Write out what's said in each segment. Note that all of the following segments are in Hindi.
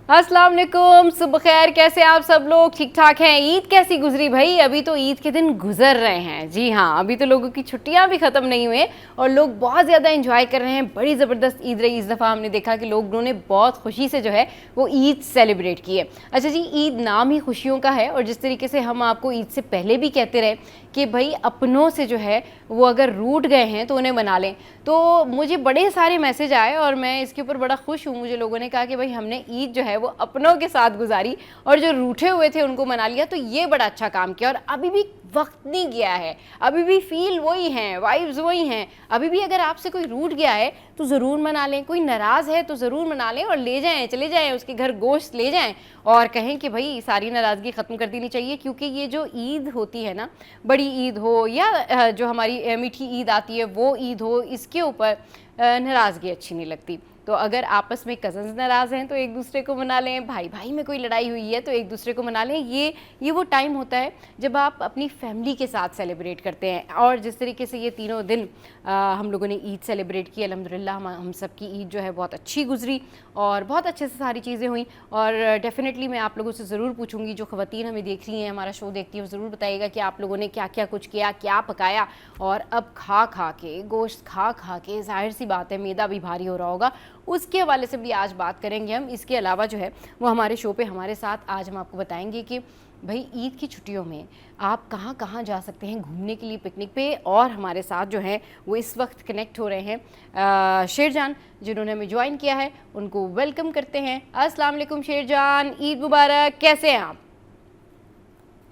अस्सलाम वालेकुम, सुबह खैर। कैसे आप सब लोग? ठीक ठाक हैं? ईद कैसी गुजरी भाई? अभी तो ईद के दिन गुजर रहे हैं। जी हाँ, अभी तो लोगों की छुट्टियां भी ख़त्म नहीं हुई और लोग बहुत ज़्यादा एंजॉय कर रहे हैं। बड़ी ज़बरदस्त ईद रही। इस दफ़ा हमने देखा कि लोगों ने बहुत खुशी से जो है वो ईद सेलिब्रेट की है। अच्छा जी, ईद नाम ही खुशियों का है और जिस तरीके से हम आपको ईद से पहले भी कहते रहे कि भाई अपनों से जो है वो अगर रूठ गए हैं तो उन्हें मना लें, तो मुझे बड़े सारे मैसेज आए और मैं इसके ऊपर बड़ा खुश हूँ। मुझे लोगों ने कहा कि भाई हमने ईद जो है वो अपनों के साथ गुजारी और जो रूठे हुए थे उनको मना लिया, तो ये बड़ा अच्छा काम किया। और अभी भी वक्त नहीं गया है, अभी भी फील वही हैं, वाइब्स वही हैं। अभी भी अगर आपसे कोई रूठ गया है तो ज़रूर मना लें, कोई नाराज़ है तो ज़रूर मना लें और ले जाएं, चले जाएं उसके घर, गोश्त ले जाएं और कहें कि भाई सारी नाराज़गी ख़त्म कर देनी चाहिए। क्योंकि ये जो ईद होती है ना, बड़ी ईद हो या जो हमारी मीठी ईद आती है वो ईद हो, इसके ऊपर नाराज़गी अच्छी नहीं लगती। तो अगर आपस में कज़न्स नाराज़ हैं तो एक दूसरे को मना लें, भाई भाई में कोई लड़ाई हुई है तो एक दूसरे को मना लें। ये वो टाइम होता है जब आप अपनी फैमिली के साथ सेलिब्रेट करते हैं। और जिस तरीके से ये तीनों दिन हम लोगों ने ईद सेलिब्रेट की, अल्हम्दुलिल्लाह हम सब की ईद जो है बहुत अच्छी गुजरी और बहुत अच्छे से सारी चीज़ें हुई। और डेफ़िनेटली मैं आप लोगों से ज़रूर पूछूंगी, जो ख़वातीन हमें देख रही हैं, हमारा शो देखती हैं, ज़रूर बताइएगा कि आप लोगों ने क्या क्या कुछ किया, क्या पकाया। और अब खा खा के, गोश्त खा खा के ज़ाहिर सी बात है मैदा भी भारी हो रहा होगा, उसके हवाले से भी आज बात करेंगे हम। इसके अलावा जो है वो हमारे शो पे हमारे साथ आज हम आपको बताएंगे कि भाई ईद की छुट्टियों में आप कहाँ कहाँ जा सकते हैं घूमने के लिए, पिकनिक पे। और हमारे साथ जो हैं वो इस वक्त कनेक्ट हो रहे हैं शेरजान, जिन्होंने हमें ज्वाइन किया है, उनको वेलकम करते हैं। अस्सलाम वालेकुम शेरजान, ईद मुबारक, कैसे हैं आप?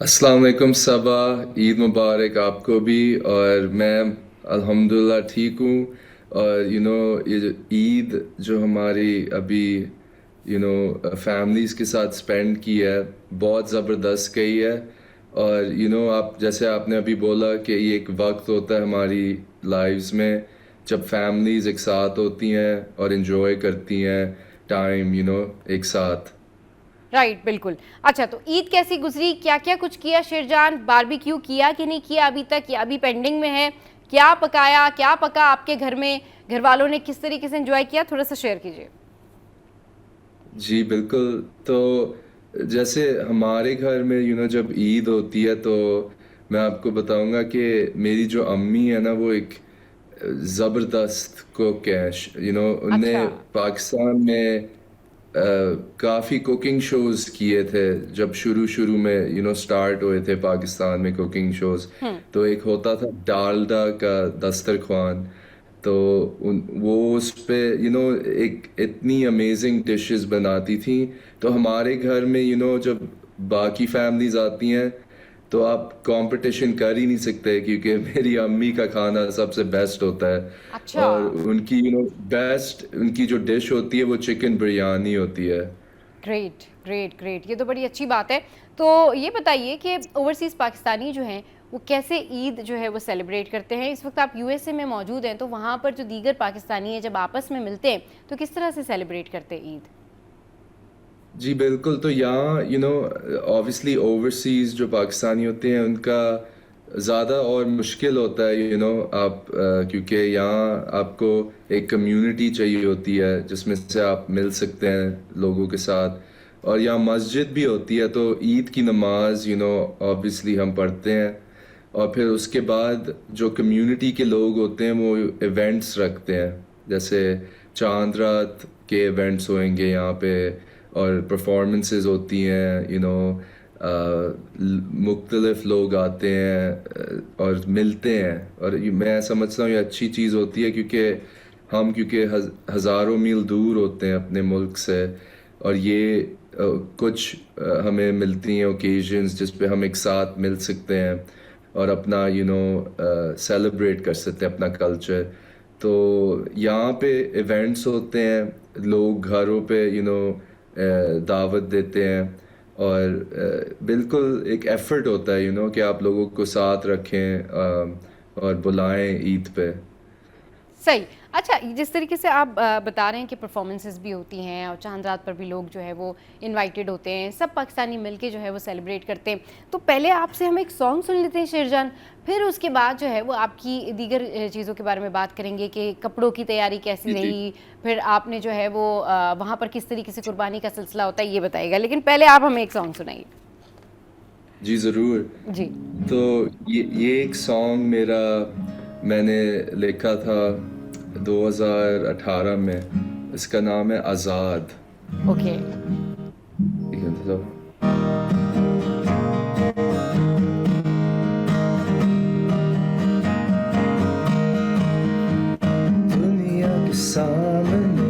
अस्सलाम वालेकुम सबा, ईद मुबारक आपको भी। और मैं अल्हम्दुलिल्लाह ठीक हूँ। और ये जो ईद जो हमारी अभी फैमिलीज़ के साथ स्पेंड की है, बहुत ज़बरदस्त गई है। और आप जैसे आपने अभी बोला कि ये एक वक्त होता है हमारी लाइफ्स में जब फैमिलीज़ एक साथ होती हैं और इन्जॉय करती हैं टाइम एक साथ। राइट, बिल्कुल। अच्छा, तो ईद कैसी गुजरी, क्या क्या कुछ किया शेरजान? बारबेक्यू किया कि नहीं किया अभी तक, या अभी पेंडिंग में है? क्या पकाया, क्या पका आपके घर में? घर वालों ने किस तरीके से एंजॉय किया, थोड़ा सा शेयर कीजिए। जी, बिल्कुल। तो जैसे हमारे घर में जब ईद होती है तो मैं आपको बताऊँगा कि मेरी जो अम्मी है ना वो एक ज़बरदस्त कुक है। उनने अच्छा। पाकिस्तान में काफ़ी कुकिंग शोज़ किए थे जब शुरू-शुरू में स्टार्ट हुए थे पाकिस्तान में कुकिंग शोज़। हम्म। तो एक होता था डालडा का दस्तरख़्वान। तो उन वो उस पे एक इतनी अमेजिंग डिशेस बनाती थी। तो हमारे घर में जब बाकी फैमिलीज आती हैं तो आप कंपटीशन कर ही नहीं सकते क्योंकि मेरी अम्मी का खाना सबसे बेस्ट होता है। अच्छा। और उनकी बेस्ट उनकी जो डिश होती है वो चिकन बिरयानी होती है। ग्रेट ग्रेट ग्रेट, ये तो बड़ी अच्छी बात है। तो ये बताइए कि ओवरसीज़ पाकिस्तानी जो हैं वो कैसे ईद जो है वो सेलिब्रेट करते हैं? इस वक्त आप यूएसए में मौजूद हैं, तो वहाँ पर जो दीगर पाकिस्तानी हैं जब आपस में मिलते हैं तो किस तरह से सेलिब्रेट करते हैं ईद? जी, बिल्कुल। तो यहाँ ऑब्वियसली ओवरसीज़ जो पाकिस्तानी होते हैं उनका ज़्यादा और मुश्किल होता है आप क्योंकि यहाँ आपको एक कम्युनिटी चाहिए होती है जिसमें से आप मिल सकते हैं लोगों के साथ। और यहाँ मस्जिद भी होती है तो ईद की नमाज ऑब्वियसली हम पढ़ते हैं। और फिर उसके बाद जो कम्युनिटी के लोग होते हैं वो इवेंट्स रखते हैं, जैसे चांद रात के इवेंट्स होंगे यहाँ पे और परफॉर्मेंसेस होती हैं। मुख्तलिफ लोग आते हैं और मिलते हैं। और मैं समझता हूँ ये अच्छी चीज़ होती है क्योंकि क्योंकि हज़ारों मील दूर होते हैं अपने मुल्क से। और ये कुछ हमें मिलती हैं ओकेजन्स जिस पे हम एक साथ मिल सकते हैं और अपना सेलिब्रेट कर सकते हैं अपना कल्चर। तो यहाँ पे इवेंट्स होते हैं, लोग घरों पे दावत देते हैं। और बिल्कुल एक एफर्ट होता है कि आप लोगों को साथ रखें और बुलाएं ईद पे। सही। अच्छा, जिस तरीके से आप बता रहे हैं कि परफॉर्मेंसेस भी होती हैं और चांद रात पर भी लोग जो है वो इनवाइटेड होते हैं, सब पाकिस्तानी मिलके जो है वो सेलिब्रेट करते हैं। तो पहले आपसे हम एक सॉन्ग सुन लेते हैं शेरजान, फिर उसके बाद जो है वो आपकी दीगर चीज़ों के बारे में बात करेंगे कि कपड़ों की तैयारी कैसी जी जी रही, फिर आपने जो है वो वहाँ पर किस तरीके से कुर्बानी का सिलसिला होता है ये बताइएगा। लेकिन पहले आप हमें एक सॉन्ग सुनाइए। जी ज़रूर। जी। तो ये एक सॉन्ग मेरा मैंने लिखा था 2018 में। इसका नाम है आज़ाद। ओके। ठीक है, तो दुनिया के सामने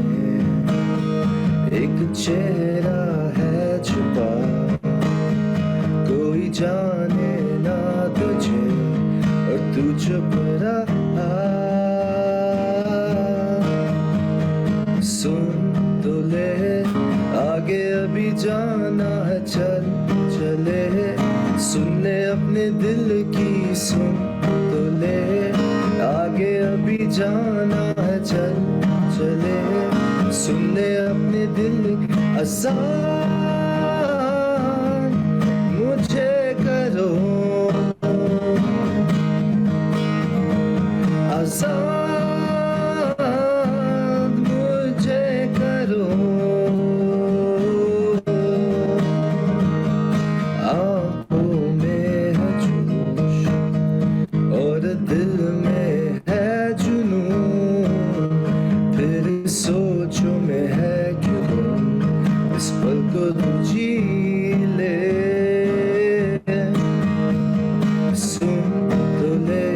एक चेहरा है छुपा, कोई जाने ना तुझे और तू चुप रहा। सुन तो ले, आगे अभी जाना है, चल चले। सुन ले अपने दिल की, सुन तो ले, आगे अभी जाना है, चल चले। सुन ले अपने दिल की आज़ाद मुझे करो, आज़ाद मुझे करो। आँखों में है जोश और दिल में है जुनून, फिर सोचों में है क्यों, इस पल को तू जी ले। सुन तो ले,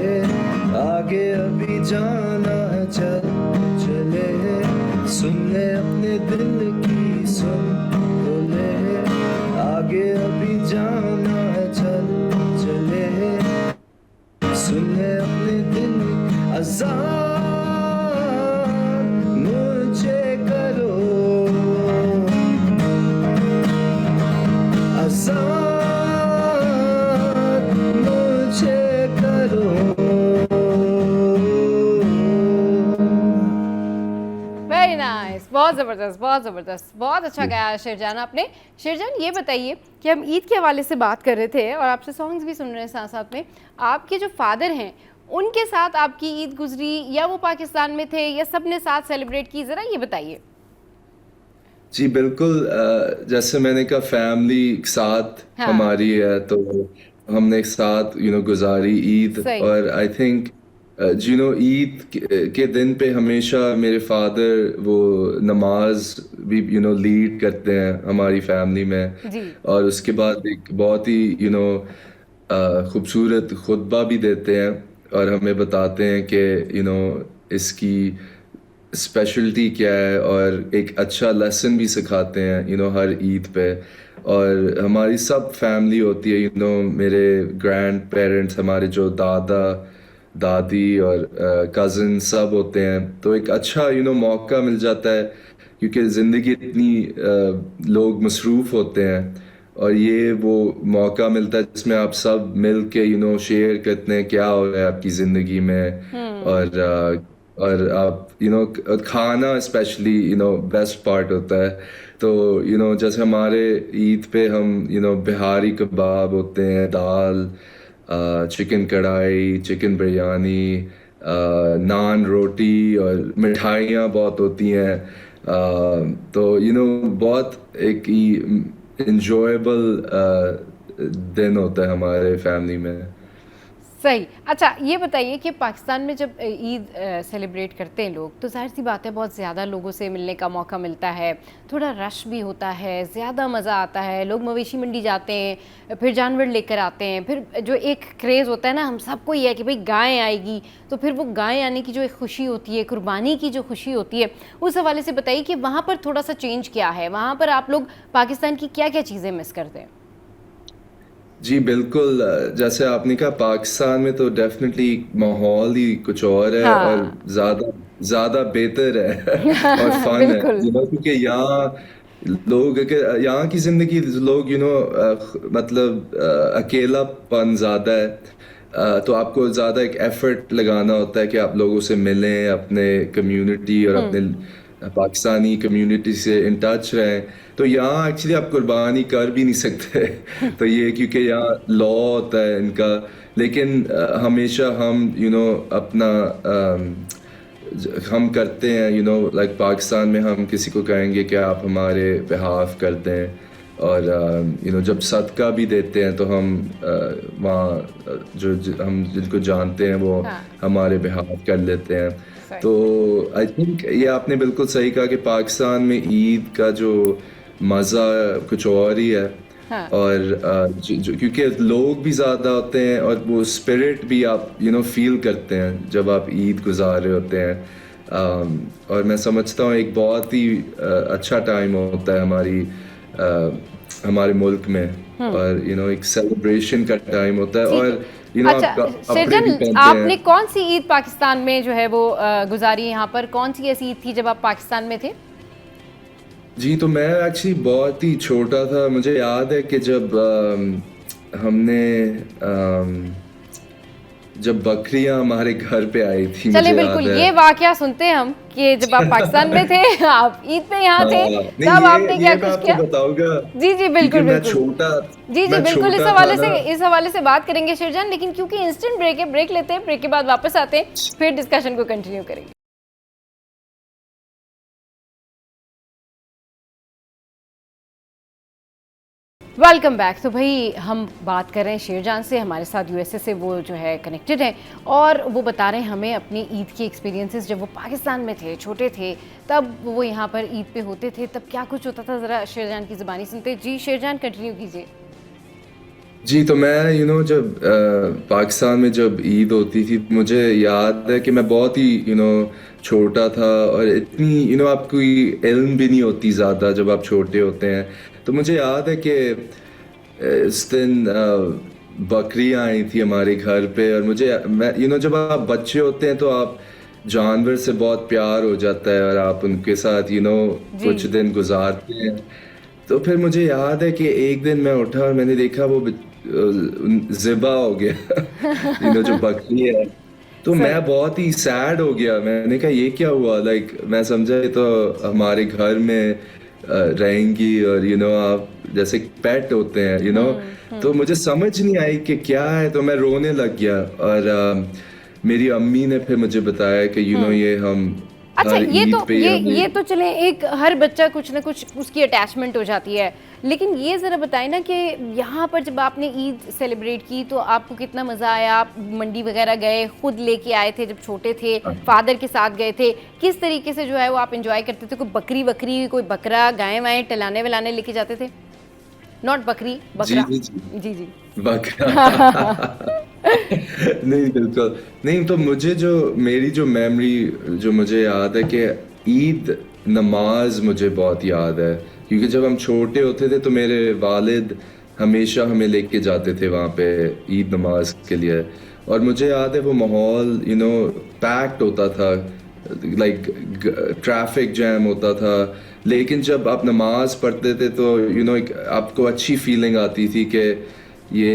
आगे अभी जाना है, चल चले। सुन ले अपने दिल की, सुन तो ले, आगे अभी जाना है, चल चले। सुन ले अपने दिल की आज़ाद मुझे करो, आज़ाद मुझे करो। वेरी नाइस, बहुत ज़बरदस्त, बहुत ज़बरदस्त, बहुत अच्छा गाया शेरजान आपने। शेरजान ये बताइए कि हम ईद के हवाले से बात कर रहे थे और आपसे सॉन्ग्स भी सुन रहे हैं साथ साथ में। आपके जो फादर हैं उनके साथ आपकी ईद गुजरी या वो पाकिस्तान में थे या सबने साथ सेलिब्रेट की, ज़रा ये बताइए। जी बिल्कुल। जैसे मैंने कहा फैमिली साथ हाँ। हमारी है, तो हमने साथ गुजारी ईद। सही। और आई थिंक ईद के दिन पे हमेशा मेरे फादर वो नमाज भी लीड करते हैं हमारी फैमिली में। जी। और उसके बाद एक बहुत ही खूबसूरत खुतबा भी देते हैं और हमें बताते हैं कि इसकी स्पेशलिटी क्या है, और एक अच्छा लेसन भी सिखाते हैं हर ईद पे। और हमारी सब फैमिली होती है, मेरे ग्रैंड पेरेंट्स, हमारे जो दादा दादी और कज़न सब होते हैं। तो एक अच्छा मौका मिल जाता है, क्योंकि ज़िंदगी इतनी लोग मसरूफ़ होते हैं, और ये वो मौका मिलता है जिसमें आप सब मिल के शेयर करते हैं क्या हो रहा है आपकी ज़िंदगी में। और आप खाना स्पेशली बेस्ट पार्ट होता है। तो जैसे हमारे ईद पे हम बिहारी कबाब होते हैं, दाल, चिकन कढ़ाई, चिकन बिरयानी, नान रोटी, और मिठाइयाँ बहुत होती हैं। तो बहुत एक ही इंजॉयबल दिन होता है हमारे फैमिली में। सही। अच्छा, ये बताइए कि पाकिस्तान में जब ईद सेलिब्रेट करते हैं लोग, तो ज़ाहिर सी बात है बहुत ज़्यादा लोगों से मिलने का मौका मिलता है, थोड़ा रश भी होता है, ज़्यादा मज़ा आता है, लोग मवेशी मंडी जाते हैं, फिर जानवर लेकर आते हैं, फिर जो एक क्रेज़ होता है ना हम सबको ये है कि भाई गाय आएगी, तो फिर वो गाय आने की जो एक खुशी होती है, कुर्बानी की जो खुशी होती है, उस हवाले से बताइए कि वहाँ पर थोड़ा सा चेंज क्या है, वहाँ पर आप लोग पाकिस्तान की क्या क्या चीज़ें मिस करते हैं? जी बिल्कुल। जैसे आपने कहा पाकिस्तान में तो डेफिनेटली माहौल ही कुछ और है, और हाँ। ज़्यादा ज़्यादा बेहतर है और फन है, बिल्कुल। क्योंकि यहाँ लोग यहाँ की ज़िंदगी लोग मतलब अकेलापन ज़्यादा है। तो आपको ज़्यादा एक एफर्ट लगाना होता है कि आप लोगों से मिलें, अपने कम्युनिटी और अपने पाकिस्तानी कम्युनिटी से इन टच रहें। तो यहाँ एक्चुअली आप कुर्बानी कर भी नहीं सकते तो ये क्योंकि यहाँ लॉ होता है इनका। लेकिन हमेशा हम अपना हम करते हैं लाइक पाकिस्तान में हम किसी को कहेंगे कि आप हमारे बिहाफ कर दें, और जब सदका भी देते हैं तो हम वहाँ हम जिनको जानते हैं वो हाँ, हमारे बिहाफ कर लेते हैं। सही। तो आई थिंक ये आपने बिल्कुल सही कहा कि पाकिस्तान में ईद का जो मज़ा कुछ और ही है। हाँ, और क्योंकि लोग भी ज़्यादा होते हैं और वो स्पिरिट भी आप फील करते हैं जब आप ईद गुजार रहे होते हैं। और मैं समझता हूँ एक बहुत ही अच्छा टाइम होता है हमारे मुल्क में, और एक सेलिब्रेशन का टाइम होता है, ठीक है। और अच्छा आप कपड़े भी सृजन, पहनते आपने हैं। कौन सी ईद पाकिस्तान में जो है वो गुजारी? यहाँ पर कौन सी ऐसी ईद थी जब आप पाकिस्तान में थे? जी, तो मैं एक्चुअली बहुत ही छोटा था। मुझे याद है कि जब हमने जब बकरियां हमारे घर पे आई थी, चलिए मुझे बिल्कुल, याद है। ये वाकया सुनते हैं हम कि जब आप पाकिस्तान में थे, आप ईद पे यहाँ थे, हाँ, नहीं, तब आपने क्या ये मैं कुछ आपको किया? बताऊंगा जी जी, क्योंकि बिल्कुल बिल्कुल। जी जी मैं बिल्कुल, छोटा था ना। इस हवाले से बात करेंगे शेरजान, लेकिन क्योंकि इंस्टेंट ब्रेक है, ब्रेक लेते हैं, ब्रेक के बाद वापस आते हैं, फिर डिस्कशन को कंटिन्यू करेंगे। Welcome back. तो भाई हम बात कर रहे हैं शेरजान से, हमारे साथ यूएसए से वो जो है कनेक्टेड है, और वो बता रहे हैं हमें अपनी ईद की एक्सपीरियंसेस। जब वो पाकिस्तान में थे, छोटे थे, तब वो यहाँ पर ईद पे होते थे, तब क्या कुछ होता था, ज़रा शेरजान की ज़बानी सुनते हैं। जी शेरजान, कंटिन्यू कीजिए। जी, तो मैं जब पाकिस्तान में जब ईद होती थी, मुझे याद है कि मैं बहुत ही छोटा था, और इतनी आपको इल्म भी नहीं होती ज़्यादा जब आप छोटे होते हैं। तो मुझे याद है कि इस दिन बकरियां आई थी हमारे घर पे, और मैं जब आप बच्चे होते हैं तो आप जानवर से बहुत प्यार हो जाता है, और आप उनके साथ जी कुछ दिन गुजारते हैं। तो फिर मुझे याद है कि एक दिन मैं उठा और मैंने देखा वो ज़िबा हो गया जो बकरी है। तो सही। मैं बहुत ही सैड हो गया। मैंने कहा ये क्या हुआ, लाइक मैं समझा ये तो हमारे घर में रहेंगी, और आप जैसे पेट होते हैं तो मुझे समझ नहीं आई कि क्या है। तो मैं रोने लग गया, और मेरी अम्मी ने फिर मुझे बताया कि ये हम अच्छा, हर ईद पे ये हमें। तो चले, एक हर बच्चा कुछ ना कुछ उसकी अटैचमेंट हो जाती है, लेकिन ये ज़रा बताएं ना कि यहाँ पर जब आपने ईद सेलिब्रेट की तो आपको कितना मज़ा आया? आप मंडी वगैरह गए, खुद लेके आए थे जब छोटे थे, फादर के साथ गए थे, किस तरीके से जो है वो आप एंजॉय करते थे? कोई बकरी, कोई बकरा, गाय वाएँ टलाने वलाने लेके जाते थे? नॉट बकरी, जी बकरा। जी जी, जी जी। बकरा नहीं, बिल्कुल नहीं। तो मेरी जो मेमोरी जो मुझे याद है कि ईद नमाज मुझे बहुत याद है, क्योंकि जब हम छोटे होते थे तो मेरे वालिद हमेशा हमें लेके जाते थे वहाँ पे ईद नमाज के लिए। और मुझे याद है वो माहौल पैक्ड होता था, लाइक ट्रैफिक जैम होता था। लेकिन जब आप नमाज पढ़ते थे तो एक आपको अच्छी फीलिंग आती थी कि ये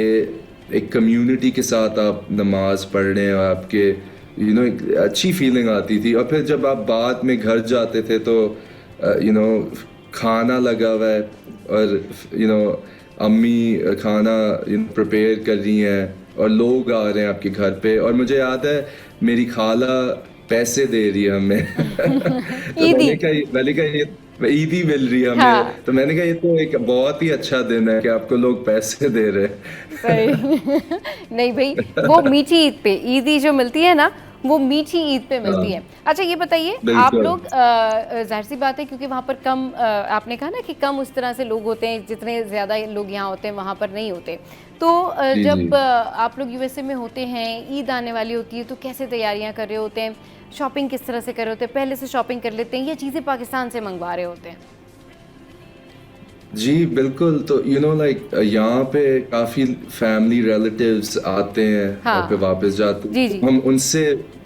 एक कम्युनिटी के साथ आप नमाज पढ़ रहे हैं, और आपके एक अच्छी फीलिंग आती थी। और फिर जब आप बाद में घर जाते थे तो खाना लगा हुआ है, और अम्मी खाना प्रिपेयर कर रही हैं, और लोग आ रहे हैं आपके घर पे। और मुझे याद है मेरी खाला पैसे दे रही है हमें तो ईदी। मैंने कहा ये ईदी मिल रही है हाँ, हमें। तो मैंने कहा ये तो एक बहुत ही अच्छा दिन है कि आपको लोग पैसे दे रहे हैं सही। नहीं भाई, वो मीठी ईद पे ईदी जो मिलती है ना, वो मीठी ईद पे हाँ, मिलती है। अच्छा ये बताइए, आप बिल्कुल। लोग जाहिर सी बात है क्योंकि वहाँ पर कम आपने कहा ना कि कम उस तरह से लोग होते हैं, जितने ज़्यादा लोग यहाँ होते हैं वहाँ पर नहीं होते। तो जी जी। जब आप लोग यूएसए में होते हैं, ईद आने वाली होती है, तो कैसे तैयारियाँ कर रहे होते हैं? शॉपिंग किस तरह से कर रहे होते हैं? पहले से शॉपिंग कर लेते हैं या चीज़ें पाकिस्तान से मंगवा रहे होते हैं? जी बिल्कुल। तो लाइक यहाँ पे काफ़ी फैमिली रिलेटिव्स आते हैं और फिर हाँ। वापस जाते हैं, जी तो जी। हम उनसे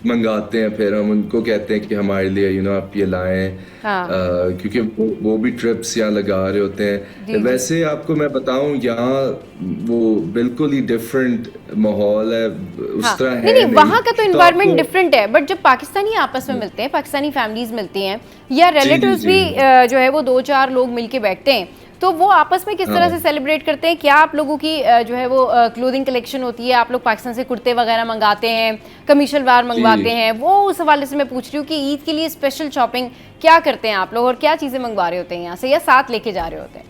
मंगाते हैं, फिर हम उनको कहते हैं कि हमारे लिए आप ये लाएं, हाँ क्योंकि वो भी ट्रिप्स यहाँ लगा रहे होते जी हैं। जी वैसे आपको मैं बताऊं, यहाँ वो बिल्कुल ही डिफरेंट माहौल है, हाँ उस तरह नहीं है नहीं, नहीं। वहाँ का तो तो इन्वायरमेंट आपको डिफरेंट है, बट जब पाकिस्तानी आपस में मिलते हैं, पाकिस्तानी फैमिलीज मिलती हैं या जी जी रिलेटिव्स जी भी जो है वो दो चार लोग मिलके बैठते हैं, तो वो आपस में किस तरह से हाँ सेलिब्रेट करते हैं? क्या आप लोगों की जो है वो क्लोथिंग कलेक्शन होती है? आप लोग पाकिस्तान से कुर्ते वगैरह मंगाते हैं, कमीज शलवार मंगवाते जी हैं? वो उस हवाले से मैं पूछ रही हूँ कि ईद के लिए स्पेशल शॉपिंग क्या करते हैं आप लोग, और क्या चीज़ें मंगवा रहे होते हैं यहाँ से या साथ लेके जा रहे होते हैं?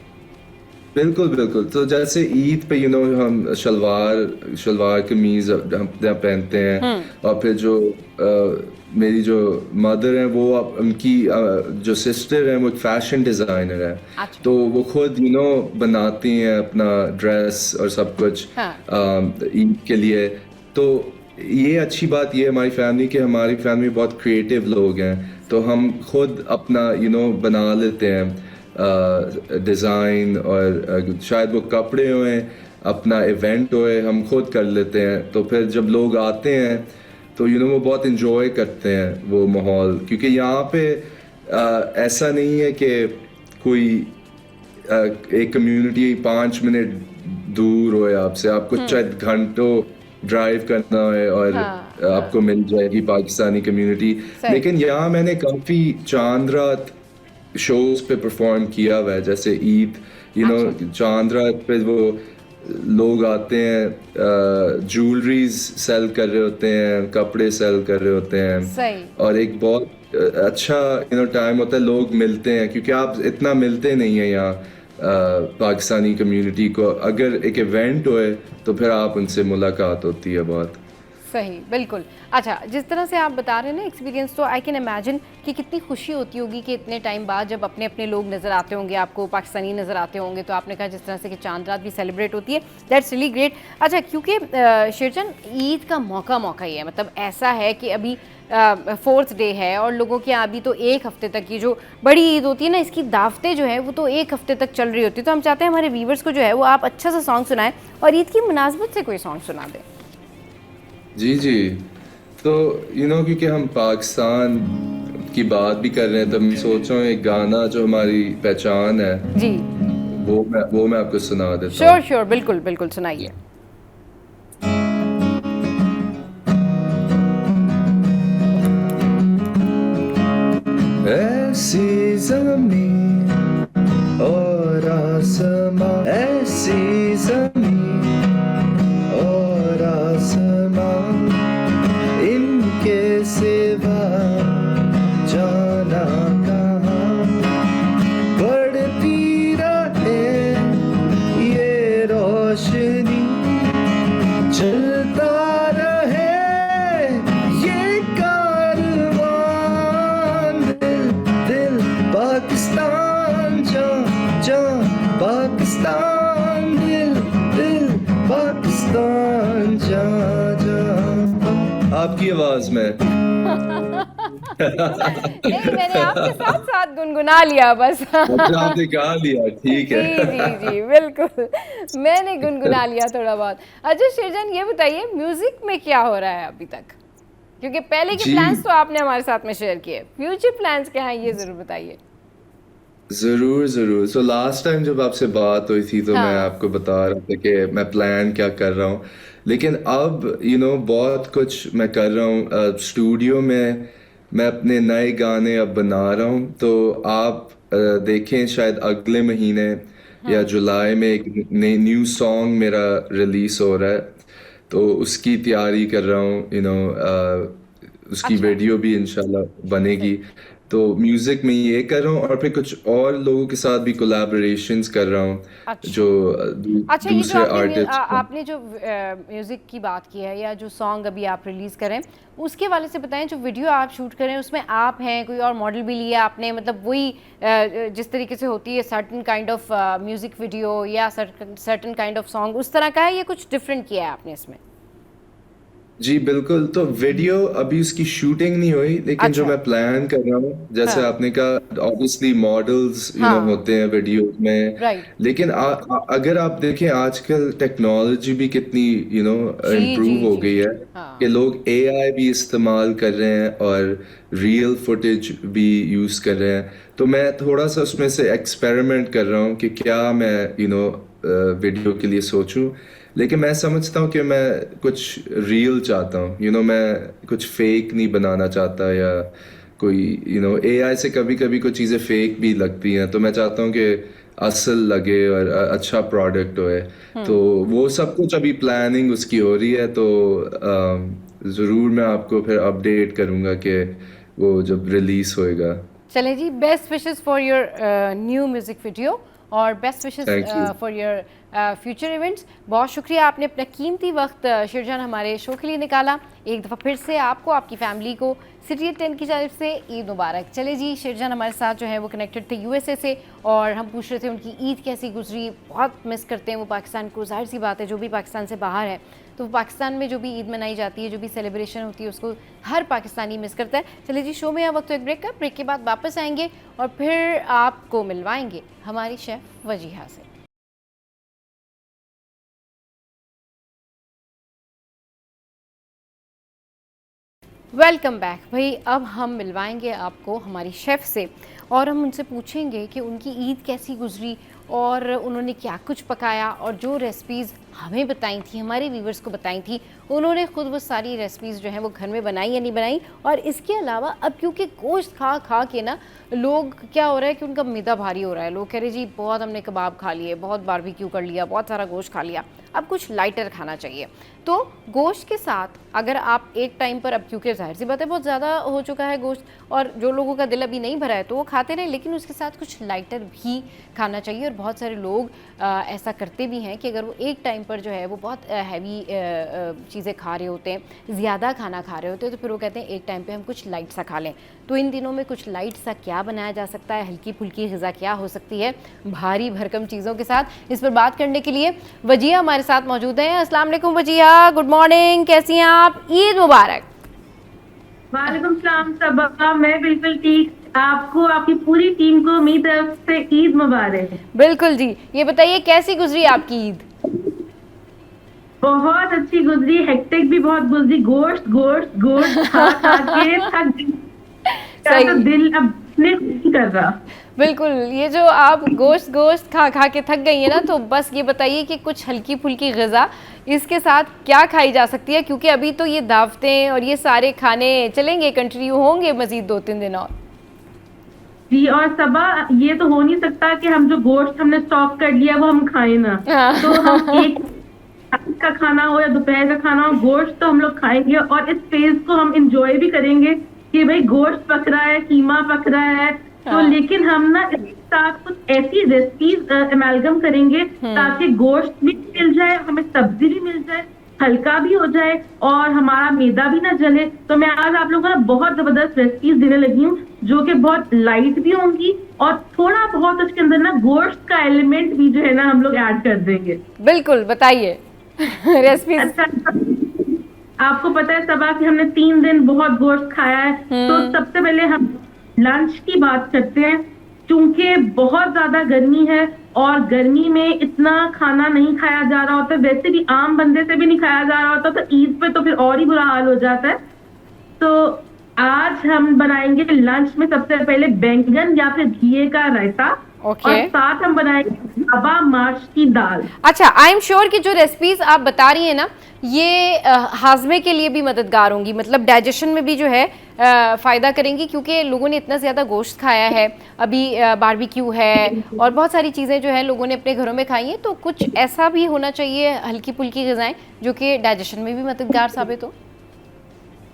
बिल्कुल बिल्कुल। तो जैसे ईद पे हम शलवार शलवार कमीज हम पहनते हैं, और फिर जो मेरी जो मदर है, वो उनकी जो सिस्टर है वो एक फैशन डिज़ाइनर है, अच्छा। तो वो खुद बनाती हैं अपना ड्रेस और सब कुछ हाँ ईद के लिए। तो ये अच्छी बात ये है हमारी फैमिली, कि हमारी फैमिली बहुत क्रिएटिव लोग हैं, तो हम खुद अपना बना लेते हैं डिज़ाइन, और शायद वो कपड़े हों, अपना इवेंट होए, हम खुद कर लेते हैं। तो फिर जब लोग आते हैं तो वो बहुत इन्जॉय करते हैं वो माहौल, क्योंकि यहाँ पे ऐसा नहीं है कि कोई एक कम्युनिटी 5 मिनट दूर हो आपसे, आपको शायद घंटों ड्राइव करना है और हाँ हाँ आपको मिल जाएगी पाकिस्तानी कम्युनिटी। सही। लेकिन यहाँ मैंने काफ़ी चांद रात शोज पे परफॉर्म किया हुआ है, जैसे ईद अच्छा चांद रात पे वो लोग आते हैं, ज्वेलरीज सेल कर रहे होते हैं, कपड़े सेल कर रहे होते हैं, सही। और एक बहुत अच्छा टाइम होता है, लोग मिलते हैं, क्योंकि आप इतना मिलते नहीं है यहाँ पाकिस्तानी कम्युनिटी को। अगर एक इवेंट होए तो फिर आप उनसे मुलाकात होती है बहुत। सही बिल्कुल। अच्छा, जिस तरह से आप बता रहे हैं ना एक्सपीरियंस, तो आई कैन इमेजिन कि कितनी खुशी होती होगी कि इतने टाइम बाद जब अपने अपने लोग नज़र आते होंगे, आपको पाकिस्तानी नज़र आते होंगे। तो आपने कहा जिस तरह से कि चांद रात भी सेलिब्रेट होती है, दैट्स रियली ग्रेट। अच्छा, क्योंकि शेरचंद, ईद का मौका ही है, मतलब ऐसा है कि अभी 4th डे है और लोगों के यहाँ अभी तो एक हफ्ते तक की जो बड़ी ईद होती है ना, इसकी दावतें जो है वो तो एक हफ्ते तक चल रही होती है। तो हम चाहते हैं हमारे व्यूवर्स को जो है वो आप अच्छा सा सॉन्ग सुनाएं और ईद की मुनासबत से कोई सॉन्ग सुना दें। जी जी। तो क्योंकि हम पाकिस्तान की बात भी कर रहे हैं, तो मैं सोच रहा हूँ एक गाना जो हमारी पहचान है, जी वो मैं आपको सुना देता श्योर हूँ। श्योर, बिल्कुल बिल्कुल सुनाइए। ऐसी ज़मीं और आसमां, ऐसी ज़मीं और आसमां, इनके सिवा जाना कहाँ। बढ़ती रहे ये रोशनी, चलता रहे ये कारवां, दिल दिल पाकिस्तान, जान जान पाकिस्तान, दिल दिल पाकिस्तान, जान जान। आपकी आवाज में नहीं, मैंने आपके साथ साथ गुनगुना लिया बस। अच्छा, आपने गा लिया, ठीक जी जी है। जी बिल्कुल, मैंने गुनगुना लिया थोड़ा बहुत। अच्छा शेरजान, ये बताइए म्यूजिक में क्या हो रहा है अभी तक, क्योंकि पहले के जी प्लान्स तो आपने हमारे साथ में शेयर किए, फ्यूचर प्लान्स क्या हैं ये जरूर बताइए। जरूर जरूर। सो लास्ट टाइम जब आपसे बात हुई थी तो मैं हाँ आपको बता रहा था कि मैं प्लान क्या कर रहा हूँ, लेकिन अब बहुत कुछ मैं कर रहा हूँ स्टूडियो में। मैं अपने नए गाने अब बना रहा हूँ, तो आप देखें शायद अगले महीने या जुलाई में एक न्यू सॉन्ग मेरा रिलीज हो रहा है, तो उसकी तैयारी कर रहा हूँ। उसकी अच्छा वीडियो भी इंशाल्लाह बनेगी। सही। तो म्यूजिक में ये कर रहा हूँ, और फिर कुछ और लोगों के साथ भी कोलैबोरेशंस कर रहा हूँ, जो अच्छा अच्छा, ये जो दूसरे आर्टिस्ट हैं। आपने जो म्यूजिक की बात की है या जो सॉन्ग अभी आप रिलीज करें, उसके वाले से बताएं। जो वीडियो आप शूट करें उसमें आप हैं, कोई और मॉडल भी लिया आपने, मतलब वही जिस तरीके से होती है certain kind of music video या सर्टन काइंड ऑफ सॉन्ग, उस तरह का है या कुछ डिफरेंट किया है आपने इसमें? जी बिल्कुल, तो वीडियो अभी उसकी शूटिंग नहीं हुई, लेकिन जो अच्छा। मैं प्लान कर रहा हूँ, जैसे हाँ। आपने कहा ऑब्वियसली मॉडल्स हाँ। होते हैं वीडियोस में, राइट। लेकिन अगर आप देखें आजकल टेक्नोलॉजी भी कितनी जी जी इम्प्रूव हो जी। गई है कि हाँ। लोग एआई भी इस्तेमाल कर रहे हैं और रियल फुटेज भी यूज़ कर रहे हैं। तो मैं थोड़ा सा उसमें से एक्सपेरिमेंट कर रहा हूँ कि क्या मैं वीडियो के लिए सोचूं, लेकिन मैं समझता हूँ कि मैं कुछ रियल चाहता हूँ, मैं कुछ फेक नहीं बनाना चाहता, या कोई एआई से कभी कभी कुछ चीज़ें फेक भी लगती हैं, तो मैं चाहता हूँ कि असल लगे और अच्छा प्रोडक्ट होए। तो वो सब कुछ अभी प्लानिंग उसकी हो रही है, तो ज़रूर मैं आपको फिर अपडेट करूँगा कि वो जब रिलीज होएगा। चलें जी, best wishes for your new music video और best wishes thank you. For your future events. बहुत शुक्रिया, आपने अपना कीमती वक्त शिरजान हमारे शो के लिए निकाला। एक दफ़ा फिर से आपको, आपकी फैमिली को सिटी 10 की जानब से ईद मुबारक। चले जी, शिरजान हमारे साथ जो है वो कनेक्टेड थे यूएसए से, और हम पूछ रहे थे उनकी ईद कैसी गुजरी। बहुत मिस करते हैं वो पाकिस्तान को, जाहिर सी बात है, जो भी पाकिस्तान से बाहर है तो पाकिस्तान में जो भी ईद मनाई जाती है, जो भी सेलिब्रेशन होती है, उसको हर पाकिस्तानी मिस करता है। चलिए जी, शो में अब वक्त तो एक ब्रेक का, ब्रेक के बाद वापस आएंगे और फिर आपको मिलवाएंगे हमारी शेफ़ वजीहा से। वेलकम बैक भाई। अब हम मिलवाएंगे आपको हमारी शेफ़ से और हम उनसे पूछेंगे कि उनकी ईद कैसी गुजरी और उन्होंने क्या कुछ पकाया, और जो रेसिपीज़ हमें बताई थी, हमारे व्यूवर्स को बताई थी, उन्होंने ख़ुद वो सारी रेसिपीज़ जो हैं वो घर में बनाई या नहीं बनाई। और इसके अलावा अब क्योंकि गोश्त खा खा के ना लोग, क्या हो रहा है कि उनका मैदा भारी हो रहा है। लोग कह रहे जी बहुत हमने कबाब खा लिए, बहुत बारबेक्यू कर लिया, बहुत सारा गोश्त खा लिया, अब कुछ लाइटर खाना चाहिए। तो गोश्त के साथ अगर आप एक टाइम पर, अब क्योंकि जाहिर सी बात है बहुत ज़्यादा हो चुका है गोश्त और जो लोगों का दिल अभी नहीं भरा है तो वो खाते रहे, लेकिन उसके साथ कुछ लाइटर भी खाना चाहिए। और बहुत सारे लोग ऐसा करते भी हैं कि अगर वो एक टाइम पर जो है वो बहुत हैवी चीज़ें खा रहे होते हैं, ज़्यादा खाना खा रहे होते हैं, तो फिर वो कहते हैं एक टाइम पे हम कुछ लाइट सा खा लें। तो इन दिनों में कुछ लाइट सा क्या बनाया जा सकता है, हल्की फुल्की ग़िज़ा क्या हो सकती है भारी भरकम चीज़ों के साथ, इस पर बात करने के लिए वजीहा हमारे साथ मौजूद हैं। अस्सलाम वालेकुम वजीहा, गुड मॉर्निंग, कैसी हैं आप? ईद मुबारक। वालेकुम सलाम सबा, मैं बिल्कुल ठीक। आपको, आपकी पूरी टीम को मेरी तरफ से ईद मुबारक। बिल्कुल जी, ये बताइए कैसी गुजरी आपकी ईद? बहुत अच्छी गुजरी, हेक्टिक भी बहुत गुजरी। गोश्त गोश्त गोश्त खा खा के थक गई। सही। तो दिल अब नहीं कर रहा। बिल्कुल, ये जो आप गोश्त गोश्त खा खा के थक गई है ना, तो बस ये बताइए कि कुछ हल्की फुल्की ग़िज़ा इसके साथ क्या खाई जा सकती है, क्योंकि अभी तो ये दावतें और ये सारे खाने चलेंगे, कंटिन्यू होंगे मज़ीद 2-3 दिन और। जी, और सबा, ये तो हो नहीं सकता कि हम जो गोश्त हमने स्टॉक कर लिया वो हम खाएं ना। तो हम एक का खाना हो या दोपहर का खाना हो, गोश्त तो हम लोग खाएंगे और इस फेज को हम इंजॉय भी करेंगे कि भाई गोश्त पक रहा है, कीमा पक रहा है। तो लेकिन हम ना इसके साथ कुछ ऐसी रेसिपीज अमेलगम करेंगे ताकि गोश्त भी मिल जाए, हमें सब्जी भी मिल जाए, हल्का भी हो जाए और हमारा मैदा भी ना जले। तो मैं आज आप लोगों को ना बहुत जबरदस्त रेसिपीज देने लगी हूँ जो कि बहुत लाइट भी होंगी और थोड़ा बहुत उसके अंदर ना गोश्त का एलिमेंट भी जो है ना हम लोग ऐड कर देंगे। बिल्कुल, बताइए रेसिपीज। अच्छा, आपको पता है सबा कि हमने 3 दिन बहुत गोश्त खाया है, तो सबसे पहले हम लंच की बात करते हैं। क्योंकि बहुत ज्यादा गर्मी है और गर्मी में इतना खाना नहीं खाया जा रहा होता, वैसे भी आम बंदे से भी नहीं खाया जा रहा होता, तो ईद पे तो फिर और ही बुरा हाल हो जाता है। तो आज हम बनाएंगे लंच में सबसे पहले बैंगन या फिर घिए का रायता, और साथ हम बनाएंगे ढाबा माश की दाल। अच्छा, आई एम श्योर कि जो रेसिपीज आप बता रही हैं ना, ये हाजमे के लिए भी मददगार होंगी, मतलब डाइजेशन में भी जो है फ़ायदा करेंगी, क्योंकि लोगों ने इतना ज़्यादा गोश्त खाया है, अभी बारबेक्यू है और बहुत सारी चीज़ें जो है लोगों ने अपने घरों में खाई हैं। तो कुछ ऐसा भी होना चाहिए, हल्की फुल्की ग़िज़ाएं जो कि डाइजेशन में भी मददगार साबित हो।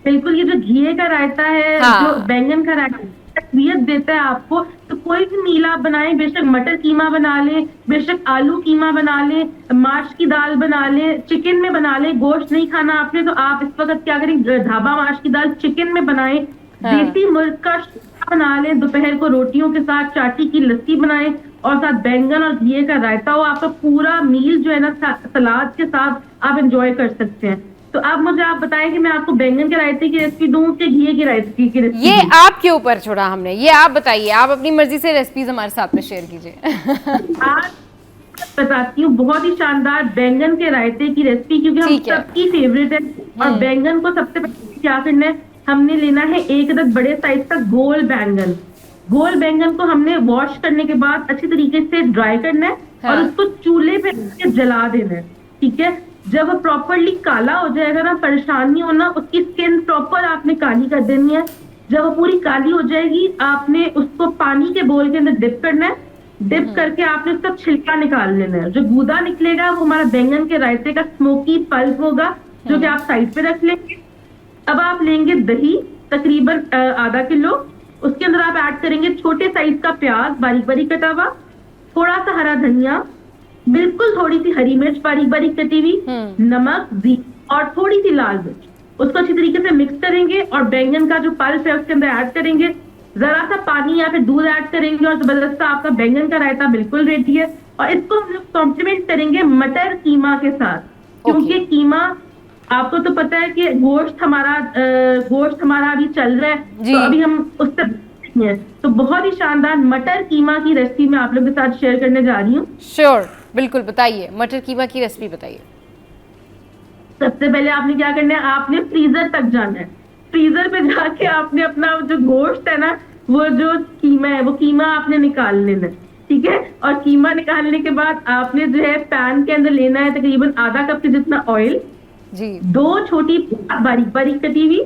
बिल्कुल, ये जो घिए का रायता है, जो बैंगन का रायता तकवीयत देता है आपको, तो कोई भी मील आप बनाएं, बेशक मटर कीमा बना लें, बेशक आलू कीमा बना लें, माश की दाल बना लें, चिकन में बना लें। गोश्त नहीं खाना आपने तो आप इस वक्त क्या करें, ढाबा माश की दाल चिकन में बनाएं, देसी मुर्ग का शीरा बना लें, दोपहर को रोटियों के साथ चाटी की लस्सी बनाएं और साथ बैंगन और घिए का रायता हो। आपका पूरा मील जो है ना सलाद के साथ आप एंजॉय कर सकते हैं। तो अब मुझे आप बताएं कि मैं आपको बैंगन के रायते की रेसिपी दूं कि घी की रायते की रेसिपी? ये आपके ऊपर छोड़ा हमने, ये आप बताइए, आप अपनी मर्जी से रेसिपीज हमारे साथ में शेयर कीजिए। आज बताती हूँ बहुत ही शानदार बैंगन के रायते की रेसिपी, क्योंकि हम ठीक है। सबकी फेवरेट है। और बैंगन को सबसे पहले क्या करना है, हमने लेना है एक अदद बड़े साइज का गोल बैंगन। गोल बैंगन को हमने वॉश करने के बाद अच्छी तरीके से ड्राई करना है हाँ। और उसको चूल्हे पे रख के जला देना है, ठीक है। जब वो प्रॉपरली काला हो जाएगा ना, परेशान नहीं होना, उसकी स्किन प्रॉपर आपने काली कर देनी है। जब वो पूरी काली हो जाएगी, आपने उसको पानी के बोल के अंदर डिप करना है। डिप करके आपने उसका छिलका निकाल लेना है। जो गूदा निकलेगा वो हमारा बैंगन के रायते का स्मोकी पल्प होगा, जो कि आप साइड पे रख लेंगे। अब आप लेंगे दही तकरीबन आधा किलो, उसके अंदर आप ऐड करेंगे छोटे साइज का प्याज बारीक बारीक कटा हुआ, थोड़ा सा हरा धनिया, बिल्कुल थोड़ी सी हरी मिर्च बारीक बारीक कटी हुई, नमक, जीरा और थोड़ी सी लाल मिर्च। उसको अच्छी तरीके से मिक्स करेंगे और बैंगन का जो पल्प है उसके अंदर ऐड करेंगे। जरा सा पानी या फिर दूध ऐड करेंगे और जबरदस्त आपका बैंगन का रायता बिल्कुल रेडी है। और इसको हम लोग कॉम्प्लीमेंट करेंगे मटर कीमा के साथ, क्योंकि कीमा आपको तो पता है कि गोश्त हमारा अभी चल रहा है, तो अभी हम उससे तो बहुत ही शानदार मटर कीमा की रेसिपी मैं आप लोगों के साथ शेयर करने जा रही हूँ। श्योर, बिल्कुल बताइए, मटर कीमा की रेसिपी बताइए। सबसे पहले आपने क्या करना है, आपने फ्रीजर तक जाना है। फ्रीजर पे जाके आपने अपना जो गोश्त है ना, वो जो कीमा है, वो कीमा आपने निकाल लेना है, ठीक है। और कीमा निकालने के बाद आपने जो है पैन के अंदर लेना है तकरीबन आधा कप के जितना ऑयल जी, 2 छोटी बारीक बारीक कटी हुई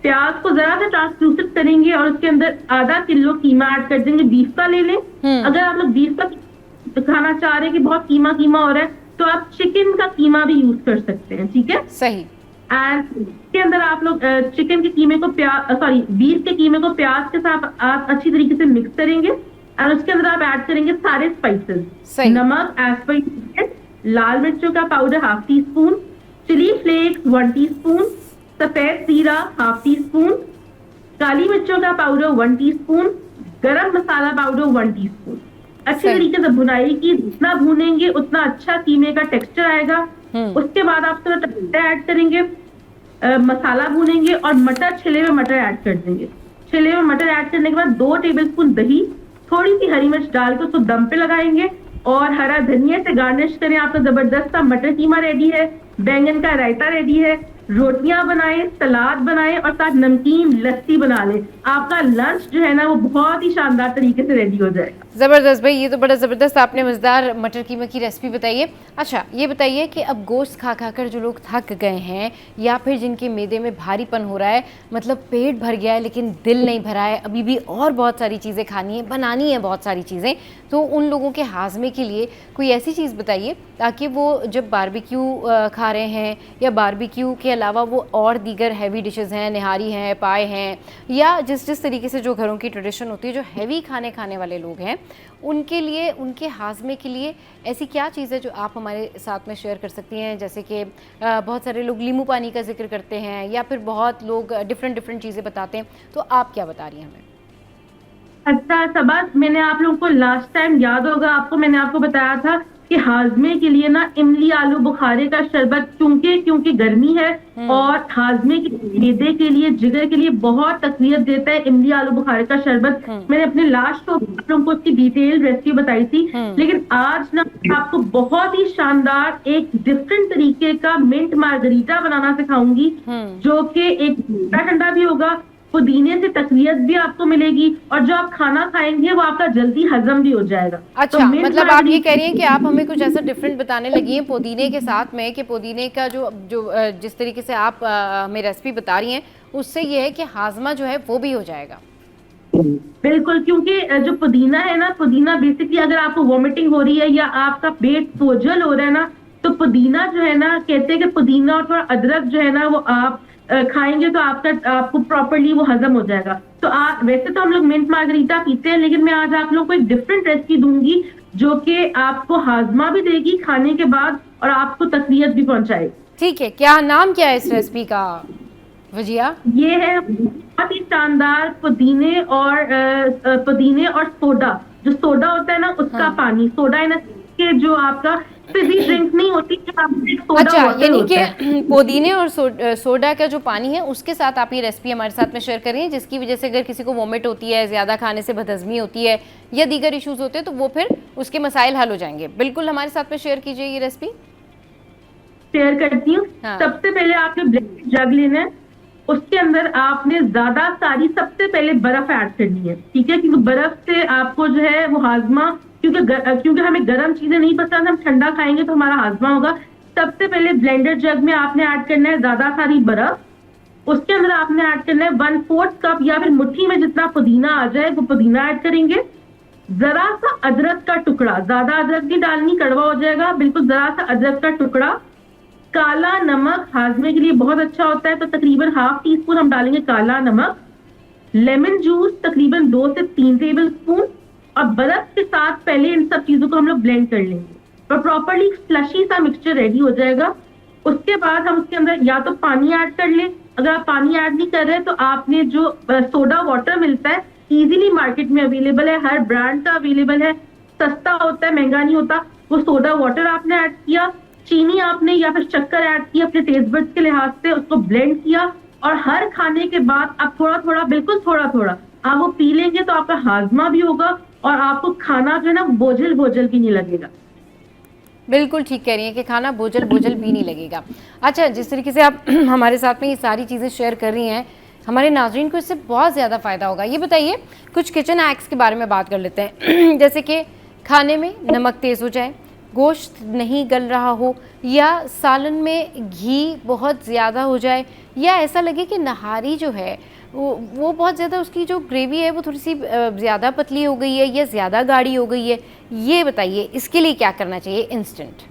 प्याज को जरा सा ट्रांसलूसेंट करेंगे और उसके अंदर आधा किलो कीमा ऐड कर देंगे। बीफ का ले लें, अगर आप लोग बीफ का खाना चाह रहे हैं कि बहुत कीमा कीमा हो रहा है, तो आप चिकन का कीमा भी यूज कर सकते हैं, ठीक है। सही। एंड इसके अंदर आप लोग चिकन के कीमे को बीफ के कीमे को प्याज के साथ आप अच्छी तरीके से मिक्स करेंगे और उसके अंदर आप ऐड करेंगे सारे स्पाइसेस, नमक एज पर, लाल मिर्चों का powder ½ teaspoon, chilli flakes 1 teaspoon, सफेद जीरा ½ टीस्पून, काली मिर्चों का पाउडर 1 टीस्पून, गरम मसाला पाउडर 1 टीस्पून। अच्छी तरीके से भुनाई की, जितना भूनेंगे उतना अच्छा कीमे का टेक्सचर आएगा। उसके बाद आप थोड़ा टमाटर ऐड करेंगे, मसाला भूनेंगे और मटर, छिले हुए मटर ऐड कर देंगे। छिले हुए मटर ऐड करने के बाद 2 टेबलस्पून दही, थोड़ी सी हरी मिर्च डाल के उसको दम पे लगाएंगे और हरा धनिया से गार्निश करें। आपका जबरदस्त सा मटर कीमा रेडी है, बैंगन का रायता रेडी है। रोटियां बनाएं, सलाद बनाएं और साथ नमकीन लस्सी बना लें। आपका लंच जो है ना वो बहुत ही शानदार तरीके से रेडी हो जाएगा। ज़बरदस्त भाई, ये तो बड़ा ज़बरदस्त आपने मज़ेदार मटर कीमा की रेसिपी बताई है। अच्छा ये बताइए कि अब गोश्त खा खा कर जो लोग थक गए हैं या फिर जिनके मैदे में भारीपन हो रहा है, मतलब पेट भर गया है लेकिन दिल नहीं भरा है, अभी भी और बहुत सारी चीज़ें खानी है, बनानी है बहुत सारी चीज़ें, तो उन लोगों के हाजमे के लिए कोई ऐसी चीज़ बताइए ताकि वो जब बारबेक्यू खा रहे हैं या बारबेक्यू के अलावा वो और दीगर हैवी डिशेज़ हैं, निहारी हैं, पाए हैं, या जिस तरीके से जो घरों की ट्रेडिशन होती है, जो हैवी खाने वाले लोग हैं, उनके लिए, उनके हाजमे के लिए ऐसी क्या चीज़ है जो आप हमारे साथ में शेयर कर सकती हैं? जैसे कि बहुत सारे लोग नींबू पानी का जिक्र करते हैं या फिर बहुत लोग डिफरेंट चीज़ें बताते हैं, तो आप क्या बता रही हैं हमें? अच्छा सबा, मैंने आप लोगों को लास्ट टाइम याद होगा आपको, मैंने आपको बताया था कि हाजमे के लिए ना इमली आलू बुखारे का शरबत, क्योंकि गर्मी है और हाजमे के मैदे के लिए, जिगर के लिए बहुत तकवीत देता है इमली आलू बुखारे का शरबत। मैंने अपने लास्ट शो आप लोगों को इसकी डिटेल रेसिपी बताई थी, लेकिन आज ना आपको बहुत ही शानदार एक डिफरेंट तरीके का मिंट मार्गरीटा बनाना सिखाऊंगी, जो कि एक ठंडा भी होगा, पुदीने से तकवीत भी आपको मिलेगी और जो आप खाना खाएंगे वो आपका जल्दी हजम भी हो जाएगा। अच्छा तो मतलब आप ये कह रही हैं कि आप हमें कुछ ऐसा डिफरेंट बताने लगी हैं पुदीने के साथ में, कि पुदीने का जो जिस तरीके से आप हमें रेसिपी बता रही हैं उससे ये है कि हाजमा जो है वो भी हो जाएगा। बिल्कुल, क्योंकि जो पुदीना है ना, पुदीना बेसिकली अगर आपको वॉमिटिंग हो रही है या आपका पेट सोजल हो रहा है ना, तो पुदीना जो है ना, कहते हैं कि पुदीना और थोड़ा अदरक जो है ना वो आप खाएंगे तो आपको प्रॉपर्ली वो हजम हो जाएगा। तो वैसे तो हम लोग मिंट मार्गरीटा पीते हैं, लेकिन मैं आज आप लोगों को एक डिफरेंट रेसिपी दूंगी जो कि आपको हाजमा भी देगी खाने के बाद और आपको तकलीफ भी पहुंचाएगी। ठीक है, क्या नाम क्या है इस रेसिपी का वजिया? ये है बहुत ही शानदार पुदीने और सोडा, जो सोडा होता है ना उसका पानी, सोडा इन के जो आपका से भी ड्रिंक नहीं होती कि आप सोडा अच्छा, वाटर यानी होता है। कि पुदीने और सोडा का जो पानी है उसके साथ आप ये रेसिपी हमारे साथ में शेयर कर रही हैं, जिसकी वजह से अगर किसी को वोमिट होती है, ज़्यादा खाने से बदहज़मी होती है या दीगर इश्यूज होते हैं तो वो फिर उसके मसाइल हल हो जाएंगे। बिल्कुल हमारे साथ में शेयर कीजिए ये रेसिपी। शेयर करती हूँ। हाँ। सबसे पहले आपने ब्लेंडेड जग लेना है, उसके अंदर आपने ज्यादा सारी सबसे पहले बर्फ ऐड करनी है, ठीक है, क्योंकि बर्फ से आपको जो है वो हाजमा, क्योंकि हमें गर्म चीजें नहीं पसंद, हम ठंडा खाएंगे तो हमारा हाजमा होगा। सबसे पहले ब्लेंडेड जग में आपने ऐड करना है ज्यादा सारी बर्फ, उसके अंदर आपने ऐड करना है 1/4 कप या फिर मुट्ठी में जितना पुदीना आ जाए वो पुदीना ऐड करेंगे। जरा सा अदरक का टुकड़ा, ज्यादा अदरक नहीं डालनी, कड़वा हो जाएगा, बिल्कुल जरा सा अदरक का टुकड़ा। काला नमक हाजमे के लिए बहुत अच्छा होता है, तो तकरीबन 1/2 टीस्पून हम डालेंगे काला नमक। लेमन जूस तकरीबन 2 से 3 टेबल स्पून, और बर्फ के साथ पहले इन सब चीजों को हम लोग ब्लेंड कर लेंगे और प्रॉपरली स्लशी सा मिक्सचर रेडी हो जाएगा। उसके बाद हम उसके अंदर या तो पानी ऐड कर लें, अगर आप पानी ऐड नहीं कर रहे तो आपने जो सोडा वाटर मिलता है, इजीली मार्केट में अवेलेबल है, हर ब्रांड का अवेलेबल है, सस्ता होता है, महंगा नहीं होता, वो सोडा वाटर आपने ऐड किया। चीनी आपने या फिर शक्कर ऐड की अपने टेस्ट बड्स के लिहाज से, उसको ब्लेंड किया, और हर खाने के बाद आप थोड़ा थोड़ा, बिल्कुल थोड़ा थोड़ा आप वो पी लेंगे तो आपका हाजमा भी होगा और आपको खाना जो है ना बोझल बोझल भी नहीं लगेगा। बिल्कुल ठीक कह रही हैं कि खाना बोझल बोझल भी नहीं लगेगा। अच्छा, जिस तरीके से आप हमारे साथ में ये सारी चीज़ें शेयर कर रही हैं, हमारे नाज़रीन को इससे बहुत ज़्यादा फ़ायदा होगा। ये बताइए, कुछ किचन हैक्स के बारे में बात कर लेते हैं जैसे कि खाने में नमक तेज़ हो जाए, गोश्त नहीं गल रहा हो, या सालन में घी बहुत ज़्यादा हो जाए, या ऐसा लगे कि नहारी जो है वो बहुत ज़्यादा, उसकी जो ग्रेवी है वो थोड़ी सी ज़्यादा पतली हो गई है या ज़्यादा गाढ़ी हो गई है, ये बताइए इसके लिए क्या करना चाहिए इंस्टेंट?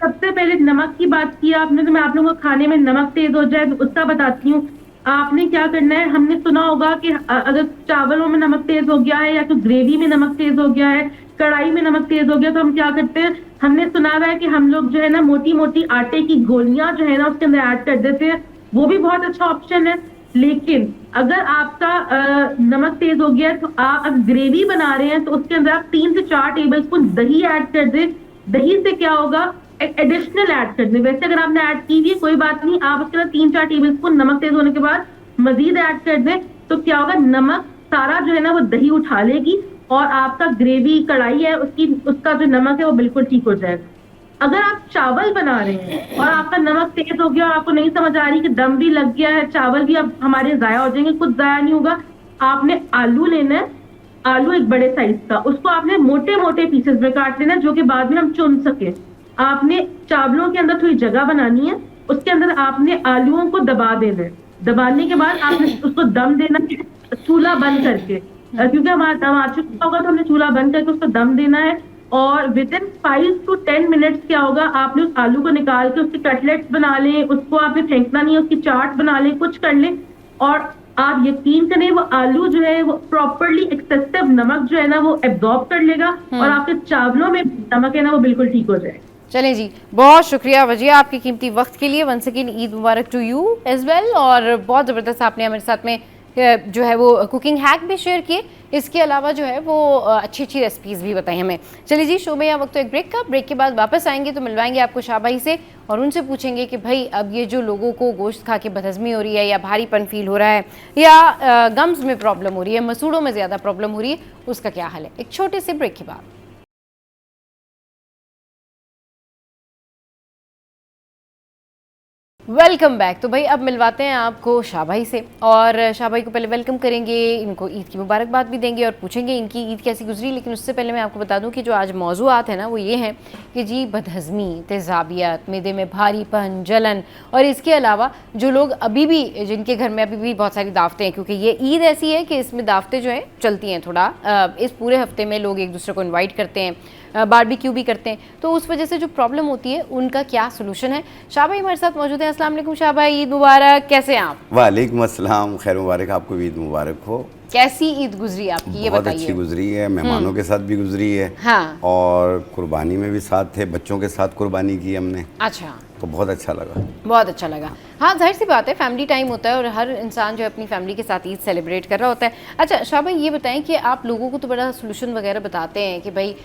सबसे पहले नमक की बात की आपने, तो मैं आप लोगों को खाने में नमक तेज हो जाए तो उसका बताती हूँ। आपने क्या करना है, हमने सुना होगा कि अगर चावलों में नमक तेज हो गया है या तो ग्रेवी में नमक तेज हो गया है, कढ़ाई में नमक तेज हो गया, तो हम क्या करते हैं, हमने सुना हुआ है कि हम लोग जो है ना मोटी मोटी आटे की गोलियां जो है ना उसके अंदर ऐड कर देते हैं, वो भी बहुत अच्छा ऑप्शन है। लेकिन अगर आपका नमक तेज हो गया है तो आप अगर ग्रेवी बना रहे हैं तो उसके अंदर आप 3 से 4 टेबल स्पून दही ऐड कर दें। दही से क्या होगा, एडिशनल ऐड कर दें, वैसे अगर आपने ऐड की हुई है कोई बात नहीं, आप उसके अंदर 3-4 टेबल स्पून नमक तेज होने के बाद मजीद ऐड कर दें, तो क्या होगा, नमक सारा जो है ना वो दही उठा लेगी और आपका ग्रेवी कढ़ाई है उसका जो नमक है वो बिल्कुल ठीक हो जाएगा। अगर आप चावल बना रहे हैं और आपका नमक तेज हो गया और आपको नहीं समझ आ रही कि दम भी लग गया है, चावल भी अब हमारे जाया हो जाएंगे, कुछ जाया नहीं होगा, आपने आलू लेना है, आलू एक बड़े साइज का, उसको आपने मोटे मोटे पीसेस में काट लेना जो कि बाद में हम चुन सके। आपने चावलों के अंदर थोड़ी जगह बनानी है, उसके अंदर आपने आलूओं को दबा देना है, दबाने के बाद आपने उसको दम देना है चूल्हा बंद करके, क्योंकि हमारा दम आ चुका होगा तो हमने चूल्हा बंद करके उसको दम देना है। और विद इन 5 to 10 मिनट्स क्या होगा, आपने उस आलू को निकाल के उसके कटलेट्स बना लें, उसको आपने फेंकना नहीं है, उसकी चाट बना लें, कुछ कर लें, और आप यकीन करें वो आलू जो है वो प्रॉपरली एक्सेसिव नमक जो है ना वो एब्जॉर्ब कर लेगा और आपके चावलों में नमक है ना वो बिल्कुल ठीक हो जाएगा। चलें जी, बहुत शुक्रिया वजिया आपके कीमती वक्त के लिए। वंस अगेन ईद मुबारक टू यू एज वेल। और बहुत ज़बरदस्त आपने हमारे साथ में जो है वो कुकिंग हैक भी शेयर किए, इसके अलावा जो है वो अच्छी अच्छी रेसिपीज़ भी बताई हमें। चलिए जी, शो में यहाँ वक्त तो एक ब्रेक का, ब्रेक के बाद वापस आएंगे तो मिलवाएंगे आपको शाहबाई से और उनसे पूछेंगे कि भाई अब ये जो लोगों को गोश्त खा के बदहज़मी हो रही है या भारीपन फील हो रहा है या गम्स में प्रॉब्लम हो रही है, मसूड़ों में ज़्यादा प्रॉब्लम हो रही है, उसका क्या हल है। एक छोटे से ब्रेक के बाद। Welcome back. तो भाई अब मिलवाते हैं आपको शाहबाई से, और शाहबाई को पहले वेलकम करेंगे, इनको ईद की मुबारकबाद भी देंगे और पूछेंगे इनकी ईद कैसी गुजरी। लेकिन उससे पहले मैं आपको बता दूं कि जो आज मौज़ूआत है ना वो ये हैं कि जी बदहज़मी, तेज़ाबियत, मैदे में भारीपन, जलन, और इसके अलावा जो लोग अभी भी, जिनके घर में अभी भी बहुत सारी दावतें हैं, क्योंकि ये ईद ऐसी है कि इसमें दावतें जो हैं चलती हैं थोड़ा, इस पूरे हफ्ते में लोग एक दूसरे को इन्वाइट करते हैं, बारबेक्यू भी करते हैं, तो उस वजह से जो प्रॉब्लम होती है उनका क्या सोल्यूशन है। शाहबाई हमारे साथ मौजूद है। अस्सलाम वालेकुम शाहबाई, ईद मुबारक, कैसे हैं आप? वालेकुम अस्सलाम, खैर मुबारक, आपको ईद मुबारक हो। कैसी ईद गुजरी आपकी, ये बहुत बताइए। अच्छी गुजरी है, मेहमानों के साथ भी गुजरी है, हाँ। और कुर्बानी में भी साथ थे, बच्चों के साथ कुर्बानी की हमने, अच्छा, तो बहुत अच्छा लगा। बहुत अच्छा लगा। हाँ, जाहिर सी बात है, फैमिली टाइम होता है और हर इंसान जो है अपनी फैमिली के साथ ईद सेलिब्रेट कर रहा होता है। अच्छा शाह भाई, ये बताएं कि आप लोगों को तो बड़ा सोल्यूशन वगैरह बताते हैं कि भाई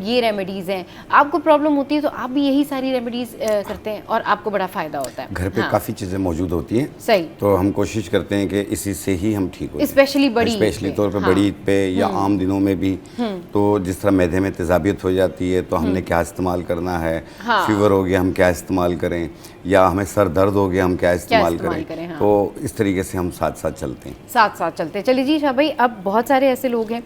ये रेमेडीज़ हैं, आपको प्रॉब्लम होती है तो आप भी यही सारी रेमेडीज़ करते हैं और आपको बड़ा फ़ायदा होता है। घर पे हाँ। काफ़ी चीज़ें मौजूद होती हैं, सही। तो हम कोशिश करते हैं कि इसी से ही हम ठीक हो जाएं। स्पेशली बड़ी ईद स्पेशली पे। तौर पे हाँ। बड़ी ईद पे या आम दिनों में भी। तो जिस तरह मैदे में तेज़ाबियत हो जाती है तो हमने क्या इस्तेमाल करना है, हाँ। फीवर हो गया हम क्या इस्तेमाल करें, या हमें सर दर्द हो गया हम क्या इस्तेमाल करें। करें, हाँ। तो इस तरीके से हम साथ साथ चलते हैं। साथ साथ चलते हैं। चलिए जी शाह भाई, अब बहुत सारे ऐसे लोग हैं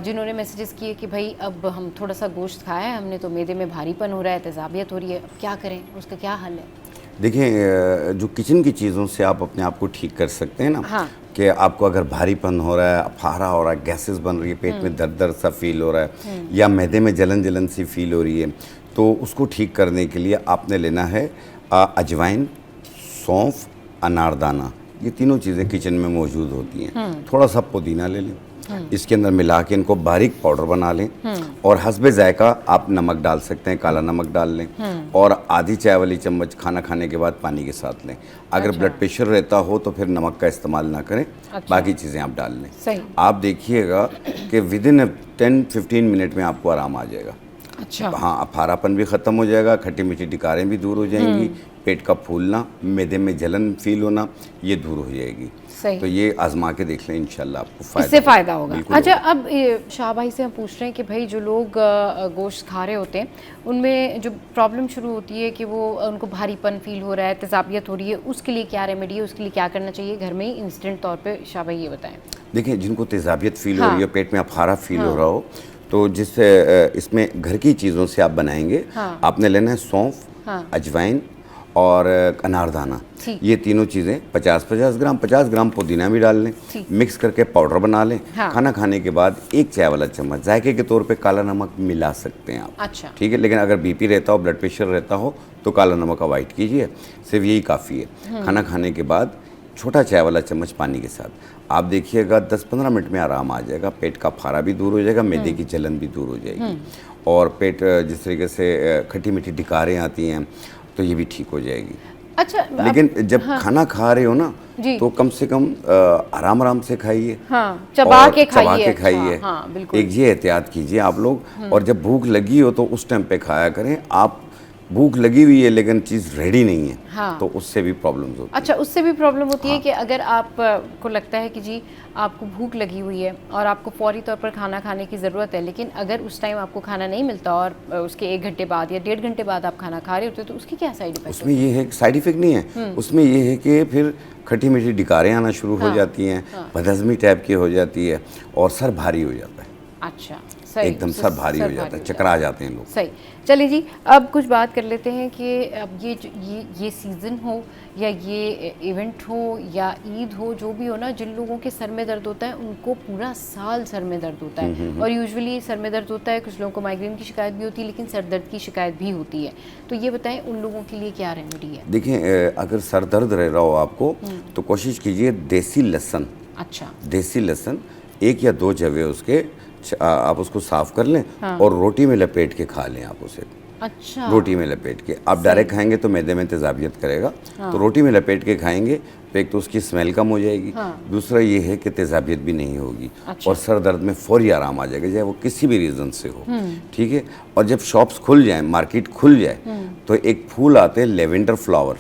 जिन्होंने मैसेजेस किए कि भाई अब हम थोड़ा सा गोश्त खाया है हमने तो मैदे में भारीपन हो रहा है, तेज़ाबियत हो रही है, अब क्या करें, उसका क्या हल है? देखिए, जो किचन की चीज़ों से आप अपने आप को ठीक कर सकते हैं ना, हाँ। कि आपको अगर भारीपन हो रहा है, अफारा हो रहा है, गैसेस बन रही है, पेट में दर्द दर्द सा फील हो रहा है, या मैदे में जलन जलन सी फील हो रही है, तो उसको ठीक करने के लिए आपने लेना है अजवाइन, सौंफ, अनारदाना। ये तीनों चीज़ें किचन में मौजूद होती हैं। थोड़ा सा पुदीना ले लें, इसके अंदर मिला के इनको बारीक पाउडर बना लें, और हस्बे जायका आप नमक डाल सकते हैं, काला नमक डाल लें, और आधी चाय वाली चम्मच खाना खाने के बाद पानी के साथ लें। अगर ब्लड प्रेशर रहता हो तो फिर नमक का इस्तेमाल ना करें, बाकी चीज़ें आप डाल लें। सही। आप देखिएगा कि विदिन 10-15 मिनट में आपको आराम आ जाएगा। अच्छा। हाँ, अफारापन भी ख़त्म हो जाएगा, खट्टी मीठी डिकारें भी दूर हो जाएंगी, पेट का फूलना, मैदे में जलन फील होना, ये दूर हो जाएगी। सही। तो ये आजमा के देख लें, इंशाल्लाह आपको इससे फ़ायदा होगा। बिल्कुल अच्छा, अब शाह भाई से हम पूछ रहे हैं कि भाई जो लोग गोश्त खा रहे होते हैं उनमें जो प्रॉब्लम शुरू होती है कि वो उनको भारीपन फील हो रहा है, तेज़ाबियत हो रही है, उसके लिए क्या रेमेडी है, उसके लिए क्या करना चाहिए घर में ही इंस्टेंट तौर पे? शाह भाई ये बताएं। देखिए, जिनको तेज़ाबियत फील हो हाँ। रही है, पेट में अफारा फील हो रहा हो, तो जिससे इसमें घर की चीज़ों से आप बनाएंगे। हाँ। आपने लेना है सौंफ, हाँ। अजवाइन और अनारदाना। ठीक। ये तीनों चीज़ें 50 ग्राम पुदीना भी डाल लें, मिक्स करके पाउडर बना लें। हाँ। खाना खाने के बाद 1 चाय वाला चम्मच जायके के तौर पे काला नमक मिला सकते हैं आप। अच्छा। ठीक है, लेकिन अगर बीपी रहता हो, ब्लड प्रेशर रहता हो, तो काला नमक अवॉइड कीजिए, सिर्फ यही काफ़ी है। खाना खाने के बाद छोटा चाय वाला चम्मच पानी के साथ आप देखिएगा 10-15 मिनट में आराम आ जाएगा, पेट का फारा भी दूर हो जाएगा, मैदे की जलन भी दूर हो जाएगी, और पेट जिस तरीके से खट्टी मीठी डिकारें आती हैं तो ये भी ठीक हो जाएगी। अच्छा, लेकिन जब खाना खा रहे हो ना, जी। तो कम से कम आराम आराम से खाइए, हाँ, चबा के खाइए। खाइए। अच्छा, हाँ, बिल्कुल। एक ये एहतियात कीजिए आप लोग, और जब भूख लगी हो तो उस टाइम पे खाया करें। आप भूख लगी हुई है लेकिन चीज़ रेडी नहीं है, हाँ। तो उससे भी प्रॉब्लम्स होती है। अच्छा, उससे भी प्रॉब्लम होती है कि अगर आप को लगता है कि जी आपको भूख लगी हुई है और आपको फौरी तौर पर खाना खाने की ज़रूरत है, लेकिन अगर उस टाइम आपको खाना नहीं मिलता और उसके 1 घंटे बाद या 1.5 घंटे बाद आप खाना खा रहे होते तो उसकी क्या साइड इफेक्ट? उसमें ये है, साइड इफेक्ट नहीं है, उसमें ये है कि फिर खट्टी मीठी डिकारें आना शुरू हो जाती हैं, बदहज़मी टाइप की हो जाती है, और सर भारी हो जाता है। अच्छा, सही। एकदम सर भारी हो जाता है, चकरा जाते हैं लोग। सही। चलिए जी, अब कुछ बात कर लेते हैं कि अब ये सीज़न हो या ये इवेंट हो या ईद हो, जो भी हो ना, जिन लोगों के सर में दर्द होता है उनको पूरा साल सर में दर्द होता है, और यूजुअली सर में दर्द होता है, कुछ लोगों को माइग्रेन की शिकायत भी होती है, लेकिन सर दर्द की शिकायत भी होती है। तो ये बताएं उन लोगों के लिए क्या रेमेडी है? देखिए, अगर सर दर्द रह रहा हो आपको, तो कोशिश कीजिए देसी लहसुन। अच्छा। देसी लहसुन 1 या 2 जवे उसके आप उसको साफ कर लें, और रोटी में लपेट के खा लें आप उसे। अच्छा। रोटी में लपेट के आप डायरेक्ट खाएंगे तो मैदे में तेज़ाबियत करेगा, तो रोटी में लपेट के खाएंगे तो एक तो उसकी स्मेल कम हो जाएगी, दूसरा ये है कि तेज़ाबियत भी नहीं होगी, और सर दर्द में फौरी आराम आ जाएगा, चाहे वो किसी भी रीज़न से हो। ठीक है, और जब शॉप्स खुल जाएं, मार्केट खुल जाए, तो एक फूल आते हैं लेवेंडर फ्लावर,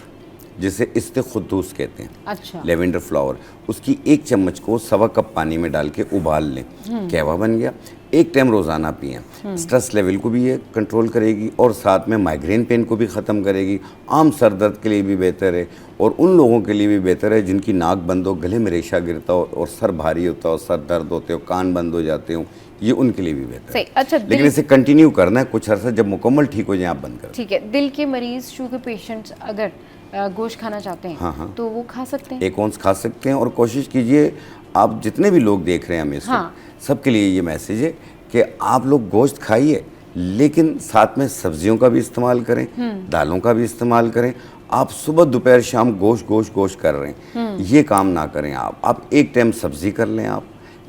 जिसे इस्तेखुद्दूस कहते हैं। अच्छा। लेवेंडर फ्लावर, उसकी 1 चम्मच को 1.25 कप पानी में डाल के उबाल लें, कहवा बन गया। 1 टाइम रोज़ाना पिएं, स्ट्रेस लेवल को भी ये कंट्रोल करेगी, और साथ में माइग्रेन पेन को भी ख़त्म करेगी। आम सर दर्द के लिए भी बेहतर है, और उन लोगों के लिए भी बेहतर है जिनकी नाक बंद हो, गले में रेशा गिरता हो, और सर भारी होता हो, सर दर्द होते हो, कान बंद हो जाते हो, ये उनके लिए भी बेहतर है। अच्छा, लेकिन इसे कंटिन्यू करना है कुछ अर्सा, जब मुकम्मल ठीक हो जाए आप बंद करें। ठीक है। दिल के मरीज, शुगर पेशेंट्स अगर गोश्त खाना चाहते हैं तो वो खा सकते हैं? 1 औंस खा सकते हैं, और कोशिश कीजिए आप जितने भी लोग देख रहे हैं हमें इसको, सबके लिए ये मैसेज है कि आप लोग गोश्त खाइए, लेकिन साथ में सब्जियों का भी इस्तेमाल करें, दालों का भी इस्तेमाल करें। आप सुबह दोपहर शाम गोश्त कर रहे हैं, ये काम ना करें आप 1 टाइम सब्जी कर लें, आप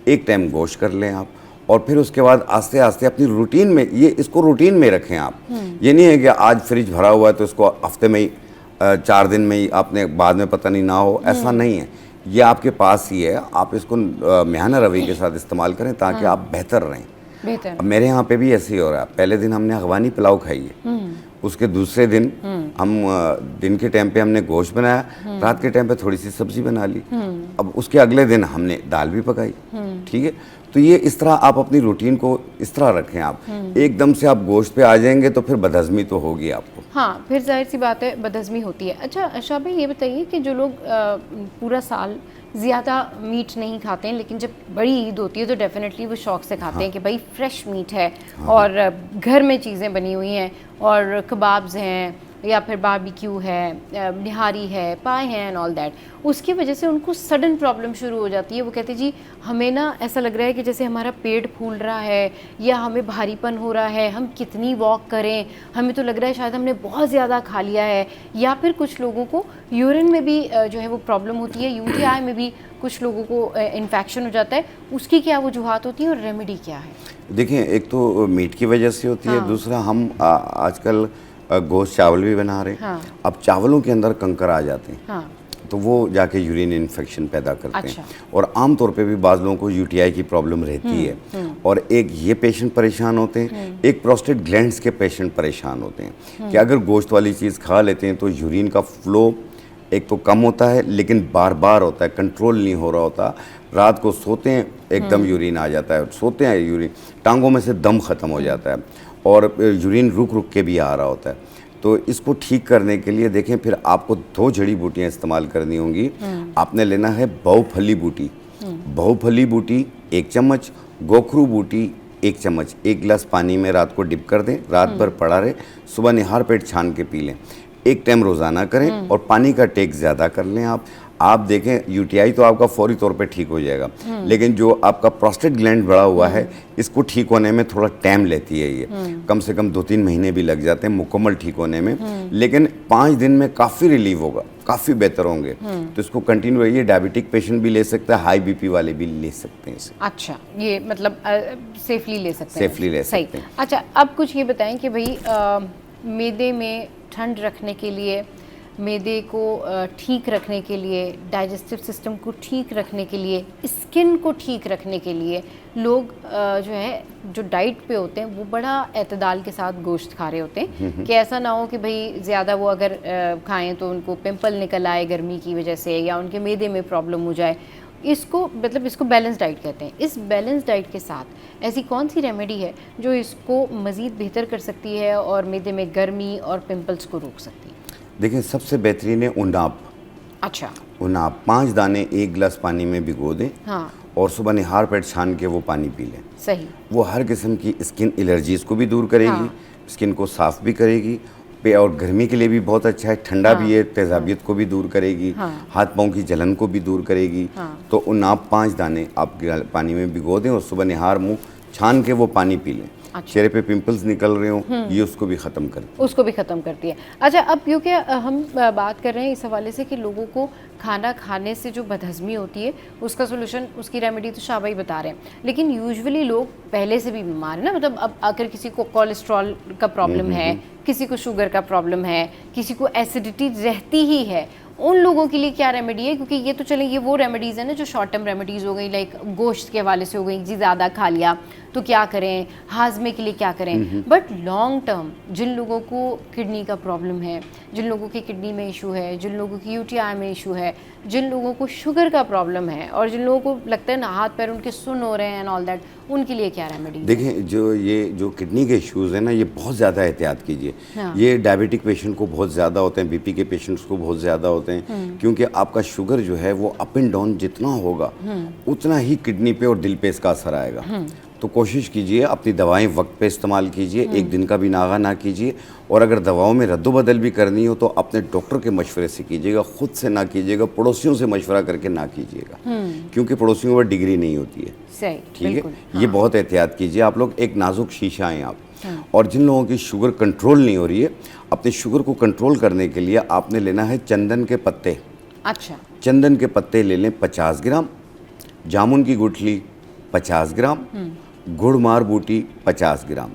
1 टाइम गोश्त कर लें आप, और फिर उसके बाद आस्ते आस्ते अपनी रूटीन में इसको रूटीन में रखें आप। ये नहीं है कि आज फ्रिज भरा हुआ है तो इसको हफ्ते में ही 4 दिन में ही आपने बाद में पता नहीं ना हो, ऐसा नहीं है। ये आपके पास ही है, आप इसको म्याना रवैये के साथ इस्तेमाल करें ताकि आप बेहतर रहें। बेहतर। अब मेरे यहाँ पे भी ऐसे ही हो रहा है। पहले दिन हमने अफगानी पुलाव खाई है, उसके दूसरे दिन हम दिन के टाइम पे हमने गोश्त बनाया, रात के टाइम पे थोड़ी सी सब्जी बना ली, अब उसके अगले दिन हमने दाल भी पकाई। ठीक है, तो ये इस तरह आप अपनी रूटीन को इस तरह रखें। आप एकदम से आप गोश्त पे आ जाएंगे तो फिर बदहजमी तो होगी आपको। हाँ, फिर जाहिर सी बात है बदहजमी होती है। अच्छा शाह भाई, ये बताइए कि जो लोग पूरा साल ज़्यादा मीट नहीं खाते हैं, लेकिन जब बड़ी ईद होती है तो डेफिनेटली वो शौक से खाते हैं कि भाई फ्रेश मीट है और घर में चीज़ें बनी हुई हैं और कबाब्स हैं या फिर बारबेक्यू है, निहारी है, पाए हैं एंड ऑल दैट, उसकी वजह से उनको सडन प्रॉब्लम शुरू हो जाती है। वो कहते हैं जी हमें ना ऐसा लग रहा है कि जैसे हमारा पेट फूल रहा है या हमें भारीपन हो रहा है, हम कितनी वॉक करें, हमें तो लग रहा है शायद हमने बहुत ज़्यादा खा लिया है। या फिर कुछ लोगों को यूरिन में भी जो है वो प्रॉब्लम होती है, यूटीआई में भी कुछ लोगों को इन्फेक्शन हो जाता है। उसकी क्या वजूहत होती है और रेमेडी क्या है? देखिए, एक तो मीट की वजह से होती है, दूसरा हम आजकल गोश्त चावल भी बना रहे हैं। अब चावलों के अंदर कंकर आ जाते हैं, तो वो जाके यूरिन इन्फेक्शन पैदा करते हैं। और आम तौर पे भी बाज़ लोगों को यूटीआई की प्रॉब्लम रहती है। और एक ये पेशेंट परेशान होते हैं, एक प्रोस्टेट ग्लैंड्स के पेशेंट परेशान होते हैं कि अगर गोश्त वाली चीज़ खा लेते हैं तो यूरिन का फ्लो एक तो कम होता है, लेकिन बार बार होता है, कंट्रोल नहीं हो रहा होता। रात को सोते हैं एकदम यूरिन आ जाता है, सोते हैं यूरिन, टांगों में से दम ख़त्म हो जाता है और यूरिन रुक रुक के भी आ रहा होता है। तो इसको ठीक करने के लिए देखें, फिर आपको 2 जड़ी बूटियाँ इस्तेमाल करनी होंगी। आपने लेना है बहुफली बूटी, बहुफली बूटी 1 चम्मच, गोखरू बूटी 1 चम्मच। 1 गिलास पानी में रात को डिप कर दें, रात भर पड़ा रहे, सुबह निहार पेट छान के पी लें। 1 टाइम रोज़ाना करें और पानी का टेक ज़्यादा कर लें। आप देखें यूटीआई तो आपका फौरी तौर पे ठीक हो जाएगा, लेकिन जो आपका प्रोस्टेट ग्लैंड बढ़ा हुआ है इसको ठीक होने में थोड़ा टाइम लेती है। ये कम से कम 2-3 महीने भी लग जाते हैं मुकम्मल ठीक होने में, लेकिन 5 दिन में काफ़ी रिलीव होगा, काफ़ी बेहतर होंगे। तो इसको कंटिन्यू रहिए। डायबिटिक पेशेंट भी ले सकता है, हाई बीपी वाले भी ले सकते हैं इसे। अच्छा, ये मतलब सेफली ले सकते हैं? सेफली ले सकते हैं। अच्छा, अब कुछ ये बताएं कि भाई मैदे में ठंड रखने के लिए, मैदे को ठीक रखने के लिए, डाइजेस्टिव सिस्टम को ठीक रखने के लिए, स्किन को ठीक रखने के लिए लोग जो है जो डाइट पे होते हैं वो बड़ा एतदाल के साथ गोश्त खा रहे होते हैं कि ऐसा ना हो कि भाई ज़्यादा वो अगर खाएं तो उनको पिंपल निकल आए गर्मी की वजह से या उनके मैदे में प्रॉब्लम हो जाए। इसको मतलब इसको बैलेंस डाइट कहते हैं। इस बैलेंस डाइट के साथ ऐसी कौन सी रेमेडी है जो इसको मज़ीद बेहतर कर सकती है और मैदे में गर्मी और पिंपल्स को रोक सकती है? देखिए, सबसे बेहतरीन है उनाब। अच्छा, उनाब 5 दाने 1 गिलास पानी में भिगो दें और सुबह निहार पेट छान के वो पानी पी लें। सही। वो हर किस्म की स्किन एलर्जीज़ को भी दूर करेगी, स्किन को साफ़ भी करेगी, और गर्मी के लिए भी बहुत अच्छा है, ठंडा भी है, तेज़ाबियत को भी दूर करेगी, हाथ पाँव की जलन को भी दूर करेगी। तो उनाब 5 दाने आप पानी में भिगो दें और सुबह निहार मुँह छान के वो पानी पी लें। अच्छा। चेहरे पे पिंपल्स निकल रहे हो, ये उसको भी ख़त्म करती है। अच्छा, अब क्योंकि हम बात कर रहे हैं इस हवाले से कि लोगों को खाना खाने से जो बदहज़मी होती है उसका सोल्यूशन, उसकी रेमेडी तो शाह भाई बता रहे हैं, लेकिन यूजुअली लोग पहले से भी बीमार है ना। मतलब अब अगर किसी को कोलेस्ट्रॉल का प्रॉब्लम है, किसी को शुगर का प्रॉब्लम है, किसी को एसिडिटी रहती ही है, उन लोगों के लिए क्या रेमेडी है? क्योंकि ये तो चले ये वो रेमेडीज़ है ना जो शॉर्ट टर्म रेमेडीज़ हो गई, लाइक गोश्त के हवाले से हो गई जी, ज़्यादा खा लिया तो क्या करें, हाजमे के लिए क्या करें। बट लॉन्ग टर्म जिन लोगों को किडनी का प्रॉब्लम है, जिन लोगों की किडनी में इशू है, जिन लोगों की यूटीआई में इशू है, जिन लोगों को शुगर का प्रॉब्लम है और जिन लोगों को लगता है ना हाथ पैर उनके सुन्न हो रहे हैं एंड ऑल दैट, उनके लिए क्या रेमेडी? देखिए, जो किडनी के इश्यूज़ हैं ना, ये बहुत ज़्यादा एहतियात कीजिए। ये डायबिटिक पेशेंट को बहुत ज़्यादा होते हैं, बीपी के पेशेंट्स को बहुत ज़्यादा होते हैं, क्योंकि आपका शुगर जो है वो अप एंड डाउन जितना होगा उतना ही किडनी पे और दिल पे इसका असर आएगा। तो कोशिश कीजिए अपनी दवाएं वक्त पे इस्तेमाल कीजिए, एक दिन का भी नागा ना कीजिए, और अगर दवाओं में रद्दोबदल भी करनी हो तो अपने डॉक्टर के मशवरे से कीजिएगा, खुद से ना कीजिएगा, पड़ोसियों से मशवरा करके ना कीजिएगा, क्योंकि पड़ोसियों पर डिग्री नहीं होती है। सही, ठीक है। ये बहुत एहतियात कीजिए आप लोग। एक नाजुक शीशा हैं आप। और जिन लोगों की शुगर कंट्रोल नहीं हो रही है, अपनी शुगर को कंट्रोल करने के लिए आपने लेना है चंदन के पत्ते। अच्छा, चंदन के पत्ते ले लें 50 ग्राम, जामुन की गुठली 50 ग्राम, गुड़मार बूटी 50 ग्राम।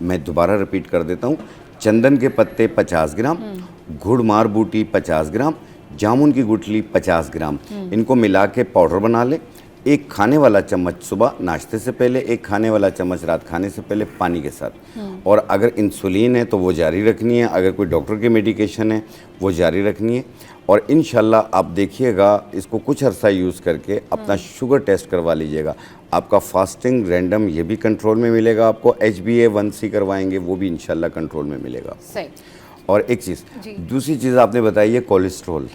मैं दोबारा रिपीट कर देता हूँ, चंदन के पत्ते 50 ग्राम घुड़मार बूटी 50 ग्राम, जामुन की गुठली 50 ग्राम, इनको मिला के पाउडर बना लें। एक खाने वाला चम्मच सुबह नाश्ते से पहले, एक खाने वाला चम्मच रात खाने से पहले पानी के साथ। और अगर इंसुलिन है तो वो जारी रखनी है, अगर कोई डॉक्टर की मेडिकेशन है वो जारी रखनी है। और इंशाल्लाह आप देखिएगा इसको कुछ अरसा यूज़ करके अपना शुगर टेस्ट करवा लीजिएगा, आपका फास्टिंग रैंडम ये भी कंट्रोल में मिलेगा, आपको HbA1c करवाएंगे वो भी इंशाल्लाह कंट्रोल में मिलेगा। सही। और एक चीज़, दूसरी चीज़ आपने बताई है कोलेस्ट्रॉल।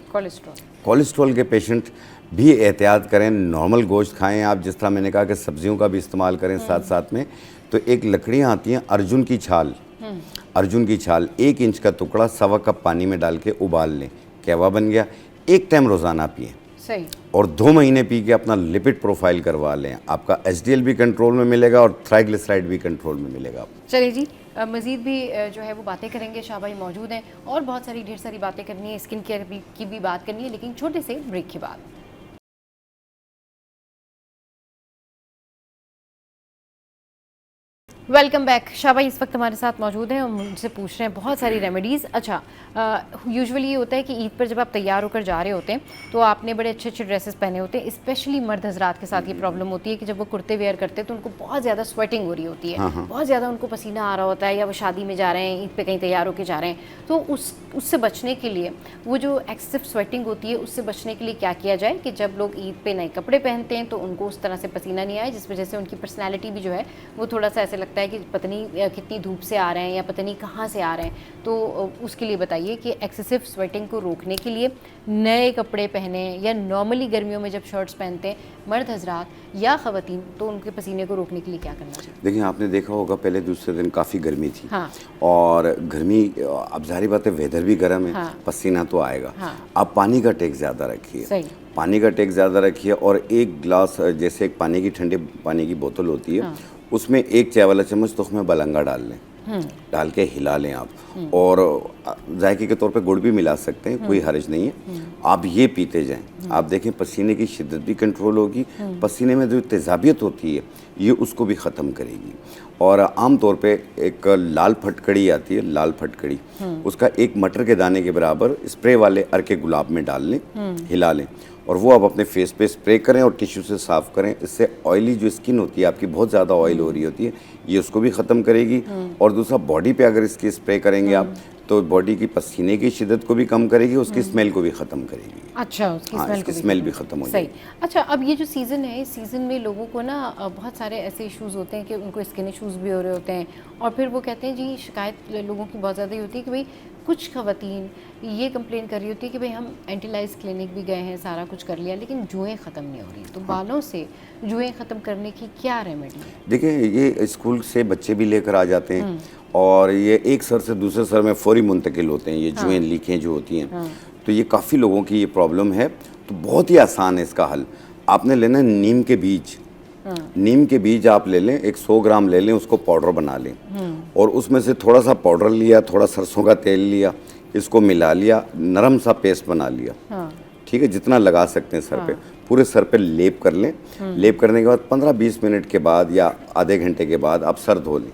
कोलेस्ट्रॉल के पेशेंट भी एहतियात करें, नॉर्मल गोश्त खाएं आप, जिस तरह मैंने कहा कि सब्जियों का भी इस्तेमाल करें साथ साथ में। तो एक लकड़ियाँ आती हैं अर्जुन की छाल, अर्जुन की छाल 1 इंच का टुकड़ा 1.25 कप पानी में डाल के उबाल लें, कहवा बन गया। एक टाइम रोज़ाना पिएं। सही। और 2 महीने पी के अपना लिपिड प्रोफाइल करवा लें, आपका HDL भी कंट्रोल में मिलेगा और ट्राइग्लिसराइड भी कंट्रोल में मिलेगा। चलिए जी, मज़ीद भी जो है वो बातें करेंगे, शाह भाई मौजूद हैं और बहुत सारी ढेर सारी बातें करनी है, स्किन केयर की भी बात करनी है, लेकिन छोटे से ब्रेक के बाद। Welcome back. शाह भाई इस वक्त हमारे साथ मौजूद हैं और मुझसे पूछ रहे हैं बहुत सारी रेमेडीज़। अच्छा, यूजुअली ये होता है कि ईद पर जब आप तैयार होकर जा रहे होते हैं तो आपने बड़े अच्छे अच्छे ड्रेसेस पहने होते हैं, स्पेशली मर्द हजरात के साथ ये प्रॉब्लम होती है कि जब वो कुर्ते वेयर करते हैं तो उनको बहुत ज़्यादा स्वेटिंग हो रही होती है, बहुत ज़्यादा उनको पसीना आ रहा होता है, या वो शादी में जा रहे हैं, ईद पे कहीं तैयार होकर जा रहे हैं, तो उससे बचने के लिए, वो जो एक्सेसिव स्वेटिंग होती है उससे बचने के लिए क्या किया जाए कि जब लोग ईद पे नए कपड़े पहनते हैं तो उनको उस तरह से पसीना नहीं आए, जिस वजह से उनकी पर्सनैलिटी भी जो है वो थोड़ा सा ऐसे लगता है कि पता नहीं कितनी धूप से आ रहे हैं या पता नहीं कहाँ से आ रहे हैं। तो उसके लिए बताइए कि एक्सेसिव स्वेटिंग को रोकने के लिए नए कपड़े पहने, या नॉर्मली गर्मियों में जब शर्ट्स पहनते हैं मर्द हजरात या ख़वातीन, तो उनके पसीने को रोकने के लिए क्या करना चाहिए? देखिए, आपने देखा होगा पहले दूसरे दिन काफ़ी गर्मी थी। हाँ। और गर्मी, अब जाहिर बात है वेदर भी गर्म है, हाँ। पसीना तो आएगा। हाँ। आप पानी का टेक ज़्यादा रखिए। सही। पानी का टेक ज़्यादा रखिए और एक गिलास, जैसे एक पानी की ठंडे पानी की बोतल होती है, उसमें 1 चाय वाला चम्मच तो उसमें बलंगा डाल लें, डाल के हिला लें आप। और जायके के तौर पे गुड़ भी मिला सकते हैं, कोई हर्ज नहीं है। आप ये पीते जाएं, आप देखें पसीने की शिद्दत भी कंट्रोल होगी, पसीने में जो तेज़ाबियत होती है ये उसको भी ख़त्म करेगी। और आम तौर पे एक लाल फटकड़ी आती है, लाल फटकड़ी, उसका 1 मटर के दाने के बराबर स्प्रे वाले अर्के गुलाब में डाल लें, हिला लें, और वो आप अपने फेस पे स्प्रे करें और टिश्यू से साफ़ करें। इससे ऑयली जो स्किन होती है आपकी, बहुत ज़्यादा ऑयल हो रही होती है, ये उसको भी ख़त्म करेगी। और दूसरा, बॉडी पे अगर इसकी स्प्रे करेंगे आप तो बॉडी की पसीने की शिद्दत को भी कम करेगी, उसकी स्मेल को भी ख़त्म करेगी। अच्छा, उसकी स्मेल भी ख़त्म हो जाएगी। सही। अच्छा, अब ये जो सीज़न है, इस सीज़न में लोगों को ना बहुत सारे ऐसे इश्यूज़ होते हैं कि उनको स्किन इश्यूज़ भी हो रहे होते हैं, और फिर वो कहते हैं जी, शिकायत लोगों की बहुत ज़्यादा ही होती है कि भाई कुछ ख़वातीन ये कंप्लेन कर रही होती है कि भाई हम एंटीलाइज क्लिनिक भी गए हैं, सारा कुछ कर लिया, लेकिन जुएँ ख़त्म नहीं हो रही। तो बालों से जुएँ ख़त्म करने की क्या रेमेडी है? देखिए, ये स्कूल से बच्चे भी लेकर आ जाते हैं और ये एक सर से दूसरे सर में फौरी मुंतकिल होते हैं, ये जुएँ लीकें जो होती हैं। तो ये काफ़ी लोगों की ये प्रॉब्लम है। तो बहुत ही आसान है इसका हल। आपने लेना है नीम के बीज। नीम के बीज आप ले लें, 100 ग्राम ले लें, उसको पाउडर बना लें, और उसमें से थोड़ा सा पाउडर लिया, थोड़ा सरसों का तेल लिया, इसको मिला लिया, नरम सा पेस्ट बना लिया। ठीक है, जितना लगा सकते हैं सर पे, पूरे सर पे लेप कर लें। लेप करने के बाद 15-20 मिनट के बाद या आधे घंटे के बाद आप सर धो लें।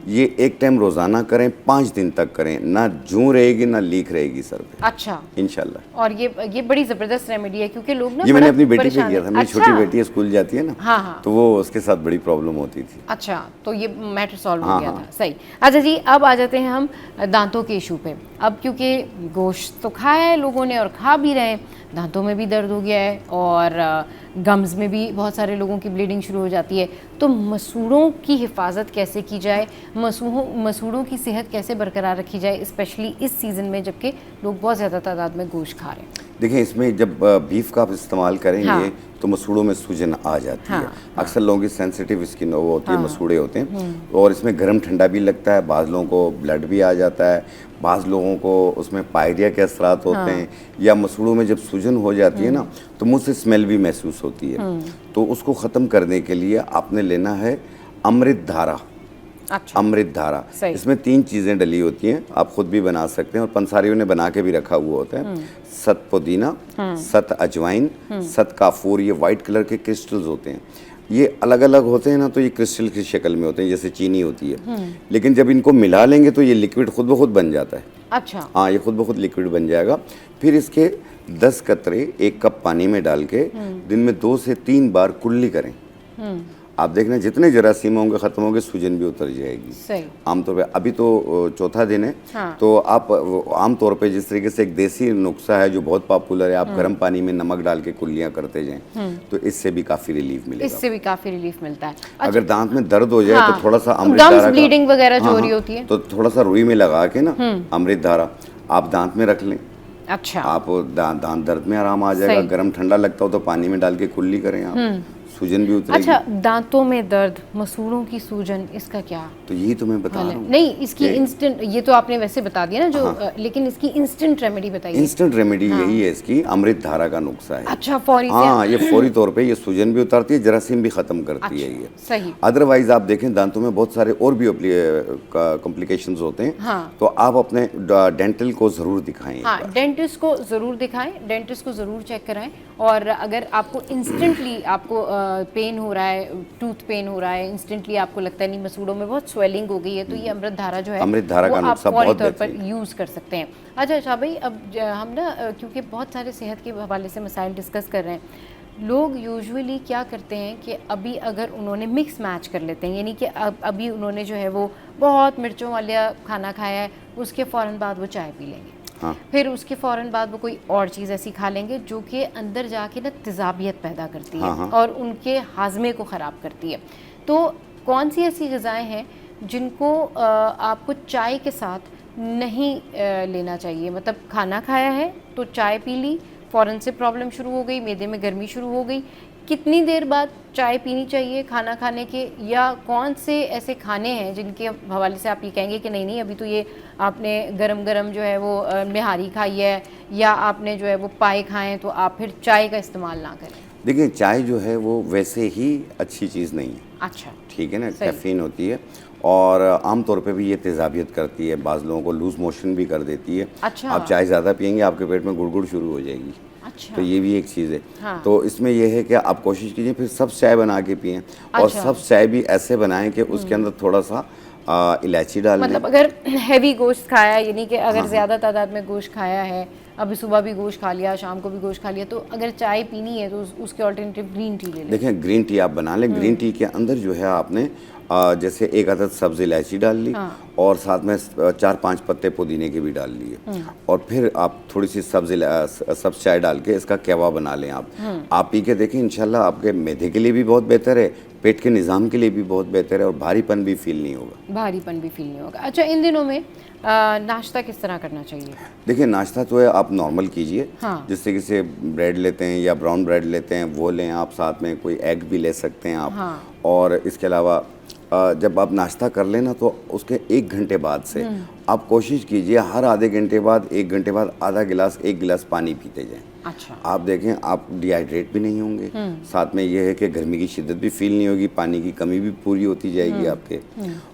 ये एक टाइम रोजाना करें, 5 दिन तक करें, ना जूं रहेगी ना लीक रहेगी सर पे। अच्छा, इंशाल्लाह। और ये बड़ी जबरदस्त रेमेडी है, क्योंकि लोग ना ये मैंने अपनी बेटी पे परेशान किया था। हैं। मेरी अच्छा। छोटी बेटी है, स्कूल जाती है ना, हाँ। तो वो उसके साथ बड़ी प्रॉब्लम होती थी। अच्छा, तो ये मैटर सॉल्व हो हाँ, गया हाँ। था। सही। अच्छा जी, अब आ जाते हैं हम दांतों के इशू पे। अब क्योंकि गोश्त तो खाया है लोगों ने और खा भी रहे हैं, दांतों में भी दर्द हो गया है और गम्स में भी बहुत सारे लोगों की ब्लीडिंग शुरू हो जाती है। तो मसूड़ों की हिफाजत कैसे की जाए, मसूड़ों की सेहत कैसे बरकरार रखी जाए, स्पेशली इस सीज़न में जबकि लोग बहुत ज़्यादा तादाद में गोश्त खा रहे हैं? देखिए, इसमें जब बीफ का आप इस्तेमाल करेंगे, हाँ। तो मसूड़ों में सूजन आ जाती है। हाँ। अक्सर लोगों की सेंसिटिव स्किन वो होती है, मसूड़े होते हैं, और इसमें गर्म ठंडा भी लगता है, बाज़ लोगों को ब्लड भी आ जाता है, बाज़ लोगों को उसमें पायरिया के असरात होते हैं, या मसूड़ों में जब सूजन हो जाती है ना, तो मुँह से स्मेल भी महसूस होती है। तो उसको ख़त्म करने के लिए आपने लेना है अमृत धारा। अच्छा। अमृत धारा, इसमें 3 चीज़ें डली होती हैं, आप खुद भी बना सकते हैं और पंसारियों ने बना के भी रखा हुआ होता है। सत पुदीना, सत अजवाइन, सत काफूर, ये वाइट कलर के क्रिस्टल्स होते हैं। ये अलग अलग होते हैं ना, तो ये क्रिस्टल की शक्ल में होते हैं, जैसे चीनी होती है, लेकिन जब इनको मिला लेंगे तो ये लिक्विड खुद ब खुद बन जाता है। अच्छा। हाँ, ये खुद ब खुद लिक्विड बन जाएगा। फिर इसके 10 कतरे 1 कप पानी में डाल के दिन में 2 से 3 बार कुल्ली करें। आप देखना जितने जरासीम होंगे ख़त्म होंगे, सूजन भी उतर जाएगी। सही। आमतौर पे अभी तो चौथा दिन है। हाँ। तो आप आमतौर पे जिस तरीके से एक देसी नुस्खा है जो बहुत पॉपुलर है, आप गर्म पानी में नमक डाल के कुल्लियाँ करते जाएं, तो इससे भी काफ़ी रिलीफ मिलेगा। इससे भी काफी रिलीफ मिलता है। अगर दांत में दर्द हो जाए तो थोड़ा सा गम्स अमृतधारा ब्लीडिंग वगैरह जो हो रही होती है, तो थोड़ा सा रुई में लगा के ना अमृतधारा आप दांत में रख लें। अच्छा। आप दांत दर्द में आराम आ जाएगा। गर्म ठंडा लगता हो तो पानी में डाल के कुल्ली करें आप, सूजन भी उतरेगी। अच्छा, दांतों में दर्द, मसूड़ों की सूजन, इसका क्या? तो यही तो मैं बता रहा हूँ। नहीं, इसकी इंस्टेंट, ये तो आपने वैसे बता दिया ना जो, लेकिन इसकी इंस्टेंट रेमेडी बताइए। इंस्टेंट रेमेडी यही है, इसकी अमृतधारा का नुस्खा है। अच्छा, फौरी से? हाँ, ये फौरी तौर पे ये सूजन भी उतारती है, जरासीम भी खत्म करती है ये। सही। अदरवाइज आप देखें दांतों में बहुत सारे और भी कॉम्प्लिकेशंस होते हैं। हाँ। तो आप अपने डेंटल को जरूर दिखाएं। हाँ, डेंटिस्ट को ज़रूर दिखाएं, डेंटिस्ट को ज़रूर चेक कराएं। और अगर आपको इंस्टेंटली आपको पेन हो रहा है, टूथ पेन हो रहा है, इंस्टेंटली आपको लगता है नहीं मसूड़ों में बहुत स्वेलिंग हो गई है, तो ये अमृतधारा जो है अमृतधारा का वो आप नुस्खा फौरी बहुत तौर पर बेहतरीन। यूज़ कर सकते हैं। अच्छा शाह भाई, अब हम ना क्योंकि बहुत सारे सेहत के हवाले से मसाइल डिस्कस कर रहे हैं, लोग यूजुअली क्या करते हैं कि अभी अगर उन्होंने मिक्स मैच कर लेते हैं, यानी कि अभी उन्होंने जो है वो बहुत मिर्चों वाला खाना खाया है, उसके फ़ौरन बाद वो चाय पी लेंगे। हाँ। फिर उसके फ़ौरन बाद वो कोई और चीज़ ऐसी खा लेंगे जो कि अंदर जाके ना तेज़ाबियत पैदा करती है। हाँ। और उनके हाजमे को ख़राब करती है। तो कौन सी ऐसी ग़िज़ाएँ हैं जिनको आपको चाय के साथ नहीं लेना चाहिए? मतलब खाना खाया है तो चाय पी ली, फ़ौरन से प्रॉब्लम शुरू हो गई, मैदे में गर्मी शुरू हो गई, कितनी देर बाद चाय पीनी चाहिए खाना खाने के? या कौन से ऐसे खाने हैं जिनके हवाले से आप ये कहेंगे कि नहीं नहीं, अभी तो ये आपने गरम गरम जो है वो निहारी खाई है या आपने जो है वो पाए खाएँ, तो आप फिर चाय का इस्तेमाल ना करें? देखिए, चाय जो है वो वैसे ही अच्छी चीज़ नहीं है। अच्छा। ठीक है ना, कैफीन होती है और आमतौर पे भी ये तेज़ाबियत करती है, बाज़ लोगों को लूज़ मोशन भी कर देती है। अच्छा। आप चाय ज़्यादा पियेंगे आपके पेट में गुड़गुड़ शुरू हो जाएगी। अच्छा। तो ये भी एक चीज़ है। हाँ। तो इसमें यह है कि आप कोशिश कीजिए फिर सब चाय बना के पिएं। और अच्छा। सब चाय भी ऐसे बनाएं कि उसके अंदर थोड़ा सा इलायची डाल दें। मतलब अगर हैवी गोश्त खाया है, यानी कि अगर ज़्यादा तादाद में गोश्त खाया है, अभी सुबह भी गोश्त खा लिया, शाम को भी गोश्त खा लिया, तो अगर चाय पीनी है तो उसके ऑल्टरनेटिव ग्रीन टी ले लें। देखें, ग्रीन टी आप बना लें। ग्रीन टी के अंदर जो है आपने जैसे 1 अदद सब्ज़ इलायची डाल ली। हाँ। और साथ में 4-5 पत्ते पुदीने के भी डाल लिए। और फिर आप थोड़ी सी सब्ज़ चाय डाल के इसका कहवा बना लें। आप पी के देखें, इंशाल्लाह आपके मैदे के लिए भी बहुत बेहतर है, पेट के निज़ाम के लिए भी बहुत बेहतर है और भारीपन भी फील नहीं होगा। भारीपन भी फील नहीं होगा। अच्छा, इन दिनों में नाश्ता किस तरह करना चाहिए? देखिए, नाश्ता तो है आप नॉर्मल कीजिए। हाँ। जिससे किसी ब्रेड लेते हैं या ब्राउन ब्रेड लेते हैं वो लें आप, साथ में कोई एग भी ले सकते हैं आप। हाँ। और इसके अलावा जब आप नाश्ता कर लेना तो उसके 1 घंटे बाद से आप कोशिश कीजिए हर आधे घंटे बाद 1 घंटे बाद एक गिलास पानी पीते जाएं। अच्छा। आप देखें आप डिहाइड्रेट भी नहीं होंगे, साथ में ये है कि गर्मी की शिद्दत भी फील नहीं होगी, पानी की कमी भी पूरी होती जाएगी आपके।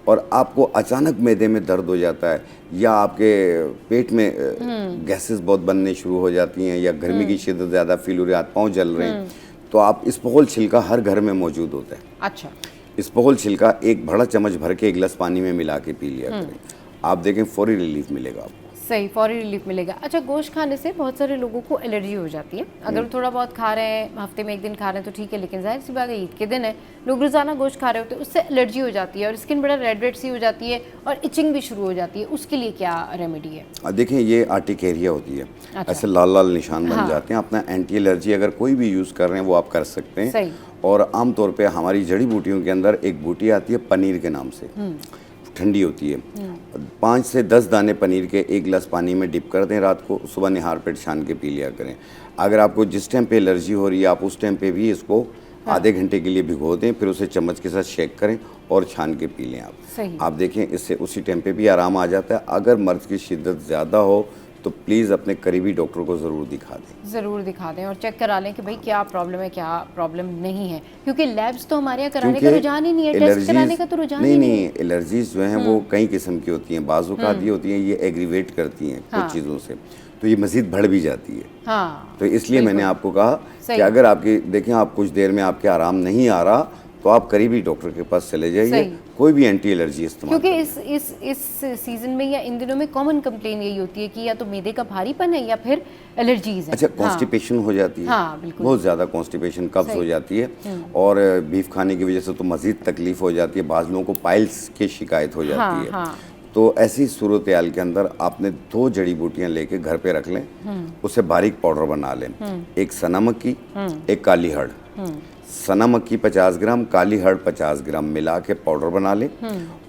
और आपको अचानक मैदे में दर्द हो जाता है या आपके पेट में गैसेस बहुत बनने शुरू हो जाती हैं या गर्मी की शिद्दत ज़्यादा फील हो रही है, हाथ पाँव जल रहे हैं, तो आप इसबगोल छिलका हर घर में मौजूद होता है। अच्छा। इसबगोल छिलका 1 बड़ा चम्मच भर के 1 गिलास पानी में मिला के पी लिया करें। आप देखें फौरी रिलीफ मिलेगा आपको। सही, फौरी रिलीफ मिलेगा। अच्छा, गोश्त खाने से बहुत सारे लोगों को एलर्जी हो जाती है। अगर थोड़ा बहुत खा रहे हैं, हफ्ते में 1 दिन खा रहे हैं तो ठीक है, लेकिन जाहिर सी बात है ईद के दिन है, लोग रोज़ाना गोश्त खा रहे होते हैं, उससे एलर्जी हो जाती है और स्किन बड़ा रेड सी हो जाती है और इचिंग भी शुरू हो जाती है। उसके लिए क्या रेमेडी है? देखिए, ये आर्टिकेरिया होती है। अच्छा। ऐसे लाल लाल निशान बन हाँ। जाते हैं। अपना एंटी एलर्जी अगर कोई भी यूज़ कर रहे हैं वो आप कर सकते हैं। सही। और आमतौर पे हमारी जड़ी बूटियों के अंदर एक बूटी आती है पनीर के नाम से, ठंडी होती है। 5 से 10 दाने पनीर के 1 गिलास पानी में डिप कर दें रात को, सुबह निहार पेट छान के पी लिया करें। अगर आपको जिस टाइम पे एलर्जी हो रही है आप उस टाइम पे भी इसको आधे घंटे के लिए भिगो दें, फिर उसे चम्मच के साथ शेक करें और छान के पी लें आप। सही। आप देखें इससे उसी टाइम पे भी आराम आ जाता है। अगर मर्ज की शिद्दत ज़्यादा हो तो प्लीज़ अपने करीबी डॉक्टर को ज़रूर दिखा दें। ज़रूर दिखा दें और चेक करा लें कि भाई क्या प्रॉब्लम है, क्या प्रॉब्लम नहीं है, क्योंकि लैब्स तो हमारे यहाँ कराने का रुझान ही नहीं है, टेस्ट कराने का तो रुझान ही नहीं है। नहीं, एलर्जीज जो हैं वो कई किस्म की होती हैं। बाज़-औक़ात ये होती हैं ये एग्रीवेट करती हैं हाँ। कुछ चीज़ों से, तो ये मज़ीद बढ़ भी जाती है। हाँ। तो इसलिए मैंने आपको कहा सही। कि अगर आपकी देखें आप कुछ देर में आपके आराम नहीं आ रहा तो आप करीबी डॉक्टर के पास चले जाइए, सही। कोई भी एंटी एलर्जी इस्तेमाल क्योंकि करें। इस सीजन में या इन दिनों में कॉमन कंप्लेन यही होती है कि या तो मैदे का भारीपन है या फिर एलर्जीज है। अच्छा, कॉन्स्टिपेशन हो जाती है, हाँ, बिल्कुल। बहुत ज़्यादा कॉन्स्टिपेशन, कब्ज सही। हो जाती है, और बीफ खाने की वजह से तो मज़ीद तकलीफ हो जाती है, बाज़ लोगों को पाइल्स की शिकायत हो जाती है। हाँ। तो ऐसी सूरत हाल के अंदर आपने 2 जड़ी बूटियां लेके घर पे रख लें, उसे बारीक पाउडर बना लें। एक सना मक्की, एक काली हड़। सना मक्की 50 ग्राम, काली हड़ 50 ग्राम मिला के पाउडर बना लें,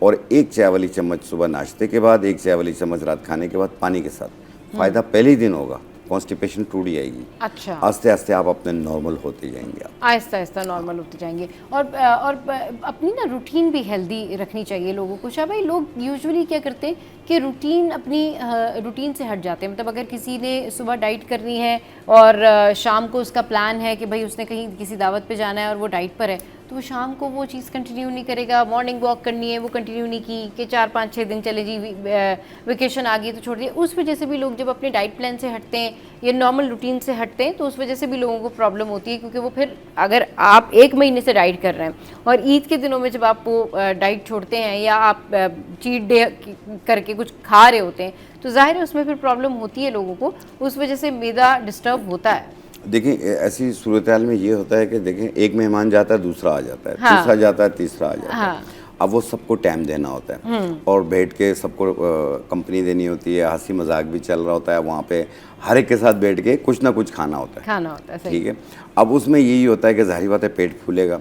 और 1 चाय वाली चम्मच सुबह नाश्ते के बाद, 1 चाय वाली चम्मच रात खाने के बाद पानी के साथ। फ़ायदा पहले ही दिन होगा, कॉन्स्टिपेशन टूट जाएगी। अच्छा, आस्ते आस्ते आप अपने नॉर्मल होते जाएंगे। आहिस्ता आहिस्ता नॉर्मल होते जाएंगे। और अपनी ना रूटीन भी हेल्दी रखनी चाहिए लोगों को। शाह भाई, लोग यूजुअली क्या करते हैं कि रूटीन से हट जाते हैं। मतलब अगर किसी ने सुबह डाइट करनी है और शाम को उसका प्लान है कि भाई उसने कहीं किसी दावत पे जाना है और वो डाइट पर है, तो वो शाम को वो चीज़ कंटिन्यू नहीं करेगा। मॉर्निंग वॉक करनी है, वो कंटिन्यू नहीं की कि 4-5-6 दिन चले जी, वेकेशन आ गई तो छोड़ दिया। उस वजह से भी लोग जब अपने डाइट प्लान से हटते हैं या नॉर्मल रूटीन से हटते हैं, तो उस वजह से भी लोगों को प्रॉब्लम होती है। क्योंकि वो फिर, अगर आप 1 महीने से डाइट कर रहे हैं और ईद के दिनों में जब आप वो डाइट छोड़ते हैं या आप चीट डे करके कुछ खा रहे होते हैं, तो जाहिर है उसमें फिर प्रॉब्लम होती है लोगों को। उस वजह से मैदा डिस्टर्ब होता है। देखिए, ऐसी सूरत हाल में ये होता है कि देखें, एक मेहमान जाता है, दूसरा आ जाता है, हाँ। तीसरा जाता है, तीसरा आ जाता है। हाँ। अब वो सबको टाइम देना होता है, और बैठ के सबको कंपनी देनी होती है, हंसी मजाक भी चल रहा होता है वहाँ पे, हर एक के साथ बैठ के कुछ ना कुछ खाना होता है। सही। ठीक है। अब उसमें यही होता है कि जाहिर बात है पेट फूलेगा,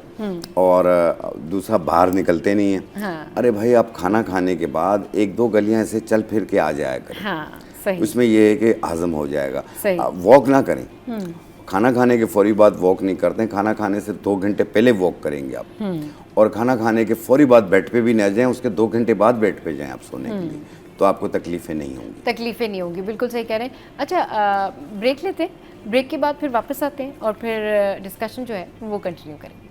और दूसरा बाहर निकलते नहीं है। हाँ। अरे भाई, आप खाना खाने के बाद 1-2 गलियां ऐसे चल फिर के आ जाया करें। हाँ, सही। उसमें ये है कि हजम हो जाएगा। सही। वॉक ना करें, खाना खाने के फौरी बाद वॉक नहीं करते हैं, खाना खाने से 2 घंटे पहले वॉक करेंगे आप, और खाना खाने के फौरी बाद बेड पे भी न जाएं, उसके 2 घंटे बाद बेड पे जाएं आप सोने के लिए, तो आपको तकलीफें नहीं होंगी। बिल्कुल सही कह रहे हैं। अच्छा, ब्रेक लेते हैं, ब्रेक के बाद फिर वापस आते हैं और फिर डिस्कशन जो है वो कंटिन्यू करेंगे।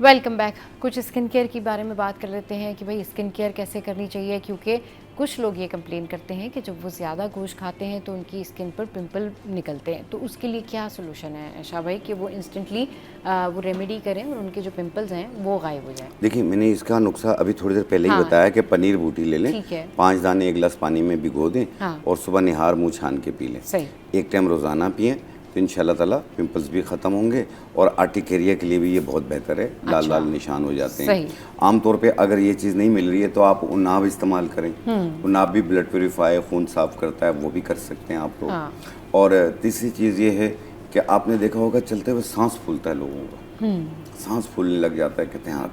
Welcome back. कुछ स्किन केयर के बारे में बात कर लेते हैं कि भाई स्किन केयर कैसे करनी चाहिए, क्योंकि कुछ लोग ये कंप्लेन करते हैं कि जब वो ज़्यादा गोश्त खाते हैं तो उनकी स्किन पर पिंपल निकलते हैं। तो उसके लिए क्या सोल्यूशन है शाह भाई कि वो इंस्टेंटली वो रेमेडी करें और उनके जो पिंपल्स हैं वो गायब हो जाए? देखिए, मैंने इसका नुस्खा अभी थोड़ी देर पहले ही हाँ। बताया कि पनीर बूटी ले लें, ठीक है। 5 दाने 1 गिलास पानी में भिगो दें, हाँ। और सुबह निहार मुँह छान के पी लें। सही। 1 टाइम रोज़ाना पिएँ, तो इंशाल्लाह ताला पिंपल्स भी ख़त्म होंगे, और आर्टिकेरिया के लिए भी ये बहुत बेहतर है। लाल लाल निशान हो जाते हैं। आमतौर पे अगर ये चीज़ नहीं मिल रही है तो आप उन्नाब इस्तेमाल करें। उन्नाब भी ब्लड प्योरीफाई, खून साफ करता है, वो भी कर सकते हैं आप लोग। हाँ। और तीसरी चीज़ ये है कि आपने देखा होगा चलते हुए सांस फूलता है लोगों का, सांस फूलने लग जाता है, कहते हैं हाँ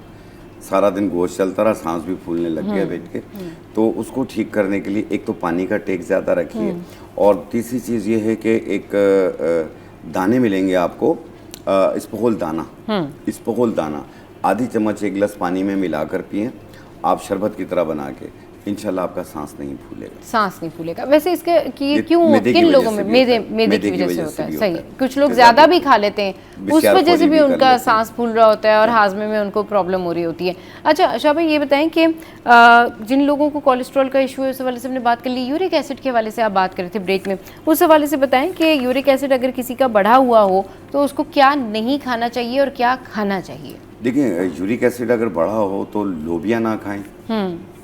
सारा दिन गोश्त चलता रहा, सांस भी फूलने लग गया बैठ के। तो उसको ठीक करने के लिए एक तो पानी का टेक ज़्यादा रखिए, और तीसरी चीज़ ये है कि एक दाने मिलेंगे आपको, इसबगोल दाना आधी चम्मच 1 गिलास पानी में मिलाकर पिएं आप, शरबत की तरह बना के, इंशाल्लाह आपका सांस नहीं फूलेगा। वैसे इसके कि क्यों किन लोगों में मैदे की वजह से होता है? सही। कुछ लोग ज़्यादा भी खा लेते हैं, उस वजह से भी उनका सांस फूल रहा होता है और हाजमे में उनको प्रॉब्लम हो रही होती है। अच्छा शाह भाई, ये बताएं कि जिन लोगों को कोलेस्ट्रॉल का इशू है उस हवाले से हमने बात कर ली, यूरिक एसिड के हवाले से आप बात कर रहे थे ब्रेक में, उस हवाले से बताएं कि यूरिक एसिड अगर किसी का बढ़ा हुआ हो तो उसको क्या नहीं खाना चाहिए और क्या खाना चाहिए? देखिए, यूरिक एसिड अगर बढ़ा हो तो लोबिया ना खाएं,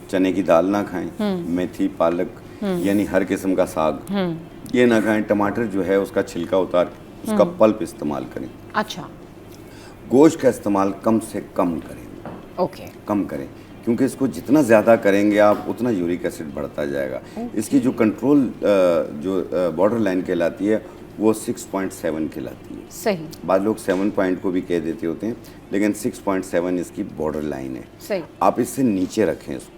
चने की दाल ना खाएं, मेथी, पालक यानी हर किस्म का साग ये ना खाएं, टमाटर जो है उसका छिलका उतार उसका पल्प इस्तेमाल करें। अच्छा। गोश्त का इस्तेमाल कम से कम करें। ओके। कम करें, क्योंकि इसको जितना ज़्यादा करेंगे आप उतना यूरिक एसिड बढ़ता जाएगा। इसकी जो कंट्रोल जो बॉर्डर लाइन कहलाती है वो 6.7 कहलाती है। सही। बाद लोग 7 पॉइंट को भी कह देते होते हैं, लेकिन 6.7 इसकी बॉर्डर लाइन है। सही। आप इससे नीचे रखें इसको।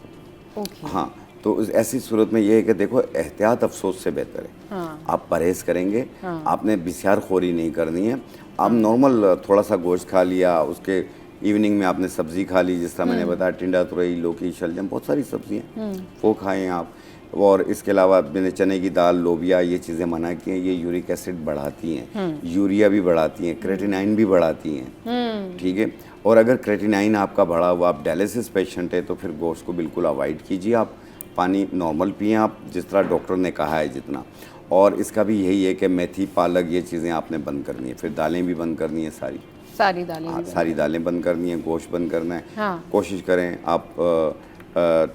ओके। हाँ, तो ऐसी सूरत में ये है कि देखो, एहतियात अफसोस से बेहतर है। हाँ। आप परहेज करेंगे, आपने बिस्यार खोरी नहीं करनी है। आप नॉर्मल थोड़ा सा गोश्त खा लिया, उसके इवनिंग में आपने सब्जी खा ली, जिस तरह मैंने बताया टिंडा, तुरई, लौकी, शलजम, बहुत सारी सब्जियाँ वो खाएं आप। और इसके अलावा मैंने चने की दाल, लोबिया, ये चीज़ें मना की हैं, ये यूरिक एसिड बढ़ाती हैं, यूरिया भी बढ़ाती हैं, क्रेटिनाइन भी बढ़ाती हैं। ठीक है। और अगर क्रेटिनाइन आपका बढ़ा हुआ, आप डायलिसिस पेशेंट है, तो फिर गोश्त को बिल्कुल अवॉइड कीजिए। आप पानी नॉर्मल पिएं आप, जिस तरह डॉक्टर ने कहा है जितना। और इसका भी यही है कि मेथी, पालक, ये चीज़ें आपने बंद करनी है। फिर दालें भी बंद करनी है सारी। सारी दालें हाँ, भी सारी दालें बंद करनी है, गोश्त बंद करना है। हाँ। कोशिश करें आप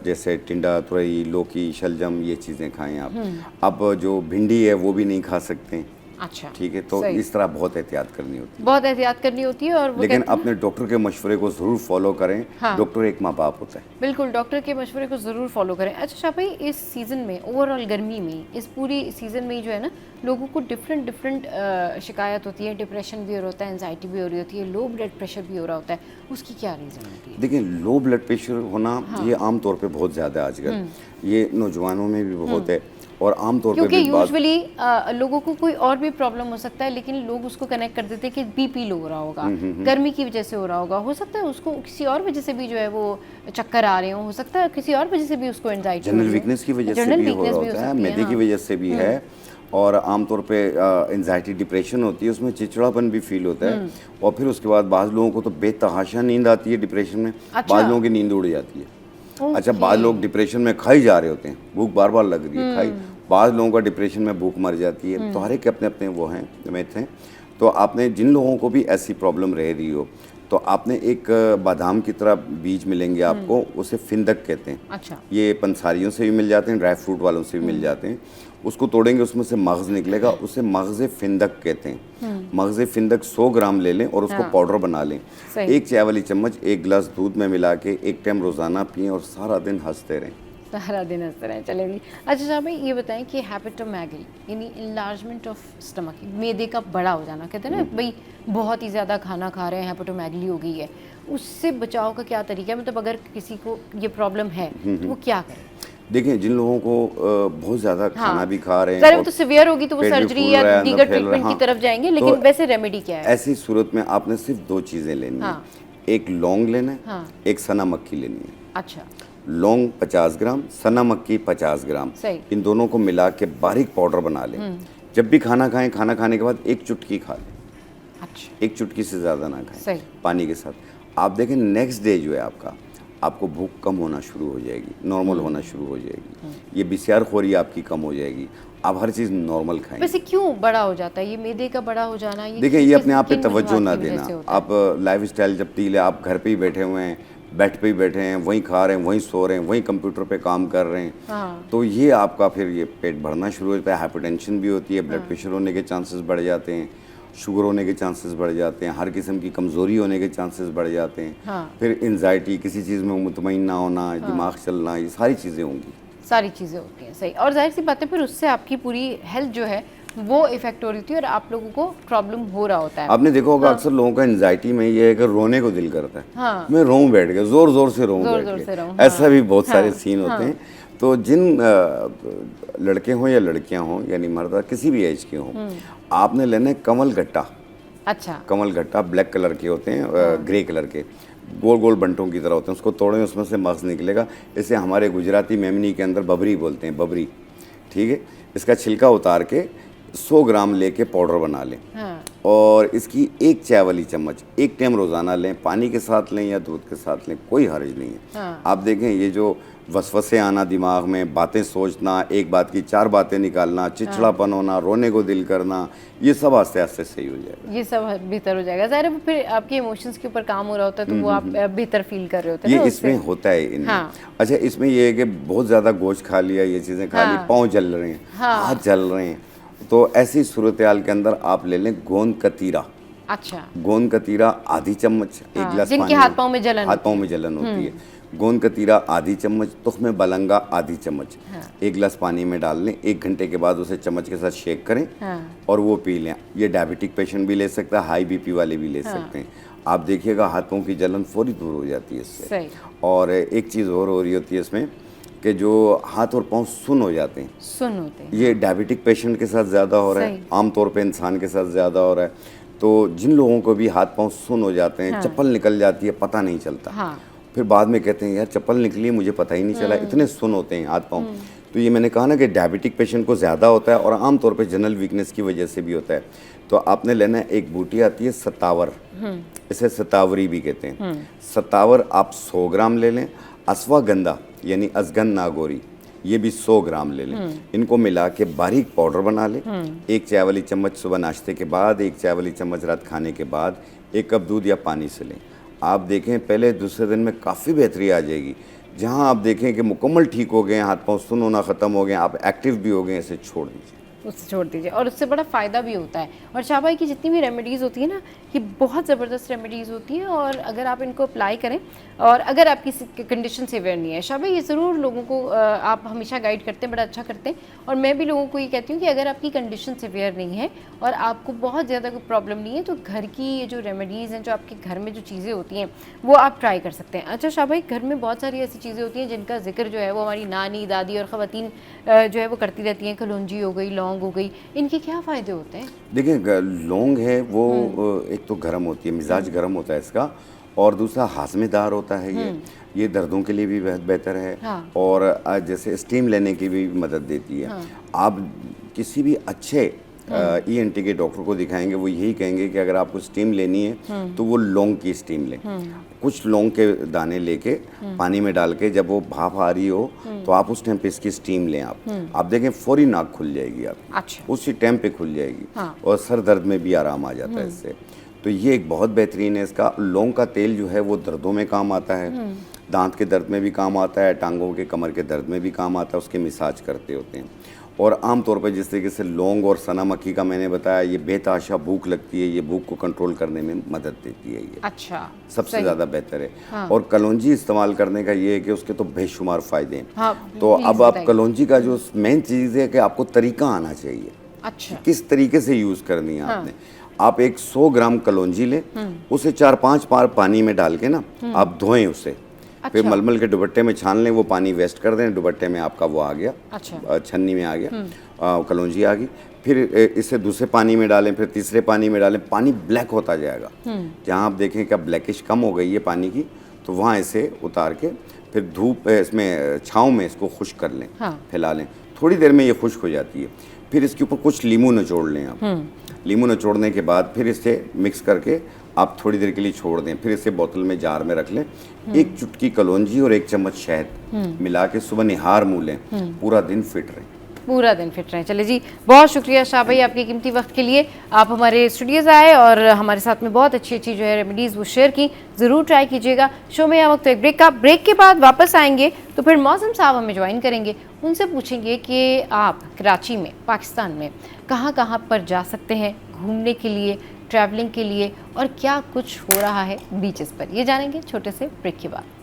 जैसे टिंडा, तुरई, लौकी, शलजम, ये चीज़ें खाएं आप। अब जो भिंडी है वो भी नहीं खा सकते, अच्छा, ठीक है। तो सही। इस तरह बहुत एहतियात करनी होती है, बहुत एहतियात करनी होती है। और वो लेकिन कहते हैं- अपने डॉक्टर के मशवरे को ज़रूर फॉलो करें। हाँ। डॉक्टर एक माँ बाप होता है। बिल्कुल, डॉक्टर के मशवरे को ज़रूर फॉलो करें। अच्छा शाह भाई, इस सीज़न में, ओवरऑल गर्मी में, इस पूरी सीज़न में जो है ना, लोगों को डिफरेंट शिकायत होती है। डिप्रेशन भी हो रहा होता है, एंजाइटी भी हो रही होती है, लो ब्लड प्रेशर भी हो रहा होता है। उसकी क्या रीज़न होती है? देखिए, लो ब्लड प्रेशर होना ये आम तौर पे बहुत ज़्यादा है आजकल। ये नौजवानों में भी बहुत है और आम तौर पे क्योंकि भी बात। यूजुअली लोगों को कोई और भी प्रॉब्लम हो सकता है, लेकिन लोग उसको कनेक्ट कर देते हैं कि बीपी लो हो रहा होगा, गर्मी की वजह से हो रहा होगा। हो सकता है उसको किसी और वजह से भी जो है वो चक्कर आ रहे हो सकता है किसी और वजह से भी उसको एंजाइटी, जनरल वीकनेस की वजह से भी हो रहा होता है, मैदे की वजह से भी है। और आमतौर पे एंजाइटी, डिप्रेशन होती है, उसमें चिड़चिड़ापन भी फील होता है। और फिर उसके बाद बाज़ लोगों को तो बेतहाशा नींद आती है डिप्रेशन में। अच्छा। बाज़ लोगों की नींद उड़ जाती है। अच्छा, बाज़ लोग डिप्रेशन में खाई जा रहे होते हैं, भूख बार बार लग रही है, खाई। बाज़ लोगों का डिप्रेशन में भूख मर जाती है। तो हर एक के अपने अपने वो हैं, मैथ हैं। तो आपने जिन लोगों को भी ऐसी प्रॉब्लम रह रही हो, तो आपने एक बादाम की तरह बीज मिलेंगे आपको, उसे फिंदक कहते हैं। अच्छा, ये पंसारियों से भी मिल जाते हैं, ड्राई फ्रूट वालों से भी मिल जाते हैं। उसको तोड़ेंगे, उसमें से मगज़ निकलेगा, उसे मगज़ फिंदक कहते हैं। मगज़ फिंदक 100 ग्राम ले लें और उसको पाउडर बना लें। सही। 1 चाय वाली चम्मच 1 गिलास दूध में मिला के 1 टाइम रोज़ाना पिएं और सारा दिन हंसते रहें। सारा दिन हंसते रहें, चलेगी। अच्छा शाह भाई, ये बताएं कि हेपेटोमेगली यानी इनलार्जमेंट ऑफ स्टमक, मैदे का बड़ा हो जाना, कहते हैं ना भाई बहुत ही ज़्यादा खाना खा रहे हैं, हेपेटोमेगली हो गई है, उससे बचाव का क्या तरीका है? मतलब अगर किसी को ये प्रॉब्लम है तो वो क्या करें? देखिए, जिन लोगों को बहुत ज़्यादा खाना भी खा रहे हैं, सर वो तो सिवियर होगी तो वो पेट भी सर्जरी फूल या रहा है, अंदर दीगर फैल रहा है, ट्रीटमेंट की हाँ। तरफ जाएंगे, लेकिन तो वैसे रेमेडी क्या है? ऐसी सूरत में आपने सिर्फ 2 चीज़ें लेनी है। हाँ। एक लौंग लेना है, हाँ। एक सना मक्खी लेनी है। अच्छा, लौंग 50 ग्राम, सना मक्खी 50 ग्राम, सही। इन दोनों को मिला के बारीक पाउडर बना लें। जब भी खाना खाएं, खाना खाने के बाद 1 चुटकी खा लें। अच्छा, 1 चुटकी से ज़्यादा ना खाएं, सही। पानी के साथ। आप देखें नेक्स्ट डे जो है आपको भूख कम होना शुरू हो जाएगी, नॉर्मल होना शुरू हो जाएगी। ये बिस्यारखोरी आपकी कम हो जाएगी। आप हर चीज़ नॉर्मल खाएं। वैसे क्यों बड़ा हो जाता है ये मैदे का बड़ा हो जाना? देखिए, ये अपने आप पे किन तवज्जो ना वजूहात की वजह देना। से होता है? आप लाइफस्टाइल जब्तील है, आप घर पे ही बैठे हुए हैं, बेड पे ही बैठे हैं, वहीं खा रहे हैं, वहीं सो रहे हैं, वहीं कंप्यूटर पे काम कर रहे हैं। हाँ। तो ये आपका फिर ये पेट भरना शुरू हो जाता है, हाइपरटेंशन भी होती है, ब्लड प्रेशर होने के चांसेस बढ़ जाते हैं, शुगर होने के चांसेस बढ़ जाते हैं, हर किस्म की कमज़ोरी होने के चांसेस बढ़ जाते हैं। हाँ। फिर एंजाइटी, किसी चीज़ में मुतमईन ना होना, दिमाग चलना, ये सारी चीज़ें होंगी। सारी चीज़ें होती हैं, सही। और जाहिर सी बात है फिर उससे आपकी पूरी हेल्थ जो है वो इफेक्ट हो रही थी और आप लोगों को प्रॉब्लम हो रहा होता है। आपने देखा होगा अक्सर लोगों का एंजाइटी में ये है कि रोने को दिल करता है। हाँ। मैं रोऊं बैठ गया, जोर जोर से रोऊं जोर बैठ जोर से गया। रोऊं, ऐसा हाँ। भी बहुत सारे हाँ। सीन होते हैं। तो जिन लड़के हों या लड़कियां हों, यानी मर्द किसी भी एज के हों, आपने लेना है कमल गट्टा। अच्छा, कमल गट्टा ब्लैक कलर के होते हैं, ग्रे कलर के, गोल गोल बंटों की तरह होते हैं। उसको तोड़ें, उसमें से मगज़ निकलेगा। इसे हमारे गुजराती मेमनी के अंदर बबरी बोलते हैं, बबरी, ठीक है। इसका छिलका उतार के 100 ग्राम लेके पाउडर बना लें। हाँ। और इसकी 1 चाय वाली चम्मच 1 टाइम रोज़ाना लें, पानी के साथ लें या दूध के साथ लें, कोई हर्ज नहीं है। हाँ। आप देखें, ये जो वसवसे आना दिमाग में, बातें सोचना, एक बात की 4 बातें निकालना, चिड़चिड़ापन होना, रोने को दिल करना, ये सब आस्ते आस्ते सही हो जाएगा। ये सब बेहतर हो जाएगा। ज़ाहिर है फिर आपके इमोशंस के ऊपर काम हो रहा होता है तो वो आप बेहतर फील कर रहे होते हैं ये ना इसमें उससे। होता है इनमें। हाँ। अच्छा, इसमें ये है कि बहुत ज़्यादा गोश्त खा लिया, ये चीज़ें खा ली, हाँ। पाँव जल रहे हैं, हाँ। हाथ जल रहे हैं, तो ऐसी सूरत हाल के अंदर आप ले लें गोंद कतीरा। अच्छा, गोंद कतीरा आधी चम्मच, 1 गिलास जिनके पानी हाथ पाँव में जलन हाथ पाँव में जलन होती है। गोंद कतीरा आधी चम्मच, तुख्म बलंगा आधी चम्मच, 1 गिलास पानी में डाल लें। 1 घंटे के बाद उसे चम्मच के साथ शेक करें और वो पी लें। ये डायबिटिक पेशेंट भी ले सकता है, हाई बीपी वाले भी ले सकते हैं। आप देखिएगा हाथ पाँव की जलन फौरी दूर हो जाती है इससे। सही। और एक चीज़ और हो रही होती है इसमें कि जो हाथ और पाँव सुन्न हो जाते हैं, सुन होते हैं। ये डायबिटिक पेशेंट के साथ ज़्यादा हो रहा है, सही। आमतौर पे इंसान के साथ ज़्यादा हो रहा है। तो जिन लोगों को भी हाथ पाँव सुन्न हो जाते हैं, चप्पल निकल जाती है, पता नहीं चलता, हाँ। फिर बाद में कहते हैं यार चप्पल निकली, मुझे पता ही नहीं चला, इतने सुन्न होते हैं हाथ पाँव। तो ये मैंने कहा ना कि डायबिटिक पेशेंट को ज़्यादा होता है और आमतौर पे जनरल वीकनेस की वजह से भी होता है। तो आपने लेना है, एक बूटी आती है सतावर, इसे सतावरी भी कहते हैं। सतावर आप 100 ग्राम ले लें। अश्वगंधा यानी अजगन नागौरी ये भी 100 ग्राम ले लें। इनको मिला के बारीक पाउडर बना लें। 1 चाय वाली चम्मच सुबह नाश्ते के बाद, 1 चाय वाली चम्मच रात खाने के बाद 1 कप दूध या पानी से लें। आप देखें पहले दूसरे दिन में काफ़ी बेहतरी आ जाएगी। जहां आप देखें कि मुकम्मल ठीक हो गए, हाथ पांव सुन्न होना ख़त्म हो गए, आप एक्टिव भी हो गए, इसे छोड़ दीजिए। उससे छोड़ दीजिए और उससे बड़ा फ़ायदा भी होता है। और शाह भाई की जितनी भी रेमेडीज़ होती है ना, ये बहुत ज़बरदस्त रेमेडीज़ होती हैं और अगर आप इनको अप्लाई करें और अगर आपकी कंडीशन सिवियर नहीं है, शाह भाई ये ज़रूर लोगों को आप हमेशा गाइड करते हैं, बड़ा अच्छा करते हैं। और मैं भी लोगों को ये कहती हूँ कि अगर आपकी कंडीशन सिवियर नहीं है और आपको बहुत ज़्यादा कोई प्रॉब्लम नहीं है, तो घर की ये जो रेमेडीज़ हैं, जो आपके घर में जो चीज़ें होती हैं, वो आप ट्राई कर सकते हैं। अच्छा शाह भाई, घर में बहुत सारी ऐसी चीज़ें होती हैं जिनका जिक्र जो है वो हमारी नानी, दादी और ख़वातीन जो है वो करती रहती हैं। कलौंजी हो गई, लौंग हो गई, इनके क्या फ़ायदे होते हैं? देखिए लौंग है वो एक तो गर्म होती है, मिजाज गर्म होता है इसका, और दूसरा हाजमेदार होता है ये दर्दों के लिए भी बहुत बेहतर है। हाँ। और जैसे स्टीम लेने की भी मदद देती है। हाँ। आप किसी भी अच्छे ENT के डॉक्टर को दिखाएंगे, वो यही कहेंगे कि अगर आपको स्टीम लेनी है तो वो लौंग की स्टीम लें। कुछ लौंग के दाने लेके पानी में डाल के जब वो भाप आ रही हो तो आप उस टाइम पे इसकी स्टीम लें। आप देखें फौरी नाक खुल जाएगी आपकी। अच्छा। उसी टाइम पे खुल जाएगी। हाँ। और सर दर्द में भी आराम आ जाता है इससे। तो ये एक बहुत बेहतरीन है। इसका लौंग का तेल जो है वो दर्दों में काम आता है, दांत के दर्द में भी काम आता है, टांगों के कमर के दर्द में भी काम आता है, उसके मिसाज करते होते हैं। और आम तौर पर जिस तरीके से लौंग और सना मक्खी का मैंने बताया, ये बेतहाशा भूख लगती है, ये भूख को कंट्रोल करने में मदद देती है ये। अच्छा, सबसे सही। ज़्यादा बेहतर है। हाँ। और कलौंजी इस्तेमाल करने का ये है कि उसके तो बेशुमार फ़ायदे हैं। हाँ, तो प्लीज़ अब आप बताइए। कलौंजी का जो मेन चीज़ है कि आपको तरीका आना चाहिए, अच्छा। किस तरीके से यूज़ करनी है आपने। आप एक 100 ग्राम कलौंजी लें, उसे 4-5 बार पानी में डाल के ना आप धोएं उसे। फिर अच्छा। मलमल के दुपट्टे में छान लें, वो पानी वेस्ट कर दें, दुपट्टे में आपका वो आ गया, अच्छा। छन्नी में आ गया, कलौंजी आ गई। फिर इसे दूसरे पानी में डालें, फिर तीसरे पानी में डालें, पानी ब्लैक होता जाएगा। जहाँ आप देखें कि अब ब्लैकिश कम हो गई है पानी की, तो वहाँ इसे उतार के फिर धूप इसमें छाँव में इसको खुश्क कर लें। हाँ। फैला लें, थोड़ी देर में ये खुश्क हो जाती है। फिर इसके ऊपर कुछ नींबू निचोड़ लें आप। नींबू निचोड़ने के बाद फिर इसे मिक्स करके आप थोड़ी देर के लिए छोड़ दें। फिर इसे बोतल में जार में रख लें। 1 चुटकी कलौंजी और 1 चम्मच शहद मिला के सुबह निहार मुँह लें, पूरा दिन फिट रहें। पूरा दिन फिट रहें। चले जी, बहुत शुक्रिया शाह भाई आपके कीमती वक्त के लिए। आप हमारे स्टूडियोज़ आए और हमारे साथ में बहुत अच्छी अच्छी जो है रेमेडीज़ वो शेयर की। ज़रूर ट्राई कीजिएगा। शो में वक्त तो एक ब्रेक का, ब्रेक के बाद वापस आएंगे तो फिर मौसम साहब हमें ज्वाइन करेंगे। उनसे पूछेंगे कि आप कराची में, पाकिस्तान में कहाँ कहाँ पर जा सकते हैं घूमने के लिए, ट्रैवलिंग के लिए, और क्या कुछ हो रहा है बीचेस पर, ये जानेंगे छोटे से ब्रेक के बाद।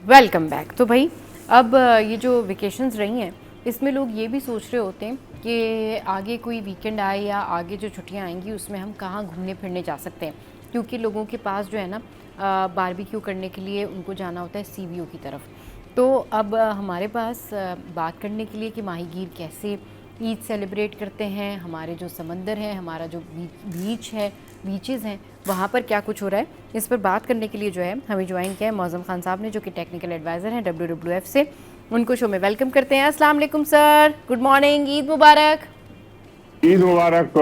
Welcome back. तो भाई अब ये जो वेकेशंस रही हैं, इसमें लोग ये भी सोच रहे होते हैं कि आगे कोई वीकेंड आए या आगे जो छुट्टियां आएंगी उसमें हम कहाँ घूमने फिरने जा सकते हैं, क्योंकि लोगों के पास जो है ना बारबेक्यू करने के लिए उनको जाना होता है CVO की तरफ। तो अब हमारे पास बात करने के लिए कि माहीगीर कैसे ईद सेलिब्रेट करते हैं, हमारे जो समंदर है, हमारा जो बीच है, बीचेस हैं, वहाँ पर क्या कुछ हो रहा है, इस पर बात करने के लिए जो है हमें ज्वाइन किया है मौज़म खान साहब ने, जो कि टेक्निकल एडवाइज़र हैं WWF से। उनको शो में वेलकम करते हैं। अस्सलाम वालेकुम सर, गुड मॉर्निंग, ईद मुबारक। ईद मुबारक,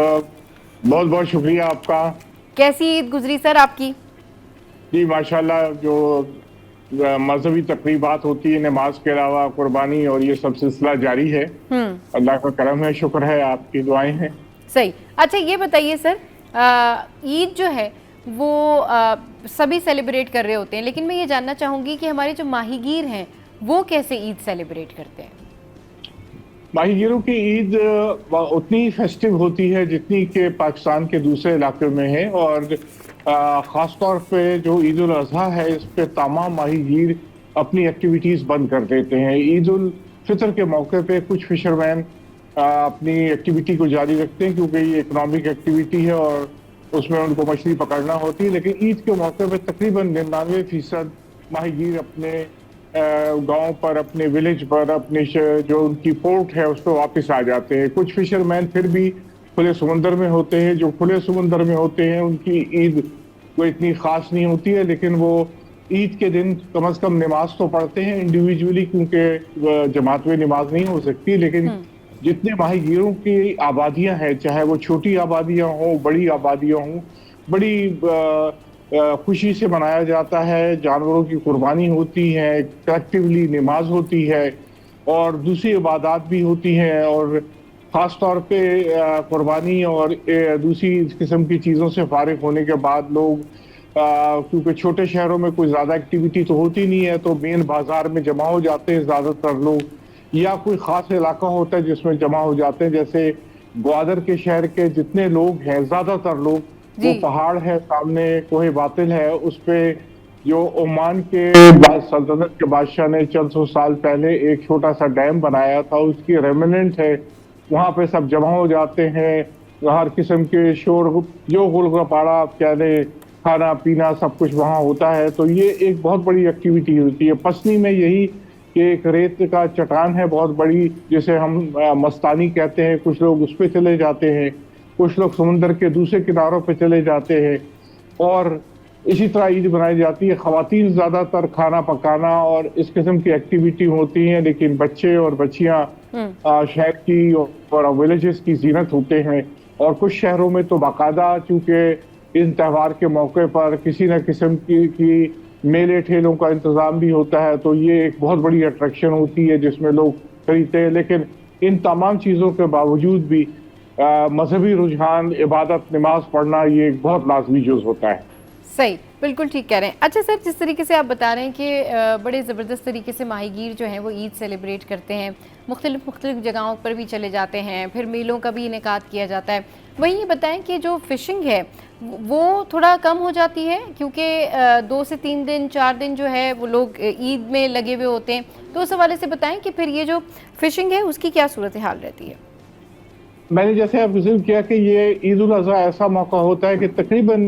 बहुत बहुत शुक्रिया आपका। कैसी ईद गुजरी सर आपकी? जी माशाल्लाह, जो मजहबी तकरीबात होती है नमाज के अलावा, कुर्बानी और ये सब सिलसिला जारी है। अल्लाह का करम है, शुक्र है, आपकी दुआएं हैं। सही। अच्छा ये बताइए सर, ईद जो है वो सभी सेलिब्रेट कर रहे होते हैं, लेकिन मैं ये जानना चाहूँगी कि हमारे जो माहीगीर हैं वो कैसे ईद सेलिब्रेट करते हैं? माहीगीरों की ईद उतनी फेस्टिव होती है जितनी कि पाकिस्तान के दूसरे इलाके में है। और ख़ास तौर पे जो ईद उल अज़हा है, इस पे तमाम माहीगीर अपनी एक्टिविटीज़ बंद कर देते हैं। ईद उल फितर के मौके पे कुछ फिशरमैन अपनी एक्टिविटी को जारी रखते हैं, क्योंकि ये इकनॉमिक एक्टिविटी है और उसमें उनको मछली पकड़ना होती है। लेकिन ईद के मौके पे तकरीबन 99% माहीगीर अपने गांव पर, अपने विलेज पर, अपने जो उनकी पोर्ट है उस पर वापस आ जाते हैं। कुछ फिशरमैन फिर भी खुले समुंदर में होते हैं। जो खुले समुंदर में होते हैं उनकी ईद कोई इतनी ख़ास नहीं होती है, लेकिन वो ईद के दिन कम से कम नमाज तो पढ़ते हैं इंडिविजुअली, क्योंकि जमात में नमाज नहीं हो सकती, लेकिन जितने माहीगीरों की आबादियां हैं, चाहे वो छोटी आबादियां हों, बड़ी आबादियां हों, बड़ी खुशी से मनाया जाता है। जानवरों की कुर्बानी होती है, कलेक्टिवली नमाज होती है और दूसरी इबादत भी होती हैं, और ख़ास तौर पे कुर्बानी और दूसरी किस्म की चीज़ों से फारिग होने के बाद लोग, क्योंकि छोटे शहरों में कोई ज़्यादा एक्टिविटी तो होती नहीं है, तो मेन बाज़ार में जमा हो जाते हैं ज़्यादातर लोग, या कोई ख़ास इलाका होता है जिसमें जमा हो जाते हैं। जैसे ग्वादर के शहर के जितने लोग हैं, ज़्यादातर लोग, वो पहाड़ है सामने, कोहे बातिल है, उस पे जो ओमान के सल्तनत के बादशाह ने चंद सौ साल पहले एक छोटा सा डैम बनाया था, उसकी रेमिनेंट है। वहाँ पे सब जमा हो जाते हैं, हर किस्म के शोर, जो गुलगपाड़ा आप कह दें, खाना पीना सब कुछ वहाँ होता है। तो ये एक बहुत बड़ी एक्टिविटी होती है। पसनी में यही कि एक रेत का चट्टान है बहुत बड़ी, जिसे हम मस्तानी कहते हैं, कुछ लोग उस पर चले जाते हैं, कुछ लोग समुंदर के दूसरे किनारों पे चले जाते हैं, और इसी तरह ईद बनाई जाती है। ख़वातीन ज़्यादातर खाना पकाना और इस किस्म की एक्टिविटी होती हैं, लेकिन बच्चे और बच्चियाँ शहर की और विलेजेस की जीनत होते हैं। और कुछ शहरों में तो बाकायदा, चूँकि इन त्यौहार के मौके पर किसी न किस्म की मेले ठेलों का इंतज़ाम भी होता है, तो ये एक बहुत बड़ी अट्रैक्शन होती है जिसमें लोग खरीदते हैं। लेकिन इन तमाम चीज़ों के बावजूद भी मजहबी रुझान, इबादत, नमाज पढ़ना, ये एक बहुत लाजमी जुज़ होता है। सही, बिल्कुल ठीक कह रहे हैं। अच्छा सर, जिस तरीके से आप बता रहे हैं कि बड़े ज़बरदस्त तरीके से माहीगीर जो हैं वो ईद सेलिब्रेट करते हैं, मुख्तलिफ जगहों पर भी चले जाते हैं, फिर मेलों का भी इनेकाद किया जाता है। वहीं ये बताएं कि जो फ़िशिंग है वो थोड़ा कम हो जाती है, क्योंकि 2 से 3 दिन 4 दिन जो है वो लोग ईद में लगे हुए होते हैं, तो उस हवाले से बताएं कि फिर ये जो फ़िशिंग है उसकी क्या सूरत हाल रहती है। मैंने जैसे आप जिक्र किया कि ये ईद उल अज़हा ऐसा मौका होता है कि तकरीबन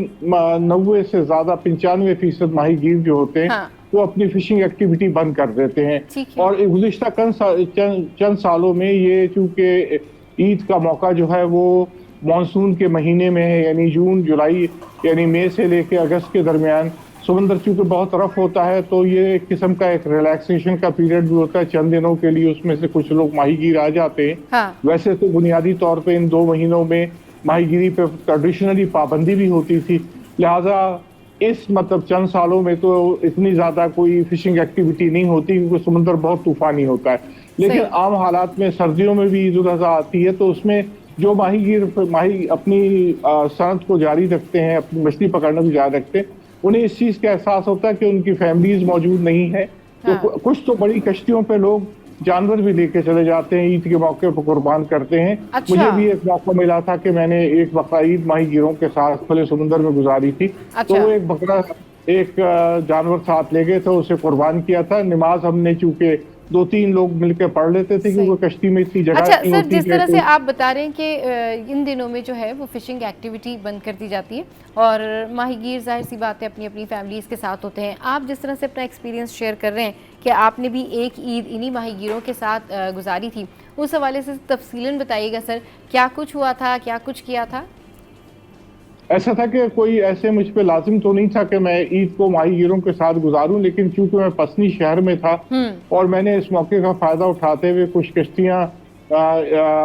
90 से ज़्यादा 95% माहीगीर जो होते हैं, हाँ, वो अपनी फिशिंग एक्टिविटी बंद कर देते हैं। और गुज़िश्ता चंद सालों में ये, चूँकि ईद का मौका जो है वो मानसून के महीने में है, यानी जून जुलाई, यानी मई से लेकर अगस्त के दरमियान, समंदर चूँकि बहुत रफ होता है, तो ये एक किस्म का एक रिलैक्सेशन का पीरियड भी होता है चंद दिनों के लिए। उसमें से कुछ लोग माहीगीर आ जाते हैं। हाँ। वैसे तो बुनियादी तौर पे इन 2 महीनों में माहीगीरी पे ट्रेडिशनली पाबंदी भी होती थी, लिहाजा इस चंद सालों में तो इतनी ज़्यादा कोई फिशिंग एक्टिविटी नहीं होती, क्योंकि समुंदर बहुत तूफ़ानी होता है। लेकिन आम हालात में सर्दियों में भी ईद उल अज़हा आती है, तो उसमें जो माही अपनी सनत को जारी रखते हैं, अपनी मछली पकड़ना भी जारी रखते हैं, उन्हें इस चीज़ का एहसास होता है कि उनकी फैमिलीज मौजूद नहीं है। हाँ। तो कुछ तो बड़ी कश्तियों पे लोग जानवर भी लेके चले जाते हैं, ईद के मौके पर कुर्बान करते हैं। अच्छा। मुझे भी एक मौका मिला था कि मैंने एक बकरा ईद माहीगीरों के साथ खुले समुद्र में गुजारी थी। अच्छा। तो वो एक बकरा, एक जानवर साथ ले गए थे, उसे कुर्बान किया था। नमाज हमने चूँकि 2-3 लोग मिलकर पढ़ लेते थे, क्योंकि कश्ती में इतनी जगह अच्छा सर, जिस तरह से आप बता रहे हैं कि इन दिनों में जो है वो फिशिंग एक्टिविटी बंद कर दी जाती है और माहीगीर जाहिर सी बात है अपनी अपनी फैमिलीज़ के साथ होते हैं, आप जिस तरह से अपना एक्सपीरियंस शेयर कर रहे हैं कि आपने भी एक ईद इन्हीं माहीगीरों के साथ गुजारी थी, उस हवाले से तफसीलन बताइएगा सर, क्या कुछ हुआ था, क्या कुछ किया था? ऐसा था कि कोई ऐसे मुझ पे लाजिम तो नहीं था कि मैं ईद को माहीगीरों के साथ गुजारूं, लेकिन चूंकि मैं पसनी शहर में था और मैंने इस मौके का फ़ायदा उठाते हुए कुछ कश्तियाँ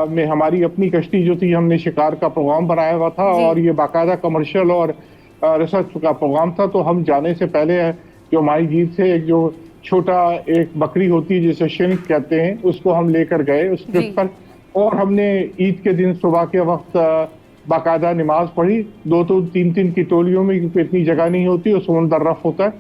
में, हमारी अपनी कश्ती जो थी, हमने शिकार का प्रोग्राम बनाया हुआ था और ये बाकायदा कमर्शियल और रिसर्च का प्रोग्राम था। तो हम जाने से पहले जो माहीगीर थे, एक जो छोटा एक बकरी होती है जिसे शिनक कहते हैं, उसको हम लेकर गए उस ट्रिप पर, और हमने ईद के दिन सुबह के वक्त बाकायदा नमाज पढ़ी 2-3 की टोलियों में, क्योंकि इतनी जगह नहीं होती और समुंदर रफ होता है।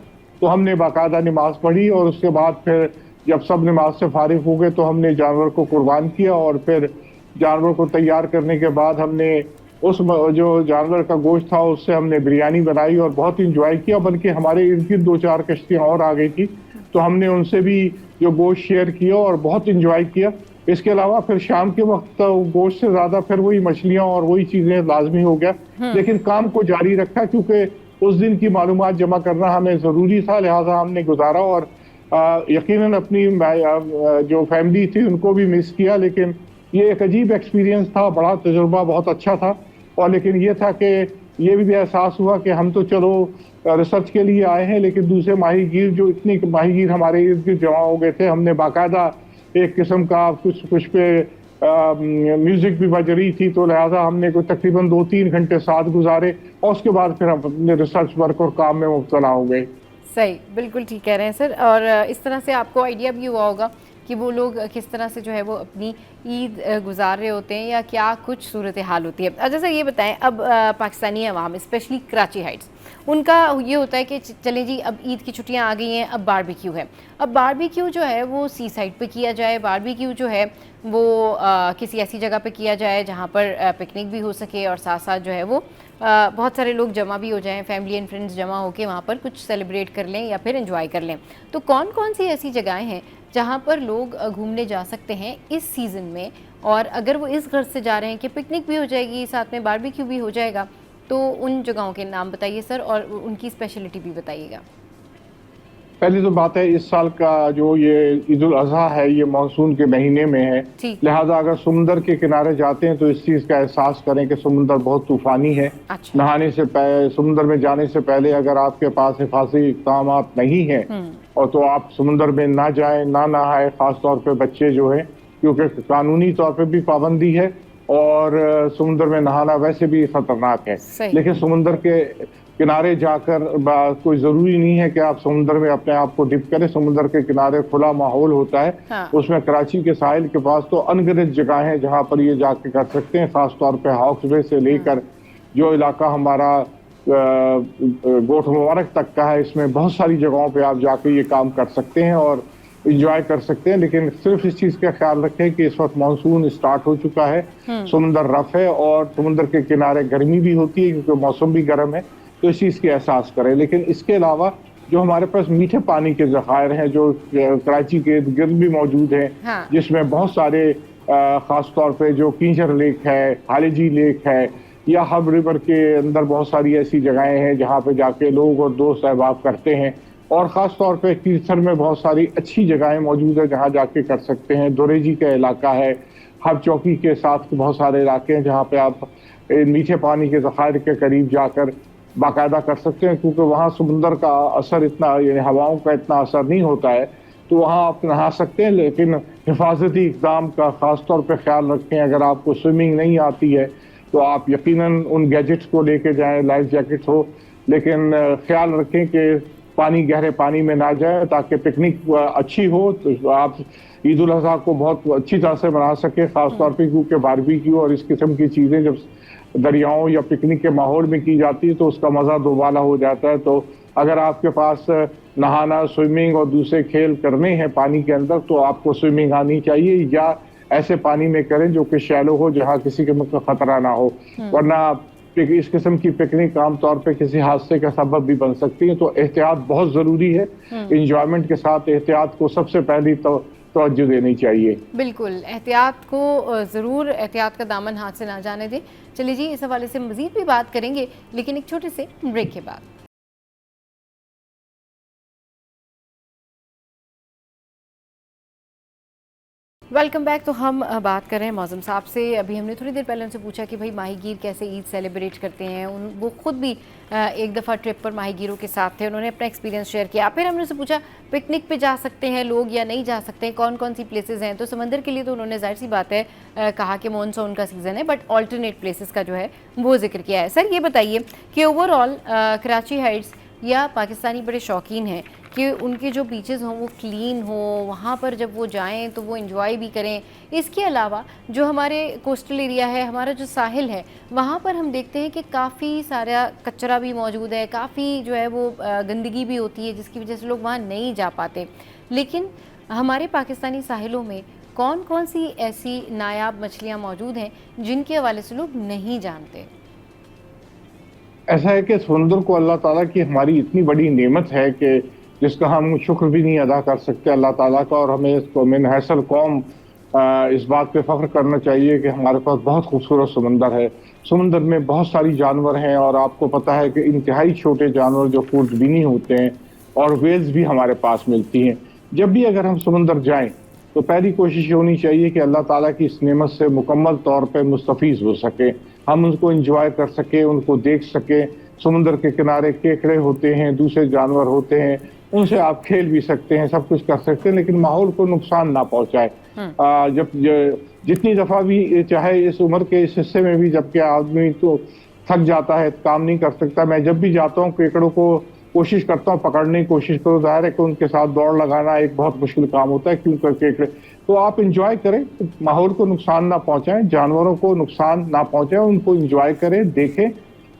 तो हमने बाकायदा नमाज पढ़ी और उसके बाद फिर जब सब नमाज से फारिग हो गए तो हमने जानवर को कुर्बान किया, और फिर जानवर को तैयार करने के बाद हमने उस जो जानवर का गोश्त था उससे हमने बिरयानी बनाई और बहुत इंजॉय किया। बल्कि हमारे इर्द गिर्द 2-4 कश्तियाँ और आ गई थी, तो हमने उनसे भी जो गोश्त शेयर किया और बहुत इंजॉय किया। इसके अलावा फिर शाम के वक्त गोश्त से ज़्यादा फिर वही मछलियाँ और वही चीज़ें लाजमी हो गया, लेकिन काम को जारी रखा, क्योंकि उस दिन की मालूमात जमा करना हमें ज़रूरी था, लिहाजा हमने गुजारा। और यकीनन अपनी जो फैमिली थी उनको भी मिस किया, लेकिन ये एक अजीब एक्सपीरियंस था, बड़ा तजुर्बा, बहुत अच्छा था। और लेकिन ये था कि ये भी एहसास हुआ कि हम तो चलो रिसर्च के लिए आए हैं, लेकिन दूसरे माहीगीर जो इतने माहीगीर हमारे इर्द गिर्द जमा हो गए थे, हमने बाकायदा एक किस्म का कुछ पे म्यूजिक भी बज रही थी, तो लिहाजा हमने कोई तकरीबन 2-3 घंटे साथ गुजारे और उसके बाद फिर हम अपने रिसर्च वर्क और काम में मुब्तला हो गए। सही, बिल्कुल ठीक कह रहे हैं सर। और इस तरह से आपको आइडिया भी हुआ होगा कि वो लोग किस तरह से जो है वो अपनी ईद गुजार रहे होते हैं या क्या कुछ सूरत हाल होती है। अच्छा सर ये बताएं, अब पाकिस्तानी अवाम स्पेशली कराची हाइट्स, उनका ये होता है कि चलें जी अब ईद की छुट्टियां आ गई हैं, अब बारबेक्यू है। अब बारबेक्यू जो है वो सी साइड पे किया जाए, बारबेक्यू जो है वो किसी ऐसी जगह पे किया जाए जहाँ पर पिकनिक भी हो सके और साथ साथ जो है वो बहुत सारे लोग जमा भी हो जाएं, फैमिली एंड फ्रेंड्स जमा होकर वहाँ पर कुछ सेलिब्रेट कर लें या फिर एंजॉय कर लें। तो कौन कौन सी ऐसी जगहें हैं जहाँ पर लोग घूमने जा सकते हैं इस सीज़न में, और अगर वो इस गर्ज से जा रहे हैं कि पिकनिक भी हो जाएगी साथ में बारबेक्यू भी हो जाएगा, तो उन जगहों के नाम बताइए सर और उनकी स्पेशलिटी भी बताइएगा। पहली तो बात है, इस साल का जो ये ईद उल अज़हा है ये मानसून के महीने में है, लिहाजा अगर समुंदर के किनारे जाते हैं तो इस चीज़ का एहसास करें कि समुंदर बहुत तूफानी है। अच्छा। नहाने से पहले, समुंदर में जाने से पहले अगर आपके पास हिफाजती इक़दाम नहीं है और तो आप समुंदर में ना जाएं, ना नहाए, ख़ास तौर पे बच्चे जो हैं, क्योंकि कानूनी तौर पे भी पाबंदी है और समुंदर में नहाना वैसे भी खतरनाक है। लेकिन समुंदर के किनारे जाकर कोई ज़रूरी नहीं है कि आप समुंदर में अपने आप को डिप करें। समुंदर के किनारे खुला माहौल होता है। हाँ। उसमें कराची के साहिल के पास तो अनगिनत जगह हैं जहाँ पर ये जाके कर सकते हैं, ख़ास तौर पे हॉक्स वे से लेकर जो इलाका हमारा गोठ मुबारक तक का है, इसमें बहुत सारी जगहों पे आप जाके ये काम कर सकते हैं और इंजॉय कर सकते हैं। लेकिन सिर्फ इस चीज़ का ख्याल रखें कि इस वक्त मानसून स्टार्ट हो चुका है, समुंदर रफ है और समुंदर के किनारे गर्मी भी होती है क्योंकि मौसम भी गर्म है, तो इस चीज़ की एहसास करें। लेकिन इसके अलावा जो हमारे पास मीठे पानी के ज़खायर हैं जो कराची के इर्द गिर्द भी मौजूद हैं, हाँ। जिसमें बहुत सारे ख़ास तौर पे जो कींचर लेक है, हालेजी लेक है या हब रिवर के अंदर बहुत सारी ऐसी जगहें हैं जहाँ पे जाके लोग और दोस्त अहबाब करते हैं। और ख़ास तौर पे कीरसर में बहुत सारी अच्छी जगहें मौजूद है जहाँ जाके कर सकते हैं। दोरेजी का इलाका है, हब चौकी के साथ बहुत सारे इलाके हैं जहाँ पे आप मीठे पानी के ज़खायर के करीब जाकर बाकायदा कर सकते हैं, क्योंकि वहाँ समुंदर का असर इतना, यानी हवाओं का इतना असर नहीं होता है, तो वहाँ आप नहा सकते हैं। लेकिन हिफाजती इक़दाम का ख़ास तौर पे ख्याल रखें। अगर आपको स्विमिंग नहीं आती है तो आप यकीनन उन गैजेट्स को लेके जाएं, लाइफ जैकेट हो, लेकिन ख्याल रखें कि पानी गहरे पानी में ना जाए ताकि पिकनिक अच्छी हो, तो आप ईद उल अज़हा को बहुत अच्छी तरह से मना सके। ख़ास तौर पर क्योंकि बारबेक्यू और इस किस्म की चीज़ें जब दरियाओं या पिकनिक के माहौल में की जाती है तो उसका मज़ा दोबाला हो जाता है। तो अगर आपके पास नहाना, स्विमिंग और दूसरे खेल करने हैं पानी के अंदर, तो आपको स्विमिंग आनी चाहिए या ऐसे पानी में करें जो कि शैलो हो, जहाँ किसी के मतलब खतरा ना हो, वरना इस किस्म की पिकनिक आमतौर पे किसी हादसे का सबब भी बन सकती है। तो एहतियात बहुत ज़रूरी है। इंजॉयमेंट के साथ एहतियात को सबसे पहली तवज्जो देनी चाहिए। बिल्कुल, एहतियात को ज़रूर, एहतियात का दामन हाथ से ना जाने दें। चलिए जी, इस हवाले से मज़ीद भी बात करेंगे, लेकिन एक छोटे से ब्रेक के बाद। Welcome back. तो हम बात कर रहे हैं मौज़म साहब से। अभी हमने थोड़ी देर पहले उनसे पूछा कि भाई माहीगीर कैसे ईद सेलिब्रेट करते हैं। वो खुद भी एक दफ़ा ट्रिप पर माहीगीरों के साथ थे, उन्होंने अपना एक्सपीरियंस शेयर किया। फिर हमने उनसे पूछा पिकनिक पे जा सकते हैं लोग या नहीं जा सकते हैं, कौन कौन सी प्लेसेस हैं। तो समंदर के लिए तो उन्होंने जाहिर सी बात है कहा कि मानसून का सीज़न है, बट ऑल्टरनेट प्लेसेस का जो है वो जिक्र किया है। सर ये बताइए कि ओवरऑल कराची हाइट्स या पाकिस्तानी बड़े शौकीन हैं कि उनके जो बीचेस हों वो क्लीन हो, वहाँ पर जब वो जाएं तो वो एंजॉय भी करें। इसके अलावा जो हमारे कोस्टल एरिया है, हमारा जो साहिल है, वहाँ पर हम देखते हैं कि काफ़ी सारा कचरा भी मौजूद है, काफ़ी जो है वो गंदगी भी होती है, जिसकी वजह से लोग वहाँ नहीं जा पाते। लेकिन हमारे पाकिस्तानी साहिलों में कौन कौन सी ऐसी नायाब मछलियाँ मौजूद हैं जिनके हवाले से लोग नहीं जानते? ऐसा है कि समुंदर को अल्लाह ताला की हमारी इतनी बड़ी नेमत है कि जिसका हम शुक्र भी नहीं अदा कर सकते अल्लाह ताला का। और हमें इसको मिन हैसल कौम इस बात पे फ़ख्र करना चाहिए कि हमारे पास बहुत खूबसूरत समुंदर है। समुंदर में बहुत सारी जानवर हैं और आपको पता है कि इंतहाई छोटे जानवर जो खुर्दबीनी होते हैं और वेल्स भी हमारे पास मिलती हैं। जब भी अगर हम समुंदर जाएं तो पहली कोशिश होनी चाहिए कि अल्लाह ताला की इस नेमत से मुकम्मल तौर पे मुस्तफ़ीज़ हो सके, हम उनको एंजॉय कर सके, उनको देख सके। समुंदर के किनारे केकड़े होते हैं, दूसरे जानवर होते हैं, उनसे आप खेल भी सकते हैं, सब कुछ कर सकते हैं, लेकिन माहौल को नुकसान ना पहुंचाए। जितनी दफ़ा भी चाहे इस उम्र के इस हिस्से में भी, जबकि आदमी तो थक जाता है, काम नहीं कर सकता, मैं जब भी जाता हूँ केकड़ों को कोशिश करता हूँ पकड़ने की कोशिश करो। ज़ाहिर है कि उनके साथ दौड़ लगाना एक बहुत मुश्किल काम होता है, क्योंकि केकड़े तो आप इंजॉय करें, माहौल को नुकसान ना पहुंचाएं, जानवरों को नुकसान ना पहुंचाएं, उनको इंजॉय करें, देखें।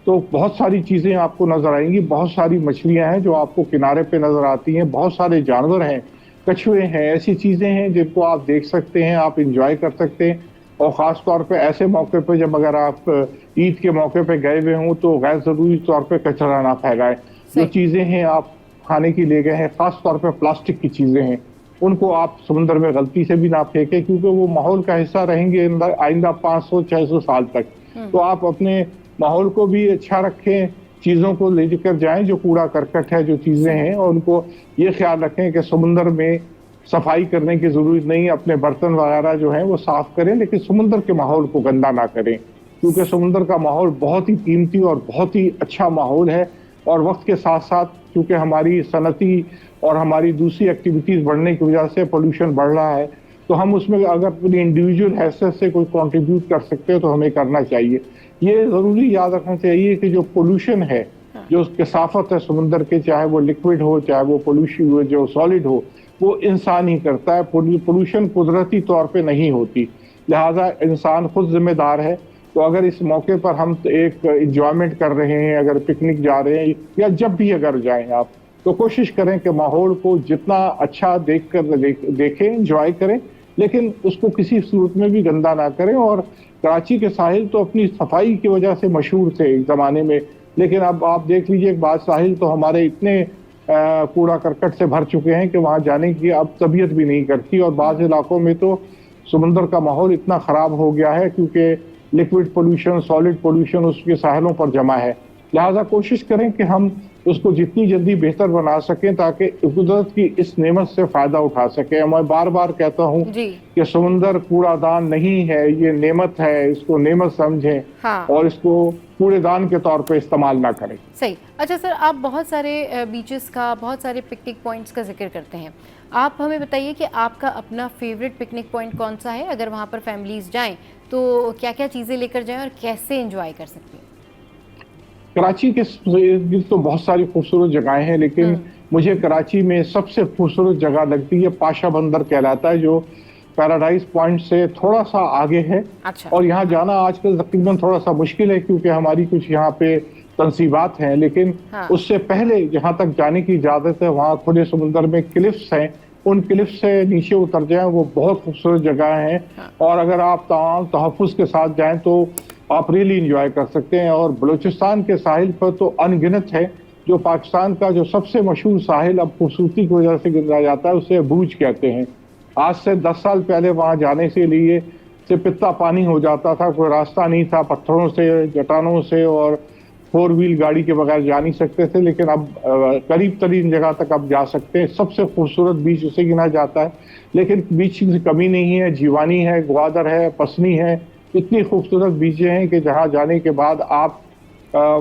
तो बहुत सारी चीज़ें आपको नज़र आएंगी, बहुत सारी मछलियां हैं जो आपको किनारे पे नज़र आती हैं, बहुत सारे जानवर हैं, कछुए हैं, ऐसी चीज़ें हैं जिनको आप देख सकते हैं, आप इंजॉय कर सकते हैं। और ख़ास तौर पे ऐसे मौके पे जब अगर आप ईद के मौके पे गए हुए हों तो गैर ज़रूरी तौर पे कचरा ना फैलाएं। जो चीज़ें हैं आप खाने की ले गए हैं, ख़ास तौर पे प्लास्टिक की चीज़ें हैं, उनको आप समुद्र में गलती से भी ना फेंकें, क्योंकि वो माहौल का हिस्सा रहेंगे आइंदा 500-600 साल तक। तो आप अपने माहौल को भी अच्छा रखें, चीज़ों को लेकर जाएं जो कूड़ा करकट है, जो चीज़ें हैं, और उनको ये ख्याल रखें कि समुद्र में सफाई करने की ज़रूरत नहीं, अपने बर्तन वगैरह जो हैं वो साफ़ करें, लेकिन समुद्र के माहौल को गंदा ना करें, क्योंकि समुद्र का माहौल बहुत ही कीमती और बहुत ही अच्छा माहौल है। और वक्त के साथ साथ क्योंकि हमारी सनती और हमारी दूसरी एक्टिविटीज़ बढ़ने की वजह से पोल्यूशन बढ़ रहा है, तो हम उसमें अगर अपनी इंडिविजुअल हैसियत से कोई कंट्रीब्यूट कर सकते हो तो हमें करना चाहिए। ये ज़रूरी याद रखना चाहिए कि जो पोल्यूशन है, जो कसाफत है समुद्र के, चाहे वो लिक्विड हो, चाहे वो पोल्यूशन हो, जो सॉलिड हो, वो इंसान ही करता है। पोल्यूशन कुदरती तौर पे नहीं होती, लिहाजा इंसान खुद जिम्मेदार है। तो अगर इस मौके पर हम एक इंजॉयमेंट कर रहे हैं, अगर पिकनिक जा रहे हैं या जब भी अगर जाएं आप, तो कोशिश करें कि माहौल को जितना अच्छा देखें, इंजॉय करें, लेकिन उसको किसी सूरत में भी गंदा ना करें। और कराची के साहिल तो अपनी सफाई की वजह से मशहूर थे एक ज़माने में, लेकिन अब आप देख लीजिए बाद साहिल तो हमारे इतने कूड़ा करकट से भर चुके हैं कि वहाँ जाने की अब तबीयत भी नहीं करती। और बाज़ इलाकों में तो समुंदर का माहौल इतना ख़राब हो गया है क्योंकि लिक्विड पोल्यूशन, सॉलिड पोल्यूशन उसके साहिलों पर जमा है। लिहाजा कोशिश करें कि हम उसको जितनी जल्दी बेहतर बना सकें ताकि कुदरत की इस नेमत से फ़ायदा उठा सकें। मैं बार बार कहता हूँ कि समुंदर कूड़ादान नहीं है, ये नेमत है, इसको नेमत समझें। हाँ। और इसको कूड़ेदान के तौर पे इस्तेमाल ना करें। सही। अच्छा सर, आप बहुत सारे बीचेस का, बहुत सारे पिकनिक पॉइंट्स का जिक्र करते हैं, आप हमें बताइए कि आपका अपना फेवरेट पिकनिक पॉइंट कौन सा है? अगर वहाँ पर फैमिलीज जाएं तो क्या क्या चीज़ें लेकर जाएं और कैसे एंजॉय कर सकते हैं? कराची के तो बहुत सारी खूबसूरत जगहें हैं, लेकिन मुझे कराची में सबसे खूबसूरत जगह लगती है पाशा बंदर कहलाता है, जो पैराडाइज पॉइंट से थोड़ा सा आगे है। अच्छा। और यहाँ जाना आजकल तकरीबन थोड़ा सा मुश्किल है क्योंकि हमारी कुछ यहाँ पे तंसीबात हैं, लेकिन हाँ। उससे पहले जहाँ तक जाने की इजाज़त है, वहाँ खुले समुंदर में क्लिफ्स हैं, उन क्लिफ्स से नीचे उतर जाएं, वो बहुत खूबसूरत जगह हैं। हाँ। और अगर आप तमाम तहफ़्फ़ुज़ के साथ जाएं तो आप रियली इंजॉय कर सकते हैं। और बलूचिस्तान के साहिल पर तो अनगिनत है, जो पाकिस्तान का जो सबसे मशहूर साहिल अब खूबसूरती की वजह से गिना जाता है, उसे बूज कहते हैं। आज से 10 साल पहले वहाँ जाने से लिए से पित्ता पानी हो जाता था, कोई रास्ता नहीं था, पत्थरों से, चट्टानों से और 4 व्हील गाड़ी के बगैर जा नहीं सकते थे, लेकिन अब करीब तरीन जगह तक अब जा सकते हैं। सबसे खूबसूरत बीच उसे गिना जाता है, लेकिन बीच की कमी नहीं है, जीवानी है, ग्वादर है, पसनी है, इतनी खूबसूरत बीचें हैं कि जहाँ जाने के बाद आप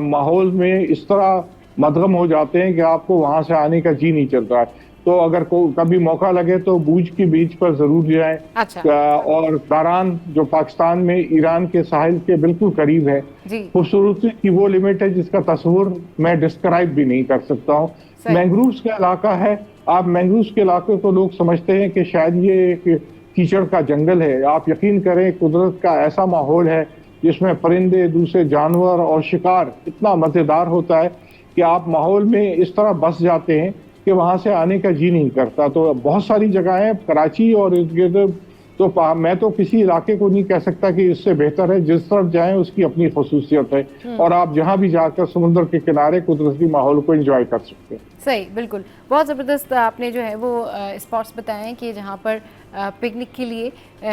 माहौल में इस तरह मदगम हो जाते हैं कि आपको वहाँ से आने का जी नहीं चल रहा है। तो अगर कभी मौका लगे तो बूज की बीच पर ज़रूर जाएं। अच्छा। और दारान जो पाकिस्तान में ईरान के साहिल के बिल्कुल करीब है, खूबसूरती की वो लिमिट है जिसका तस्वुर मैं डिस्क्राइब भी नहीं कर सकता हूँ। मैंग्रोव्स का इलाका है, आप मैंग्रोव्स के इलाके को लोग समझते हैं कि शायद ये एक कीचड़ का जंगल है। आप यकीन करें, कुदरत का ऐसा माहौल है जिसमें परिंदे, दूसरे जानवर और शिकार इतना मज़ेदार होता है कि आप माहौल में इस तरह बस जाते हैं कि वहाँ से आने का जी नहीं करता। तो बहुत सारी जगहें कराची और इर्द गिर्द तो मैं तो किसी इलाके को नहीं कह सकता कि इससे बेहतर है। जिस तरफ जाएं उसकी अपनी खसूसियत है और आप जहां भी जाकर समुद्र के किनारे कुदरती माहौल को एंजॉय कर सकते हैं। सही, बिल्कुल। बहुत ज़बरदस्त आपने जो है वो स्पॉट्स बताए हैं कि जहाँ पर पिकनिक के लिए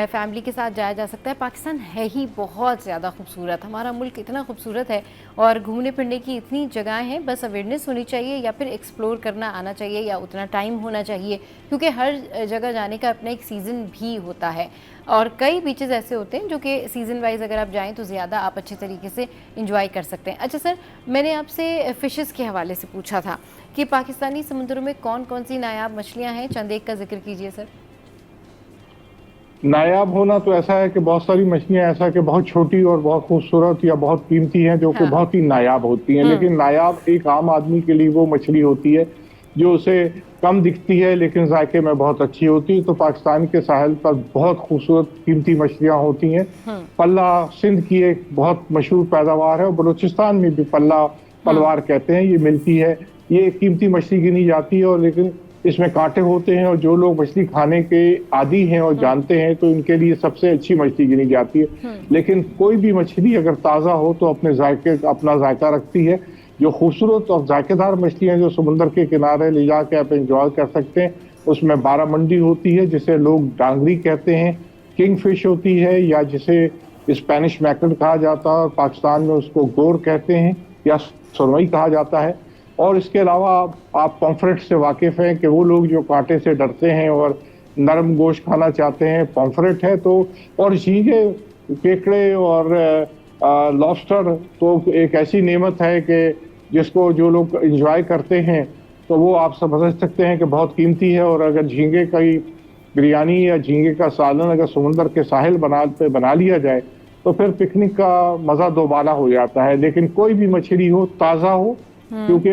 फैमिली के साथ जाया जा सकता है। पाकिस्तान है ही बहुत ज़्यादा खूबसूरत, हमारा मुल्क इतना खूबसूरत है और घूमने फिरने की इतनी जगहें हैं, बस अवेयरनेस होनी चाहिए या फिर एक्सप्लोर करना आना चाहिए या उतना टाइम होना चाहिए, क्योंकि हर जगह जाने का अपना एक सीज़न भी होता है और कई बीचेस ऐसे होते हैं जो कि सीज़न वाइज अगर आप जाएं तो ज़्यादा आप अच्छे तरीके से इंजॉय कर सकते हैं। अच्छा सर, मैंने आपसे फ़िशेस के हवाले से पूछा था कि पाकिस्तानी समुद्रों में कौन कौन सी नायाब मछलियां हैं, चंद एक का जिक्र कीजिए सर। नायाब होना तो ऐसा है कि बहुत सारी मछलियां ऐसा कि बहुत छोटी और बहुत खूबसूरत या बहुत कीमती हैं जो कि बहुत ही नायाब होती हैं, लेकिन नायाब एक आम आदमी के लिए वो मछली होती है जो उसे कम दिखती है लेकिन जायके में बहुत अच्छी होती है। तो पाकिस्तान के साहिल पर बहुत खूबसूरत कीमती मछलियां होती हैं। पल्ला सिंध की एक बहुत मशहूर पैदावार है और बलूचिस्तान में भी पल्ला पलवार कहते हैं, ये मिलती है। ये कीमती मछली गिनी जाती है और लेकिन इसमें कांटे होते हैं और जो लोग मछली खाने के आदी हैं और जानते हैं तो इनके लिए सबसे अच्छी मछली गिनी जाती है। लेकिन कोई भी मछली अगर ताज़ा हो तो अपना जायका रखती है। जो खूबसूरत और जायकेदार मछलियां जो समुद्र के किनारे ले जाके आप एंजॉय कर सकते हैं, उसमें बारामंडी होती है जिसे लोग डांगरी कहते हैं, किंग फिश होती है या जिसे स्पेनिश मैकरल कहा जाता है और पाकिस्तान में उसको गोर कहते हैं या सुरमई कहा जाता है। और इसके अलावा आप पॉम्फ्रेट से वाकिफ हैं कि वो लोग जो कांटे से डरते हैं और नरम गोश्त खाना चाहते हैं, पॉम्फ्रेट है तो, और झींगे, केकड़े और लॉबस्टर तो एक ऐसी नेमत है कि जिसको जो लोग एंजॉय करते हैं तो वो आप समझ सकते हैं कि बहुत कीमती है। और अगर झींगे का बिरयानी या झींगे का सालन अगर समुद्र के साहिल पे बना लिया जाए तो फिर पिकनिक का मज़ा दोबारा हो जाता है। लेकिन कोई भी मछली हो, ताज़ा हो, क्योंकि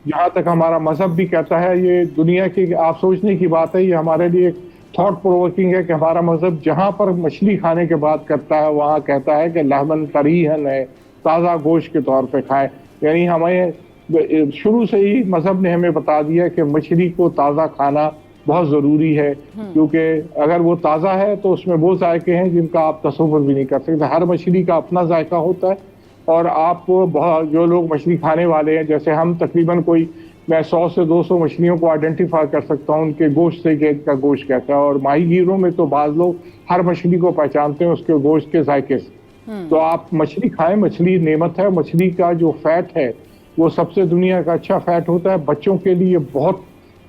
जहाँ तक हमारा मजहब भी कहता है, ये दुनिया की आप सोचने की बात है, ये हमारे लिए थॉट प्रोवोकिंग है कि हमारा मजहब जहाँ पर मछली खाने के बाद करता है वहाँ कहता है कि लहमन तरीहन है, ताज़ा गोश्त के तौर पे खाएं। यानी हमें शुरू से ही मजहब ने हमें बता दिया कि मछली को ताज़ा खाना बहुत ज़रूरी है, क्योंकि अगर वो ताज़ा है तो उसमें वो जायके हैं जिनका आप तसव्वुर भी नहीं कर सकते। हर मछली का अपना जायका होता है और आप बहुत जो लोग मछली खाने वाले हैं, जैसे हम तकरीबन मैं 100 से 200 मछलियों को आइडेंटिफाई कर सकता हूँ उनके गोश्त से कि इनका गोश्त कैसा है। और माहीगीरों में तो बाज़ लोग हर मछली को पहचानते हैं उसके गोश्त के जायके से। तो आप मछली खाएं, मछली नेमत है। मछली का जो फैट है वो सबसे दुनिया का अच्छा फैट होता है, बच्चों के लिए बहुत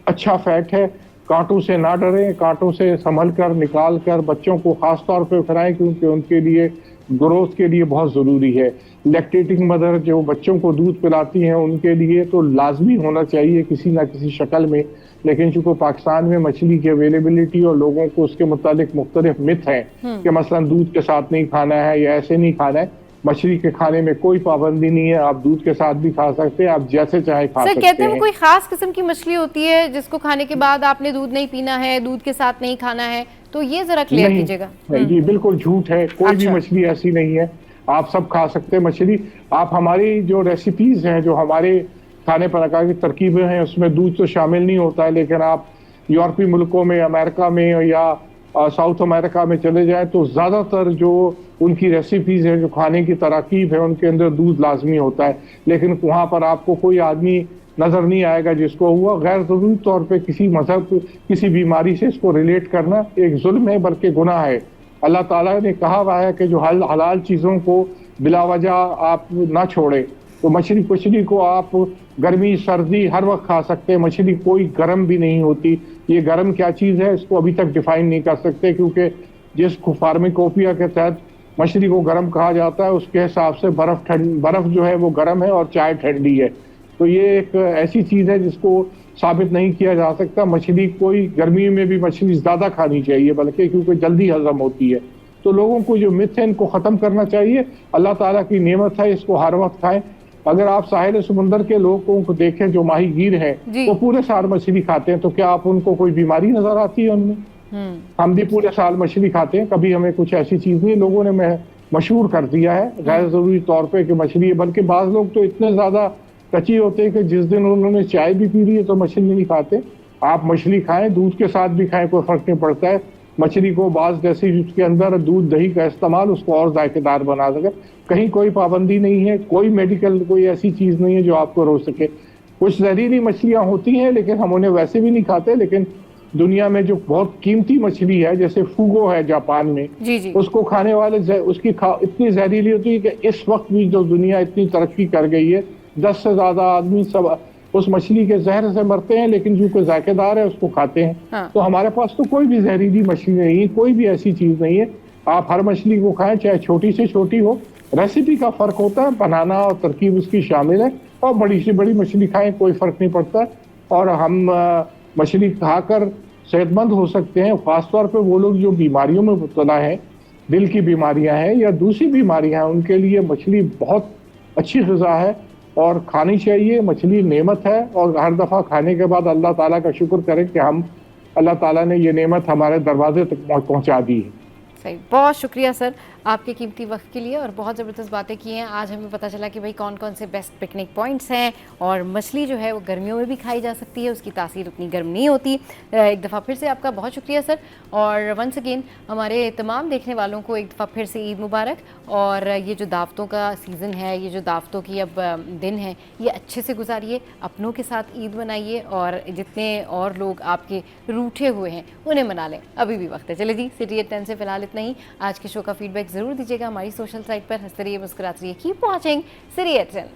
अच्छा फैट है। कांटों से ना डरें, कांटों से संभल कर निकाल कर बच्चों को खास तौर पे खिलाएं, क्योंकि उनके लिए ग्रोथ के लिए बहुत ज़रूरी है। लैक्टेटिंग मदर जो बच्चों को दूध पिलाती हैं उनके लिए तो लाजमी होना चाहिए किसी ना किसी शक्ल में। लेकिन चूंकि पाकिस्तान में मछली की अवेलेबिलिटी और लोगों को उसके मुतालिक मुख्तलिफ मिथ हैं कि मसलन दूध के साथ नहीं खाना है या ऐसे नहीं खाना है, मछली के खाने में कोई पाबंदी नहीं है। आप दूध के साथ भी खा सकते हैं, आप जैसे चाहे खा सकते हैं। कहते हैं कोई खास किस्म की मछली होती है जिसको खाने के बाद आपने दूध नहीं पीना है, दूध के साथ नहीं खाना है, तो ये जरा क्लियर कीजिएगा। जी बिल्कुल झूठ है, कोई भी मछली ऐसी नहीं है, आप सब खा सकते हैं मछली। आप हमारी जो रेसिपीज हैं, जो हमारे खाने पकाने की तरकीबें हैं, उसमें दूध तो शामिल नहीं होता है। लेकिन आप यूरोपीय मुल्कों में, अमेरिका में या साउथ अमेरिका में चले जाएं तो ज़्यादातर जो उनकी रेसिपीज है, जो खाने की तरकीब है, उनके अंदर दूध लाजमी होता है। लेकिन वहाँ पर आपको कोई आदमी नज़र नहीं आएगा जिसको हुआ। गैर ज़रूरी तौर पे किसी मजहब, किसी बीमारी से इसको रिलेट करना एक जुल्म है, बल्कि गुनाह है। अल्लाह ताला ने कहा हुआ है कि जो हलाल चीज़ों को बिलावजह आप ना छोड़े। तो मछली को आप गर्मी सर्दी हर वक्त खा सकते हैं। मछली कोई गर्म भी नहीं होती। ये गर्म क्या चीज़ है इसको अभी तक डिफाइन नहीं कर सकते, क्योंकि जिस फार्माकोपिया के तहत मछली को गर्म कहा जाता है उसके हिसाब से बर्फ़ जो है वो गर्म है और चाय ठंडी है। तो ये एक ऐसी चीज़ है जिसको साबित नहीं किया जा सकता। मछली कोई गर्मी में भी मछली ज़्यादा खानी चाहिए, बल्कि क्योंकि जल्दी हजम होती है। तो लोगों को जो मिथ है इनको ख़त्म करना चाहिए। अल्लाह ताला की नेमत है, इसको हर वक्त खाएं। अगर आप साहिल समुंदर के लोगों को देखें जो माहीगीर हैं वो पूरे साल मछली खाते हैं, तो क्या आप उनको कोई बीमारी नजर आती है उनमें? हम भी पूरे साल मछली खाते हैं, कभी हमें कुछ ऐसी चीज़ नहीं। लोगों ने मशहूर कर दिया है गैर ज़रूरी तौर पे कि मछली है। बल्कि बाज़ लोग तो इतने ज़्यादा कच्ची होते हैं कि जिस दिन उन्होंने चाय भी पी ली है तो मछली नहीं खाते। आप मछली खाएं, दूध के साथ भी खाएं, कोई फ़र्क नहीं पड़ता है। मछली को बाज जैसे उसके अंदर दूध दही का इस्तेमाल उसको और जायकेदार बना सके। कहीं कोई पाबंदी नहीं है, कोई मेडिकल कोई ऐसी चीज़ नहीं है जो आपको रोक सके। कुछ जहरीली मछलियाँ होती हैं लेकिन हम उन्हें वैसे भी नहीं खाते, लेकिन दुनिया में जो बहुत कीमती मछली है जैसे फूगो है जापान में, जी जी। उसको खाने वाले इतनी जहरीली होती है कि इस वक्त भी जो दुनिया इतनी तरक्की कर गई है 10 से ज़्यादा आदमी सब उस मछली के जहर से मरते हैं, लेकिन जो कोई जायकेदार है उसको खाते हैं। हाँ। तो हमारे पास तो कोई भी जहरीली मछली नहीं है, कोई भी ऐसी चीज़ नहीं है। आप हर मछली को खाएं, चाहे छोटी से छोटी हो। रेसिपी का फ़र्क होता है, बनाना और तरकीब उसकी शामिल है, और बड़ी से बड़ी मछली खाएं कोई फ़र्क नहीं पड़ता। और हम मछली खाकर सेहतमंद हो सकते हैं। ख़ासतौर पे वो लोग जो बीमारियों में मुब्तला हैं, दिल की बीमारियां हैं या दूसरी बीमारियां हैं, उनके लिए मछली बहुत अच्छी ग़िज़ा है और खानी चाहिए। मछली नेमत है और हर दफ़ा खाने के बाद अल्लाह ताला का शुक्र करें कि अल्लाह ताला ने ये नेमत हमारे दरवाजे तक पहुँचा दी है। सही, बहुत शुक्रिया सर आपके कीमती वक्त के लिए, और बहुत ज़बरदस्त बातें की हैं। आज हमें पता चला कि भाई कौन कौन से बेस्ट पिकनिक पॉइंट्स हैं, और मछली जो है वो गर्मियों में भी खाई जा सकती है, उसकी तासीर उतनी गर्म नहीं होती। एक दफ़ा फिर से आपका बहुत शुक्रिया सर, और वंस अगेन हमारे तमाम देखने वालों को एक दफ़ा फिर से ईद मुबारक। और ये जो दावतों का सीज़न है, ये जो दावतों की अब दिन है, ये अच्छे से गुजारिए, अपनों के साथ ईद मनाइए, और जितने और लोग आपके रूठे हुए हैं उन्हें मना लें, अभी भी वक्त है। चले जी, सिटी एट 10 से फिलहाल इतना ही। आज के शो का फीडबैक ज़रूर दीजिएगा हमारी सोशल साइट पर। हंसते रहिए, मुस्कुराते रहिए, कीप वॉचिंग सिटी एट 10।